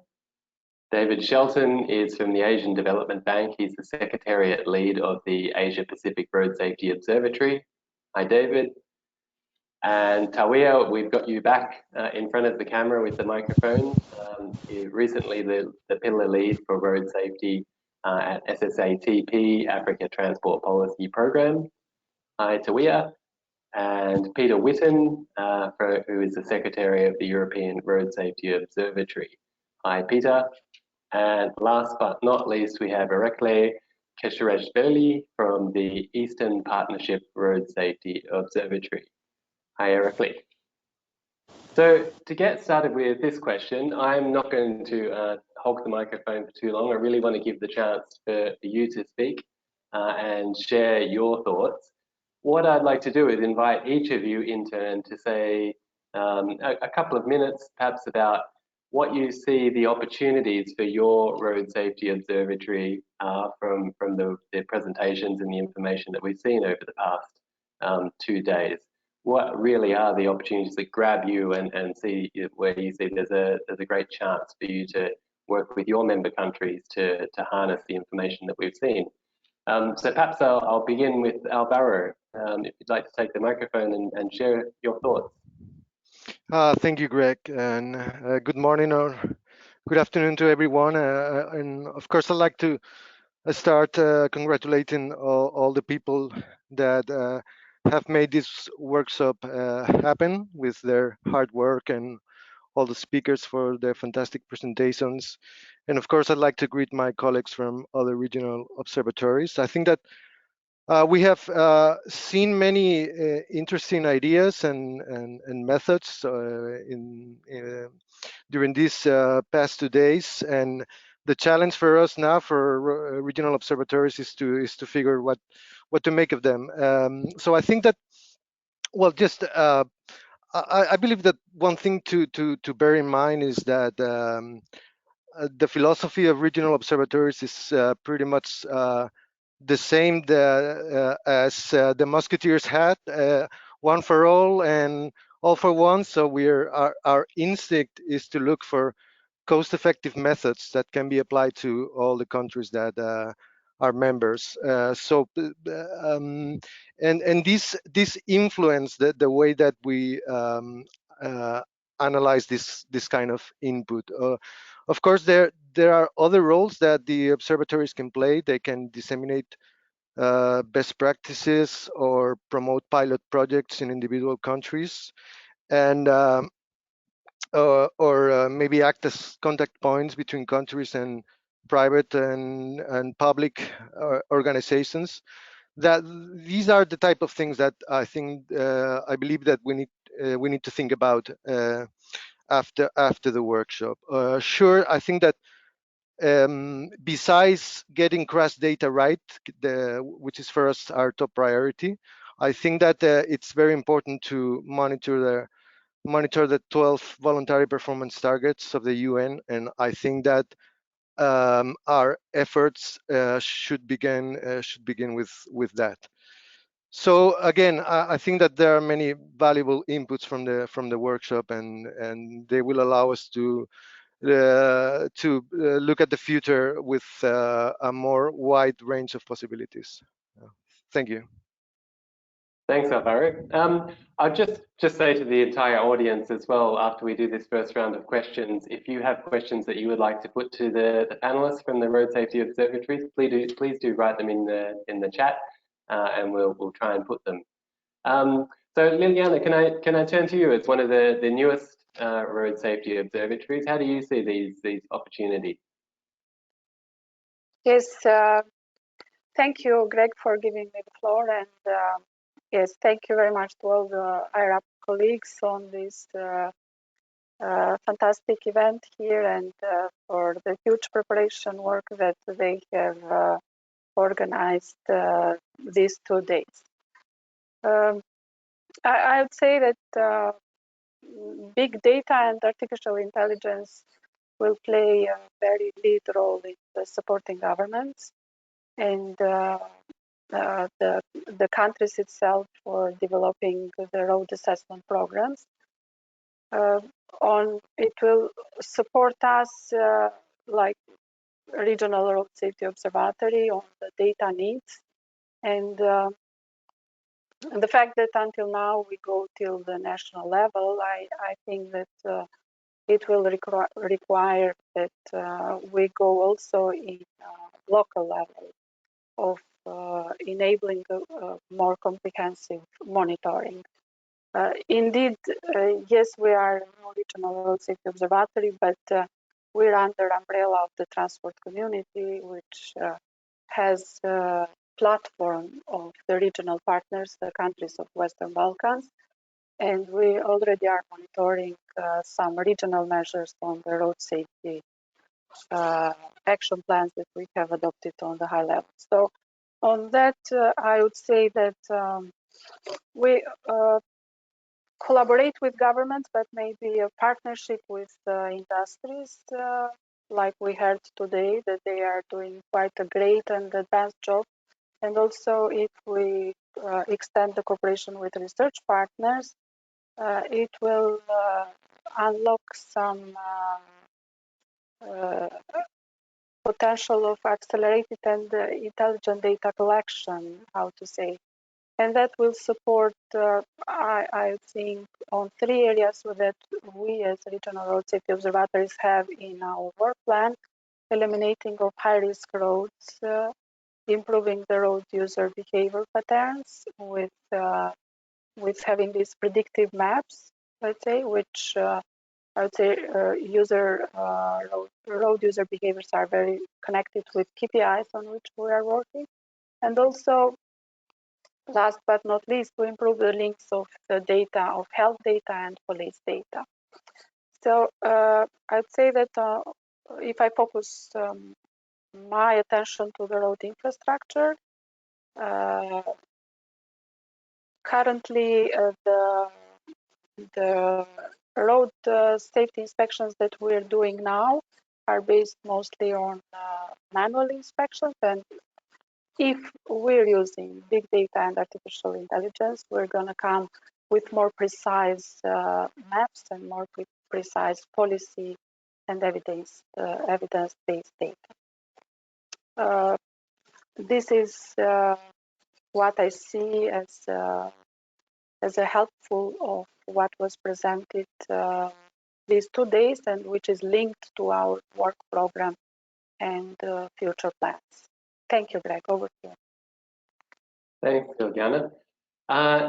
David Shelton is from the Asian Development Bank. He's the Secretariat Lead of the Asia Pacific Road Safety Observatory. Hi, David. And Tawia, we've got you back in front of the camera with the microphone. You're recently the pillar lead for road safety at SSATP, Africa Transport Policy Program. Hi, Tawia. And Peter Witten, who is the Secretary of the European Road Safety Observatory. Hi, Peter. And last but not least, we have Erekle Keshereshvili from the Eastern Partnership Road Safety Observatory. Hi, Erekle. So to get started with this question, I'm not going to hog the microphone for too long. I really want to give the chance for you to speak and share your thoughts. What I'd like to do is invite each of you in turn to say a couple of minutes, perhaps, about what you see the opportunities for your road safety observatory from the presentations and the information that we've seen over the past 2 days. What really are the opportunities that grab you and see where you see there's a great chance for you to work with your member countries to harness the information that we've seen. So perhaps I'll begin with Alvaro, if you'd like to take the microphone and share your thoughts. Thank you, Greg, and good morning or good afternoon to everyone. And of course, I'd like to start congratulating all the people that have made this workshop happen with their hard work, and all the speakers for their fantastic presentations. And of course, I'd like to greet my colleagues from other regional observatories. I think that we have seen many interesting ideas and methods during these past 2 days, and the challenge for us now for regional observatories is to figure what to make of them. So I think that, well, just I believe that one thing to bear in mind is that the philosophy of regional observatories is pretty much the same as the Musketeers had, one for all and all for one. So our instinct is to look for cost-effective methods that can be applied to all the countries that members. And this influence the way that we analyze this kind of input. Of course, there are other roles that the observatories can play. They can disseminate best practices or promote pilot projects in individual countries, and or maybe act as contact points between countries and private and public organizations. That these are the type of things that I think I believe that we need to think about after the workshop. Sure, I think that besides getting crash data right, which is for us our top priority, I think that it's very important to monitor the 12 voluntary performance targets of the UN, and I think that our efforts should begin with that. So again, I think that there are many valuable inputs from the workshop, and they will allow us to look at the future with a more wide range of possibilities. Thank you. Thanks, Alvaro. I'll just say to the entire audience as well, after we do this first round of questions, if you have questions that you would like to put to the panelists from the Road Safety Observatories, please do write them in the chat, and we'll try and put them. So Liliana, can I turn to you as one of the newest Road Safety Observatories? How do you see these opportunities? Yes, thank you, Greg, for giving me the floor, and yes, thank you very much to all the iRAP colleagues on this fantastic event here, and for the huge preparation work that they have organized these 2 days. I would say that big data and artificial intelligence will play a very lead role in supporting governments and the countries itself for developing the road assessment programs. It will support us like Regional Road Safety Observatory on the data needs, and the fact that until now we go till the national level, I think that it will require that we go also in local level of enabling more comprehensive monitoring. Indeed, yes, we are a Regional Road Safety Observatory, but we're under umbrella of the transport community, which has a platform of the regional partners, the countries of Western Balkans, and we already are monitoring some regional measures on the road safety action plans that we have adopted on the high level. So on that, I would say that we collaborate with governments, but maybe a partnership with industries, like we heard today, that they are doing quite a great and advanced job. And also, if we extend the cooperation with research partners, it will unlock some potential of accelerated and intelligent data collection, how to say. And that will support, I think, on 3 areas that we as Regional Road Safety Observatories have in our work plan: eliminating of high-risk roads, improving the road user behavior patterns with having these predictive maps, let's say, which I would say road user behaviors are very connected with KPIs on which we are working. And also, last but not least, to improve the links of the data of health data and police data. So I'd say that if I focus my attention to the road infrastructure, currently the road safety inspections that we're doing now are based mostly on manual inspections, and if we're using big data and artificial intelligence, we're going to come with more precise maps and more precise policy and evidence-based data. this is what I see as a helpful of what was presented these 2 days, and which is linked to our work program and future plans. Thank you, Greg. Over to you. Thanks, Georgiana.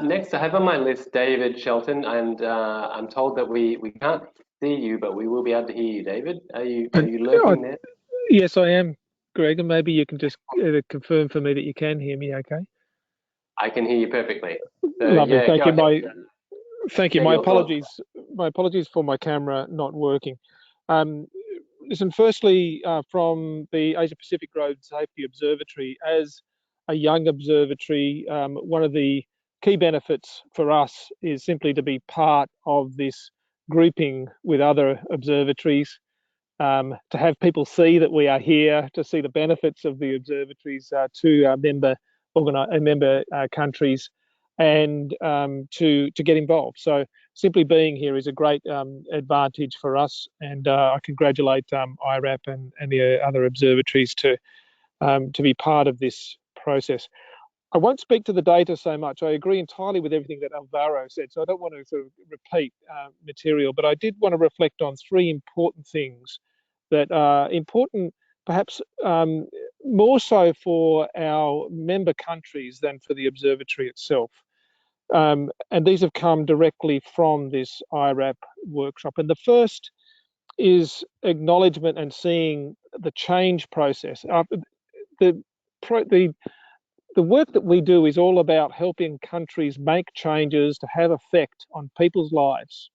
Next, I have on my list David Shelton, and I'm told that we can't see you, but we will be able to hear you, David. Are you lurking there? Yes, I am, Greg, and maybe you can just confirm for me that you can hear me okay? I can hear you perfectly. So, lovely, yeah, thank you. Thank you. My thoughts. apologies for my camera not working. Listen, firstly, from the Asia Pacific Road Safety Observatory, as a young observatory, one of the key benefits for us is simply to be part of this grouping with other observatories, to have people see that we are here, to see the benefits of the observatories to our member countries, and to get involved. So simply being here is a great advantage for us, and I congratulate iRAP and the other observatories to be part of this process. I won't speak to the data so much. I agree entirely with everything that Alvaro said, so I don't want to sort of repeat material, but I did want to reflect on 3 important things that are important, perhaps more so for our member countries than for the observatory itself. And these have come directly from this iRAP workshop. And the first is acknowledgement and seeing the change process. The work that we do is all about helping countries make changes to have effect on people's lives.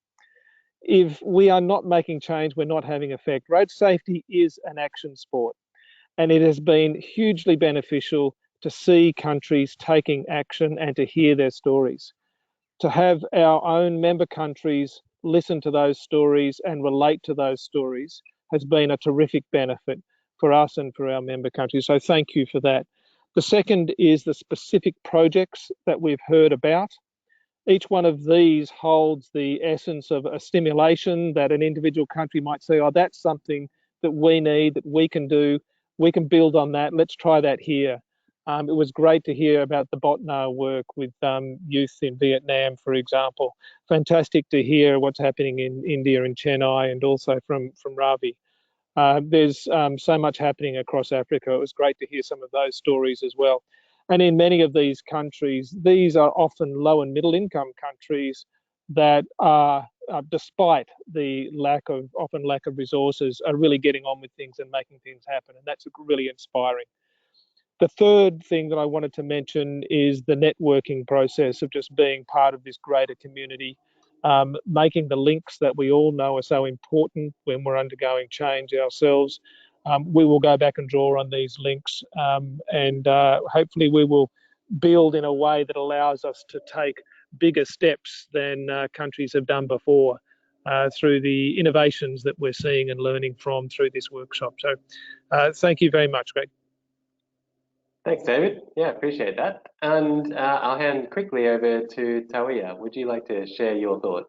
If we are not making change, we're not having effect. Road safety is an action sport, and it has been hugely beneficial to see countries taking action and to hear their stories. To have our own member countries listen to those stories and relate to those stories has been a terrific benefit for us and for our member countries. So thank you for that. The second is the specific projects that we've heard about. Each one of these holds the essence of a stimulation that an individual country might say, oh, that's something that we need, that we can do. We can build on that. Let's try that here. It was great to hear about the Bottonar work with youth in Vietnam, for example. Fantastic to hear what's happening in India and Chennai, and also from Ravi. There's so much happening across Africa. It was great to hear some of those stories as well. And in many of these countries, these are often low and middle income countries that are, despite the often lack of resources, are really getting on with things and making things happen. And that's really inspiring. The third thing that I wanted to mention is the networking process of just being part of this greater community, making the links that we all know are so important when we're undergoing change ourselves. We will go back and draw on these links, and hopefully we will build in a way that allows us to take bigger steps than countries have done before through the innovations that we're seeing and learning from through this workshop. So thank you very much, Greg. Thanks, David. Yeah, appreciate that. And I'll hand quickly over to Tawia. Would you like to share your thoughts?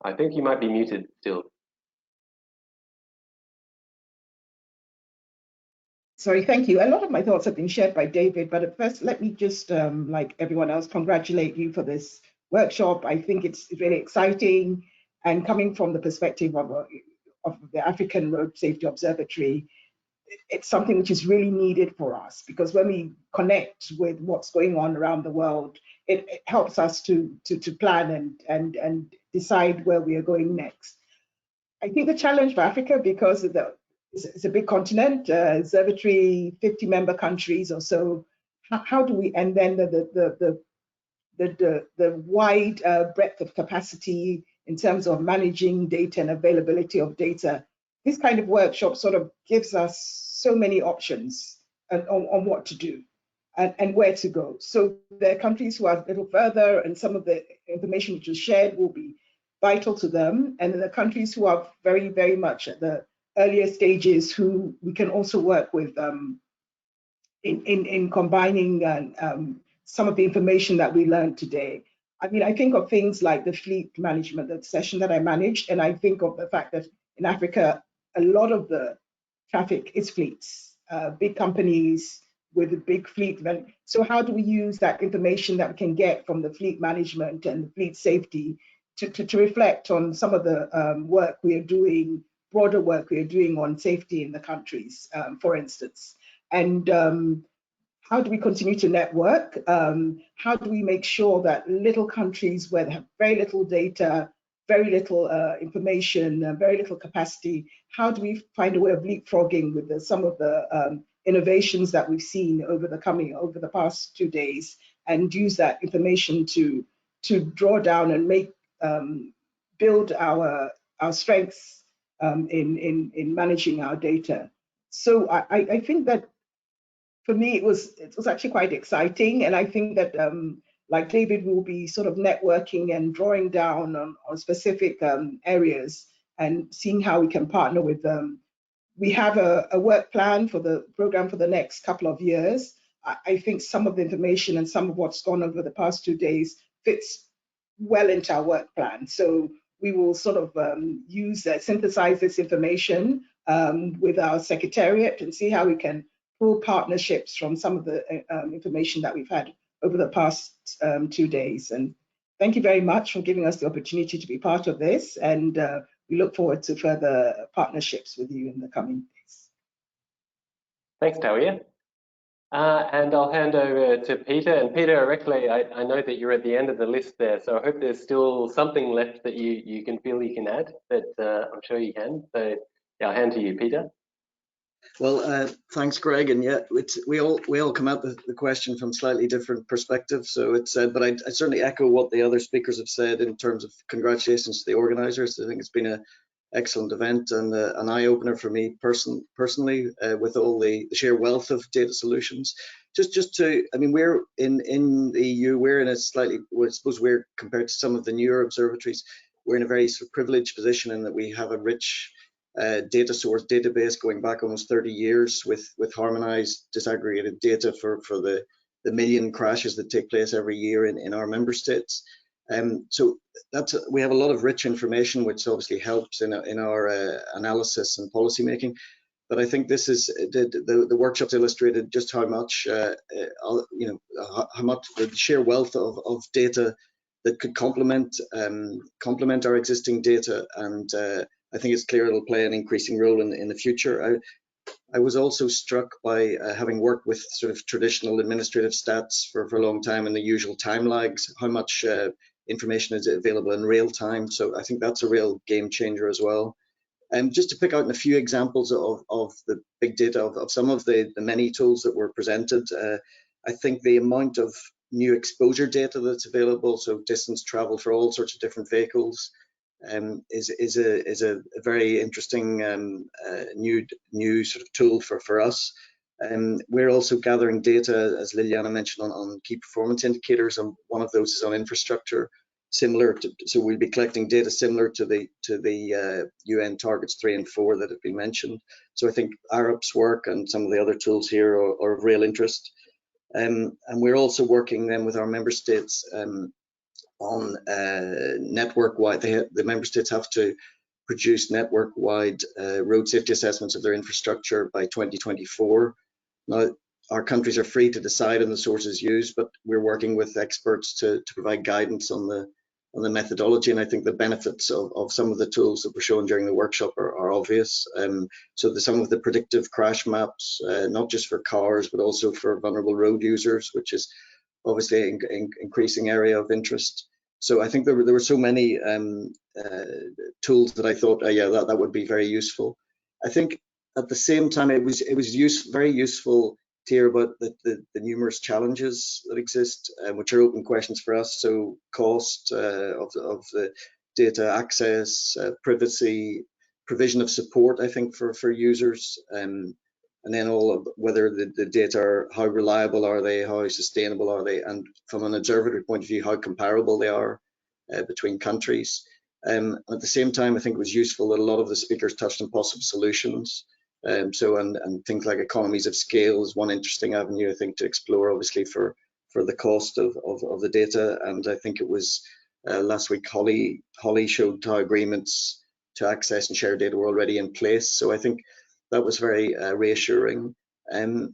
I think you might be muted still. Sorry, thank you. A lot of my thoughts have been shared by David, but at first, let me just, like everyone else, congratulate you for this workshop. I think it's really exciting, and coming from the perspective of the African Road Safety Observatory, it's something which is really needed for us, because when we connect with what's going on around the world, it helps us to plan and decide where we are going next. I think the challenge for Africa, because it's a big continent, observatory, 50 member countries or so, how do we, and then the wide breadth of capacity in terms of managing data and availability of data. This kind of workshop sort of gives us so many options on what to do and where to go. So there are countries who are a little further, and some of the information which was shared will be vital to them. And then the countries who are very, very much at the earlier stages, who we can also work with in combining some of the information that we learned today. I mean, I think of things like the fleet management, the session that I managed, and I think of the fact that in Africa, a lot of the traffic is fleets, big companies with a big fleet. So how do we use that information that we can get from the fleet management and the fleet safety to reflect on some of the work we are doing, broader work we are doing on safety in the countries, for instance? And how do we continue to network? How do we make sure that little countries where they have very little data, very little information, very little capacity, how do we find a way of leapfrogging with some of the innovations that we've seen over the past 2 days, and use that information to draw down and make build our strengths in managing our data? So I think that for me, it was actually quite exciting, and I think that like David, will be sort of networking and drawing down on specific areas and seeing how we can partner with them. We have a work plan for the program for the next couple of years. I think some of the information and some of what's gone over the past 2 days fits well into our work plan. So we will sort of synthesize this information with our secretariat and see how we can pull partnerships from some of the information that we've had over the past 2 days. And thank you very much for giving us the opportunity to be part of this. And we look forward to further partnerships with you in the coming days. Thanks, Talia. And I'll hand over to Peter. And Peter, directly, I know that you're at the end of the list there, so I hope there's still something left that you can feel you can add, but I'm sure you can. So yeah, I'll hand to you, Peter. Well, thanks, Greg. And yeah, we all come at the question from slightly different perspectives. So it's but I certainly echo what the other speakers have said in terms of congratulations to the organisers. I think it's been an excellent event and an eye-opener for me personally with all the sheer wealth of data solutions. Just to, I mean, we're in the EU, we're in a slightly, well, I suppose we're compared to some of the newer observatories, we're in a very sort of privileged position in that we have a rich data source database going back almost 30 years with harmonized disaggregated data for the million crashes that take place every year in our member states. So we have a lot of rich information, which obviously helps in our analysis and policy making. But I think this is the workshops illustrated just how much how much the sheer wealth of data that could complement our existing data, and I think it's clear it'll play an increasing role in the future. I was also struck by having worked with sort of traditional administrative stats for a long time and the usual time lags, how much information is available in real time. So I think that's a real game changer as well. And just to pick out a few examples of the big data of some of the many tools that were presented, I think the amount of new exposure data that's available, so distance travel for all sorts of different vehicles, is a very interesting new sort of tool for us. We're also gathering data, as Liliana mentioned, on key performance indicators, and one of those is on infrastructure. Similar to, so we'll be collecting data similar to the UN targets 3 and 4 that have been mentioned. So I think ARAP's work and some of the other tools here are of real interest. And we're also working then with our member states on network-wide. The member states have to produce network-wide road safety assessments of their infrastructure by 2024. Now, our countries are free to decide on the sources used, but we're working with experts to provide guidance on the methodology, and I think the benefits of some of the tools that were shown during the workshop are obvious. So some of the predictive crash maps, not just for cars, but also for vulnerable road users, which is obviously an increasing area of interest. So I think there were so many tools that I thought, yeah, that would be very useful. I think at the same time, it was very useful to hear about the numerous challenges that exist, which are open questions for us. So cost of the data access, privacy, provision of support, I think, for users, and then all of whether the data are, how reliable are they, how sustainable are they, and from an observatory point of view, how comparable they are between countries. At the same time, I think it was useful that a lot of the speakers touched on possible solutions. And things like economies of scale is one interesting avenue, I think, to explore, obviously, for the cost of the data. And I think it was last week, Holly showed how agreements to access and share data were already in place. So I think that was very reassuring. And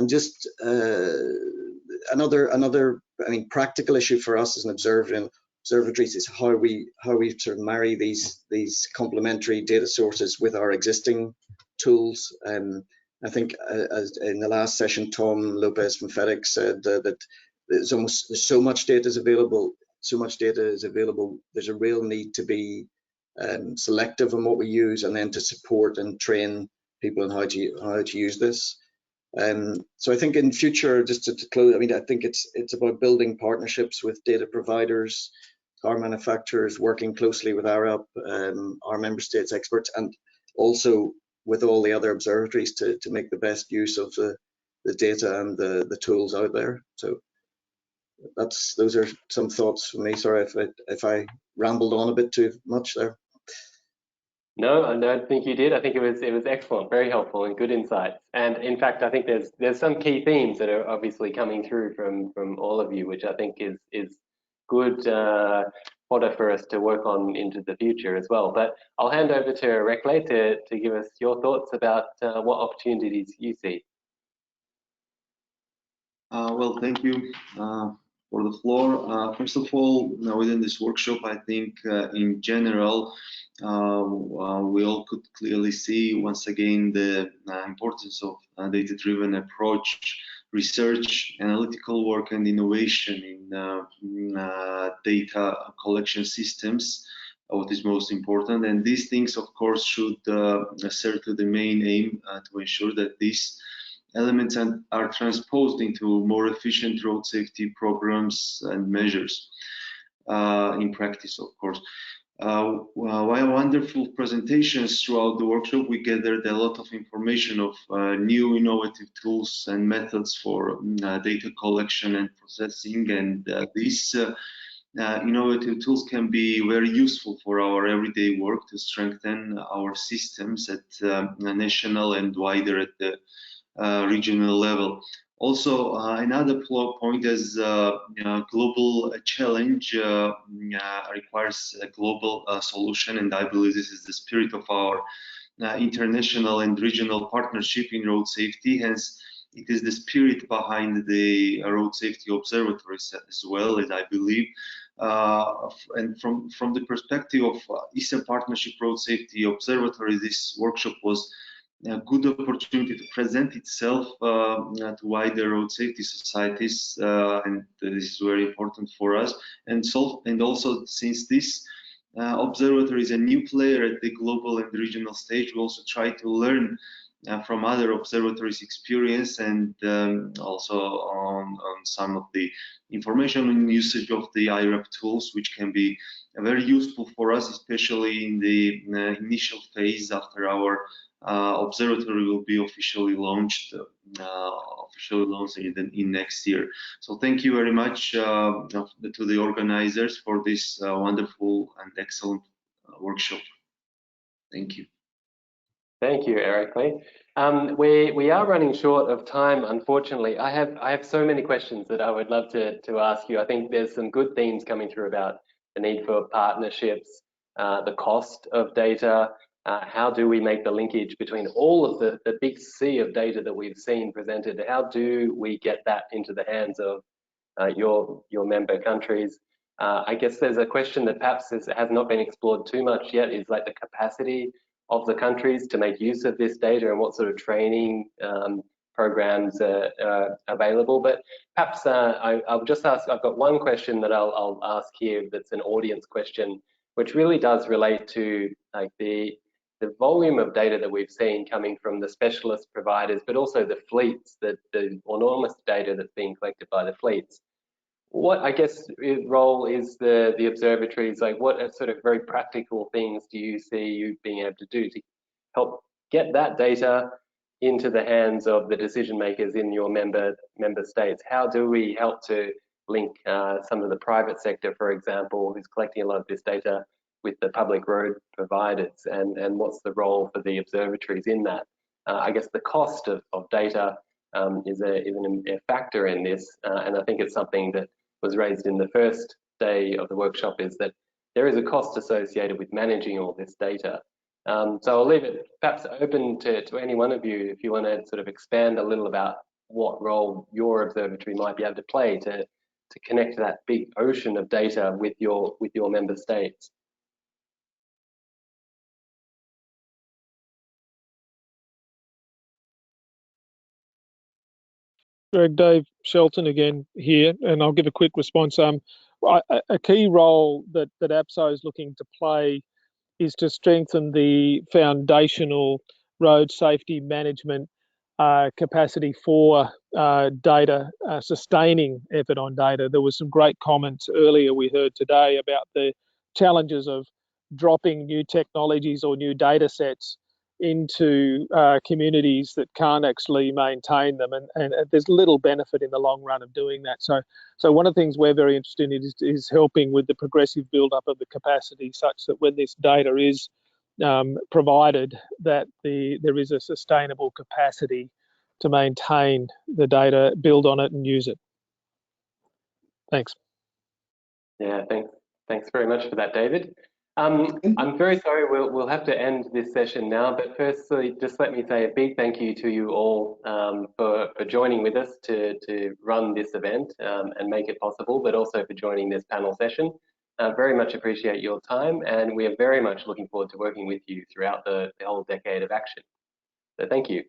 just another, I mean, practical issue for us as an observer in observatories is how we sort of marry these complementary data sources with our existing tools. I think as in the last session, Tom Lopez from FedEx said that there's so much data is available. There's a real need to be selective on what we use, and then to support and train people on how to use this. So I think in future, just to close, I mean, I think it's about building partnerships with data providers, car manufacturers, working closely with ARAP, our member states experts, and also with all the other observatories to make the best use of the data and the tools out there. So those are some thoughts from me. Sorry if I rambled on a bit too much there. No, I don't think you did. I think it was excellent, very helpful and good insights. And in fact, I think there's some key themes that are obviously coming through from all of you, which I think is good fodder for us to work on into the future as well. But I'll hand over to Rekle to give us your thoughts about what opportunities you see. Well, thank you for the floor. First of all, within this workshop, I think in general, we all could clearly see once again the importance of data-driven approach, research, analytical work, and innovation in data collection systems, what is most important. And these things, of course, should serve to the main aim to ensure that these elements are transposed into more efficient road safety programs and measures in practice, of course. While wonderful presentations throughout the workshop, we gathered a lot of information of new innovative tools and methods for data collection and processing, and these innovative tools can be very useful for our everyday work to strengthen our systems at national and wider at the regional level. Also, another point is global challenge requires a global solution, and I believe this is the spirit of our international and regional partnership in road safety. Hence, it is the spirit behind the road safety observatories as well, as I believe. And from the perspective of Eastern Partnership Road Safety Observatory, this workshop was a good opportunity to present itself to wider road safety societies, and this is very important for us. And also, since this observatory is a new player at the global and regional stage, we also try to learn from other observatories' experience, and also on some of the information and usage of the iRAP tools, which can be very useful for us, especially in the initial phase after our observatory will be officially launched in next year. So thank you very much to the organizers for this wonderful and excellent workshop. Thank you. Thank you, Rekle. We are running short of time, unfortunately. I have so many questions that I would love to ask you. I think there's some good themes coming through about the need for partnerships, the cost of data, how do we make the linkage between all of the big sea of data that we've seen presented? How do we get that into the hands of your member countries? I guess there's a question that perhaps has not been explored too much yet, is like the capacity of the countries to make use of this data and what sort of training programs are available. But perhaps I'll just ask, I've got one question that I'll ask here that's an audience question, which really does relate to like the volume of data that we've seen coming from the specialist providers, but also the fleets, the enormous data that's being collected by the fleets. What, I guess, role is the observatories, like what sort of very practical things do you see you being able to do to help get that data into the hands of the decision makers in your member states? How do we help to link some of the private sector, for example, who's collecting a lot of this data, with the public road providers, and what's the role for the observatories in that? I guess the cost of data is a factor in this, and I think it's something that was raised in the first day of the workshop, is that there is a cost associated with managing all this data. So I'll leave it perhaps open to any one of you if you want to sort of expand a little about what role your observatory might be able to play to connect that big ocean of data with your member states. Greg, Dave Shelton again here, and I'll give a quick response. A key role that APRSO is looking to play is to strengthen the foundational road safety management capacity for data, sustaining effort on data. There was some great comments earlier we heard today about the challenges of dropping new technologies or new data sets into communities that can't actually maintain them, and there's little benefit in the long run of doing that. So one of the things we're very interested in is helping with the progressive build-up of the capacity, such that when this data is provided, that there is a sustainable capacity to maintain the data, build on it, and use it. Thanks. Yeah, thanks very much for that, David. I'm very sorry, we'll have to end this session now, but firstly, just let me say a big thank you to you all for joining with us to run this event and make it possible, but also for joining this panel session. Very much appreciate your time, and we are very much looking forward to working with you throughout the whole decade of action. So thank you.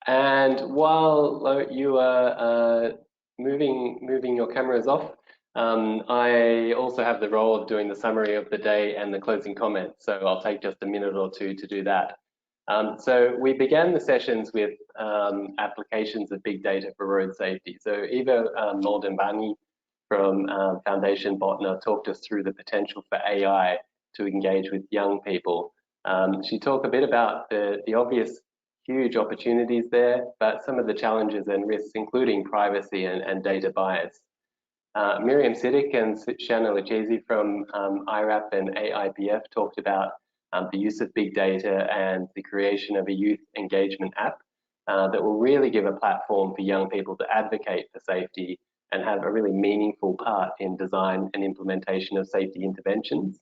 And while you are moving your cameras off, I also have the role of doing the summary of the day and the closing comments, so I'll take just a minute or two to do that. So we began the sessions with applications of big data for road safety. So Eva Moldenbani from Foundation Bottonar talked us through the potential for AI to engage with young people. She talked a bit about the obvious huge opportunities there, but some of the challenges and risks, including privacy and data bias. Miriam Siddiq and Shanna Lucchesi from iRAP and AIPF talked about the use of big data and the creation of a youth engagement app that will really give a platform for young people to advocate for safety and have a really meaningful part in design and implementation of safety interventions.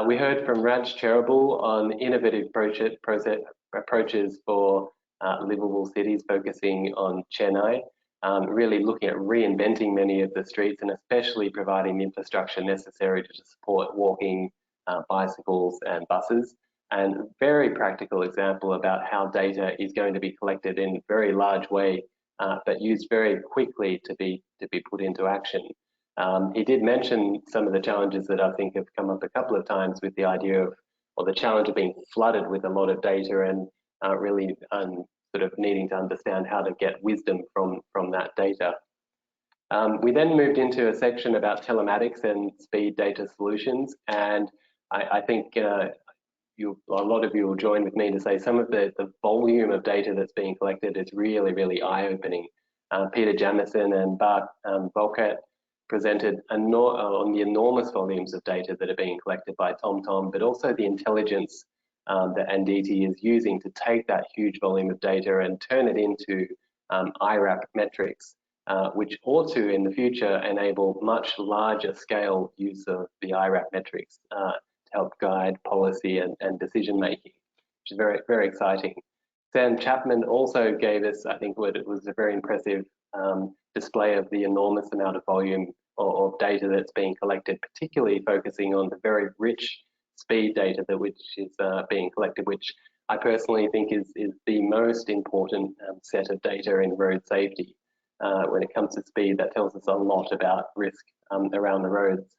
We heard from Raj Cherubal on innovative approaches for livable cities, focusing on Chennai, really looking at reinventing many of the streets and especially providing the infrastructure necessary to support walking, bicycles and buses. And a very practical example about how data is going to be collected in a very large way, but used very quickly to be put into action. He did mention some of the challenges that I think have come up a couple of times with the idea of, or the challenge of being flooded with a lot of data and really sort of needing to understand how to get wisdom from that data. We then moved into a section about telematics and speed data solutions, and I think a lot of you will join with me to say some of the volume of data that's being collected is really, really eye-opening. Peter Jamieson and Bart Volkert presented on the enormous volumes of data that are being collected by TomTom, but also the intelligence that Anditi is using to take that huge volume of data and turn it into iRAP metrics, which ought to, in the future, enable much larger scale use of the iRAP metrics to help guide policy and decision making, which is very, very exciting. Sam Chapman also gave us, I think, what it was a very impressive display of the enormous amount of volume of data that's being collected, particularly focusing on the very rich speed data which is being collected, which I personally think is the most important set of data in road safety. When it comes to speed, that tells us a lot about risk around the roads.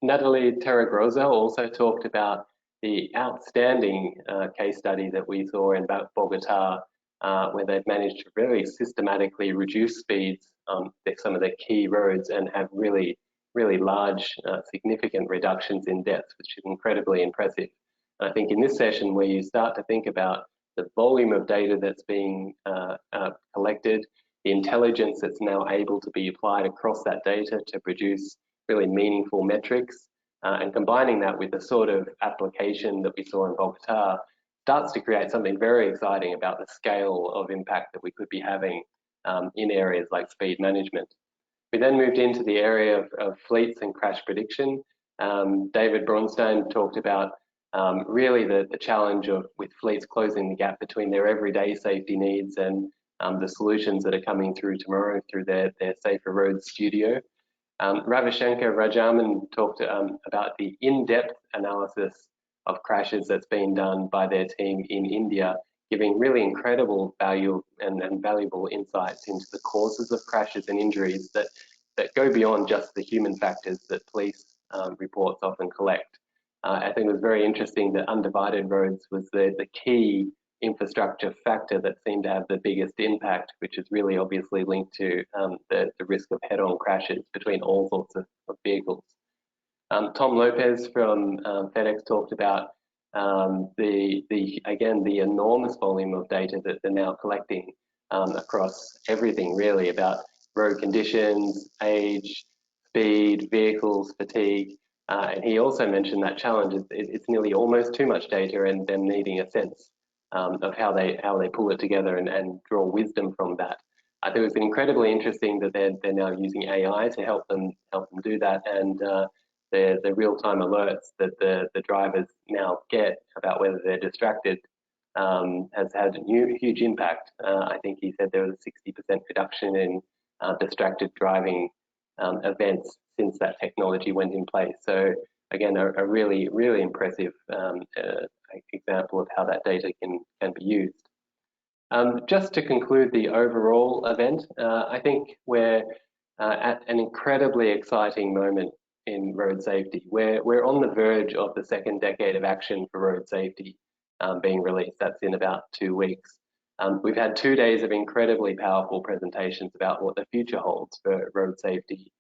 Natalie Terragrosa also talked about the outstanding case study that we saw in Bogotá, where they've managed to really systematically reduce speeds on some of their key roads and have really, really large, significant reductions in deaths, which is incredibly impressive. And I think in this session, where you start to think about the volume of data that's being collected, the intelligence that's now able to be applied across that data to produce really meaningful metrics, and combining that with the sort of application that we saw in Bogotá, starts to create something very exciting about the scale of impact that we could be having in areas like speed management. We then moved into the area of fleets and crash prediction. David Braunstein talked about really the challenge of with fleets closing the gap between their everyday safety needs and the solutions that are coming through tomorrow through their Safer Roads studio. Ravishankar Rajaman talked about the in-depth analysis of crashes that's been done by their team in India, giving really incredible value and valuable insights into the causes of crashes and injuries that go beyond just the human factors that police reports often collect. I think it was very interesting that undivided roads was the key infrastructure factor that seemed to have the biggest impact, which is really obviously linked to the risk of head-on crashes between all sorts of vehicles. Tom Lopez from FedEx talked about the enormous volume of data that they're now collecting across everything really about road conditions, age, speed, vehicles, fatigue. And he also mentioned that challenge is it's nearly almost too much data and them needing a sense of how they pull it together and draw wisdom from that. I think it's incredibly interesting that they're now using AI to help them do that, and the real-time alerts that the drivers now get about whether they're distracted has had a huge impact. I think he said there was a 60% reduction in distracted driving events since that technology went in place. So again, a really impressive example of how that data can be used. Just to conclude the overall event, I think we're at an incredibly exciting moment in road safety. We're on the verge of the second decade of action for road safety being released. That's in about 2 weeks. We've had 2 days of incredibly powerful presentations about what the future holds for road safety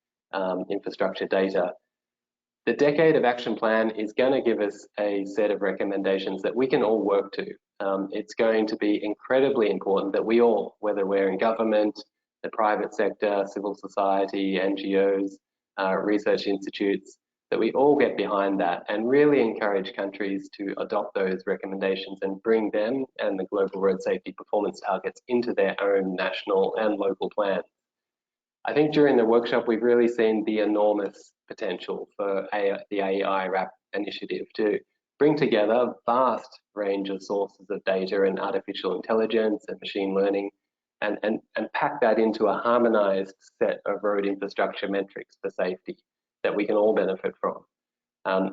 infrastructure data. The Decade of Action Plan is going to give us a set of recommendations that we can all work to. It's going to be incredibly important that we all, whether we're in government, the private sector, civil society, NGOs, research institutes, that we all get behind that and really encourage countries to adopt those recommendations and bring them and the global road safety performance targets into their own national and local plans. I think during the workshop, we've really seen the enormous potential for the iRAP initiative to bring together a vast range of sources of data and artificial intelligence and machine learning and pack that into a harmonized set of road infrastructure metrics for safety that we can all benefit from.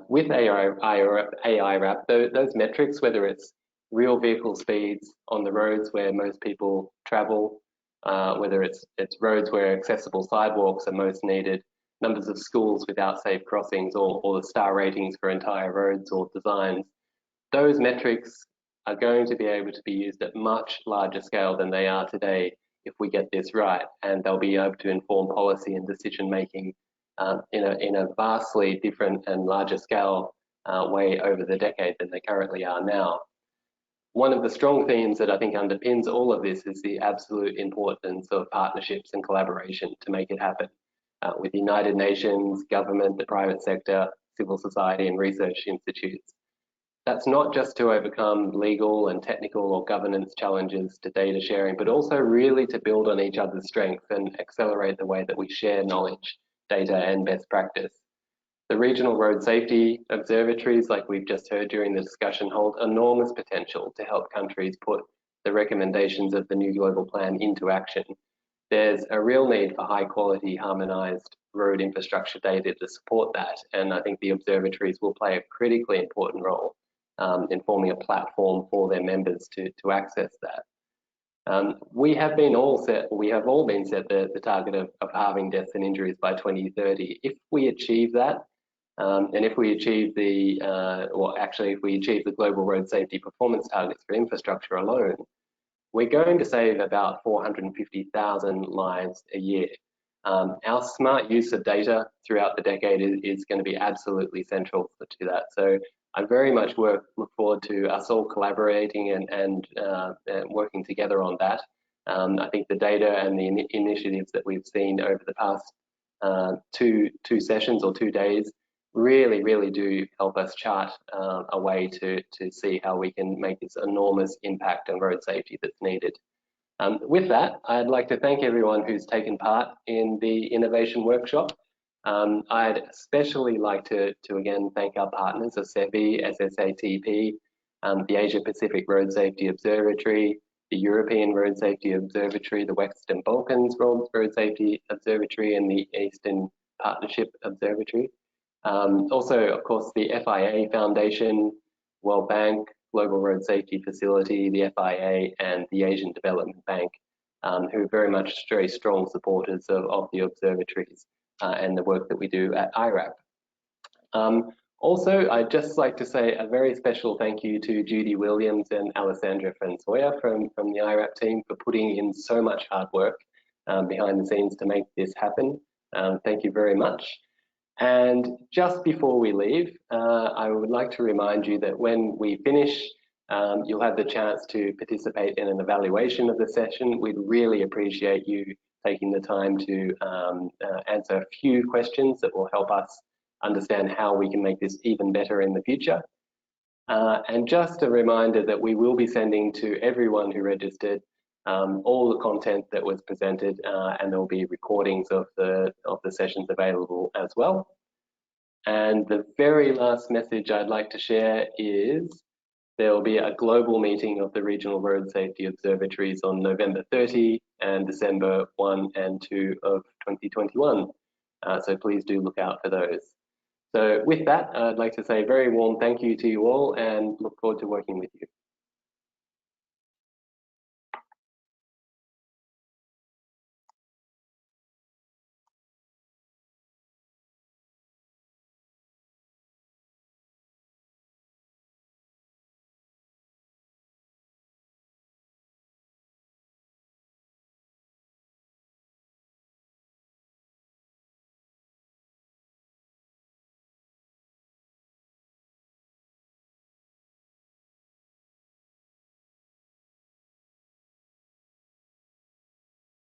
With iRAP, those metrics, whether it's real vehicle speeds on the roads where most people travel, whether it's roads where accessible sidewalks are most needed, numbers of schools without safe crossings, or the star ratings for entire roads or designs, those metrics are going to be able to be used at much larger scale than they are today if we get this right, and they'll be able to inform policy and decision making in a vastly different and larger scale way over the decade than they currently are now. One of the strong themes that I think underpins all of this is the absolute importance of partnerships and collaboration to make it happen with the United Nations, government, the private sector, civil society and research institutes. That's not just to overcome legal and technical or governance challenges to data sharing, but also really to build on each other's strengths and accelerate the way that we share knowledge, data and best practice. The Regional Road Safety Observatories, like we've just heard during the discussion, hold enormous potential to help countries put the recommendations of the new global plan into action. There's a real need for high quality, harmonized road infrastructure data to support that. And I think the observatories will play a critically important role in forming a platform for their members to access that. We have all been set the target of halving deaths and injuries by 2030. If we achieve that, and if we achieve if we achieve the global road safety performance targets for infrastructure alone, we're going to save about 450,000 lives a year. Our smart use of data throughout the decade is going to be absolutely central to that. So I very much look forward to us all collaborating and working together on that. I think the data and the initiatives that we've seen over the past two sessions or 2 days really do help us chart a way to see how we can make this enormous impact on road safety that's needed. With that, I'd like to thank everyone who's taken part in the innovation workshop. I'd especially like to again thank our partners, OISEVI, SSATP, the Asia Pacific Road Safety Observatory, the European Road Safety Observatory, the Western Balkans Road Safety Observatory, and the Eastern Partnership Observatory. Also, of course, the FIA Foundation, World Bank, Global Road Safety Facility, the FIA, and the Asian Development Bank, who are very much very strong supporters of the observatories and the work that we do at iRAP. Also, I'd just like to say a very special thank you to Judy Williams and Alessandra Francoya from the iRAP team for putting in so much hard work behind the scenes to make this happen. Thank you very much. And just before we leave, I would like to remind you that when we finish, you'll have the chance to participate in an evaluation of the session. We'd really appreciate you taking the time to answer a few questions that will help us understand how we can make this even better in the future. And just a reminder that we will be sending to everyone who registered all the content that was presented, and there will be recordings of the sessions available as well. And the very last message I'd like to share is there will be a global meeting of the Regional Road Safety Observatories on November 30 and December 1 and 2 of 2021. So please do look out for those. So with that, I'd like to say a very warm thank you to you all and look forward to working with you.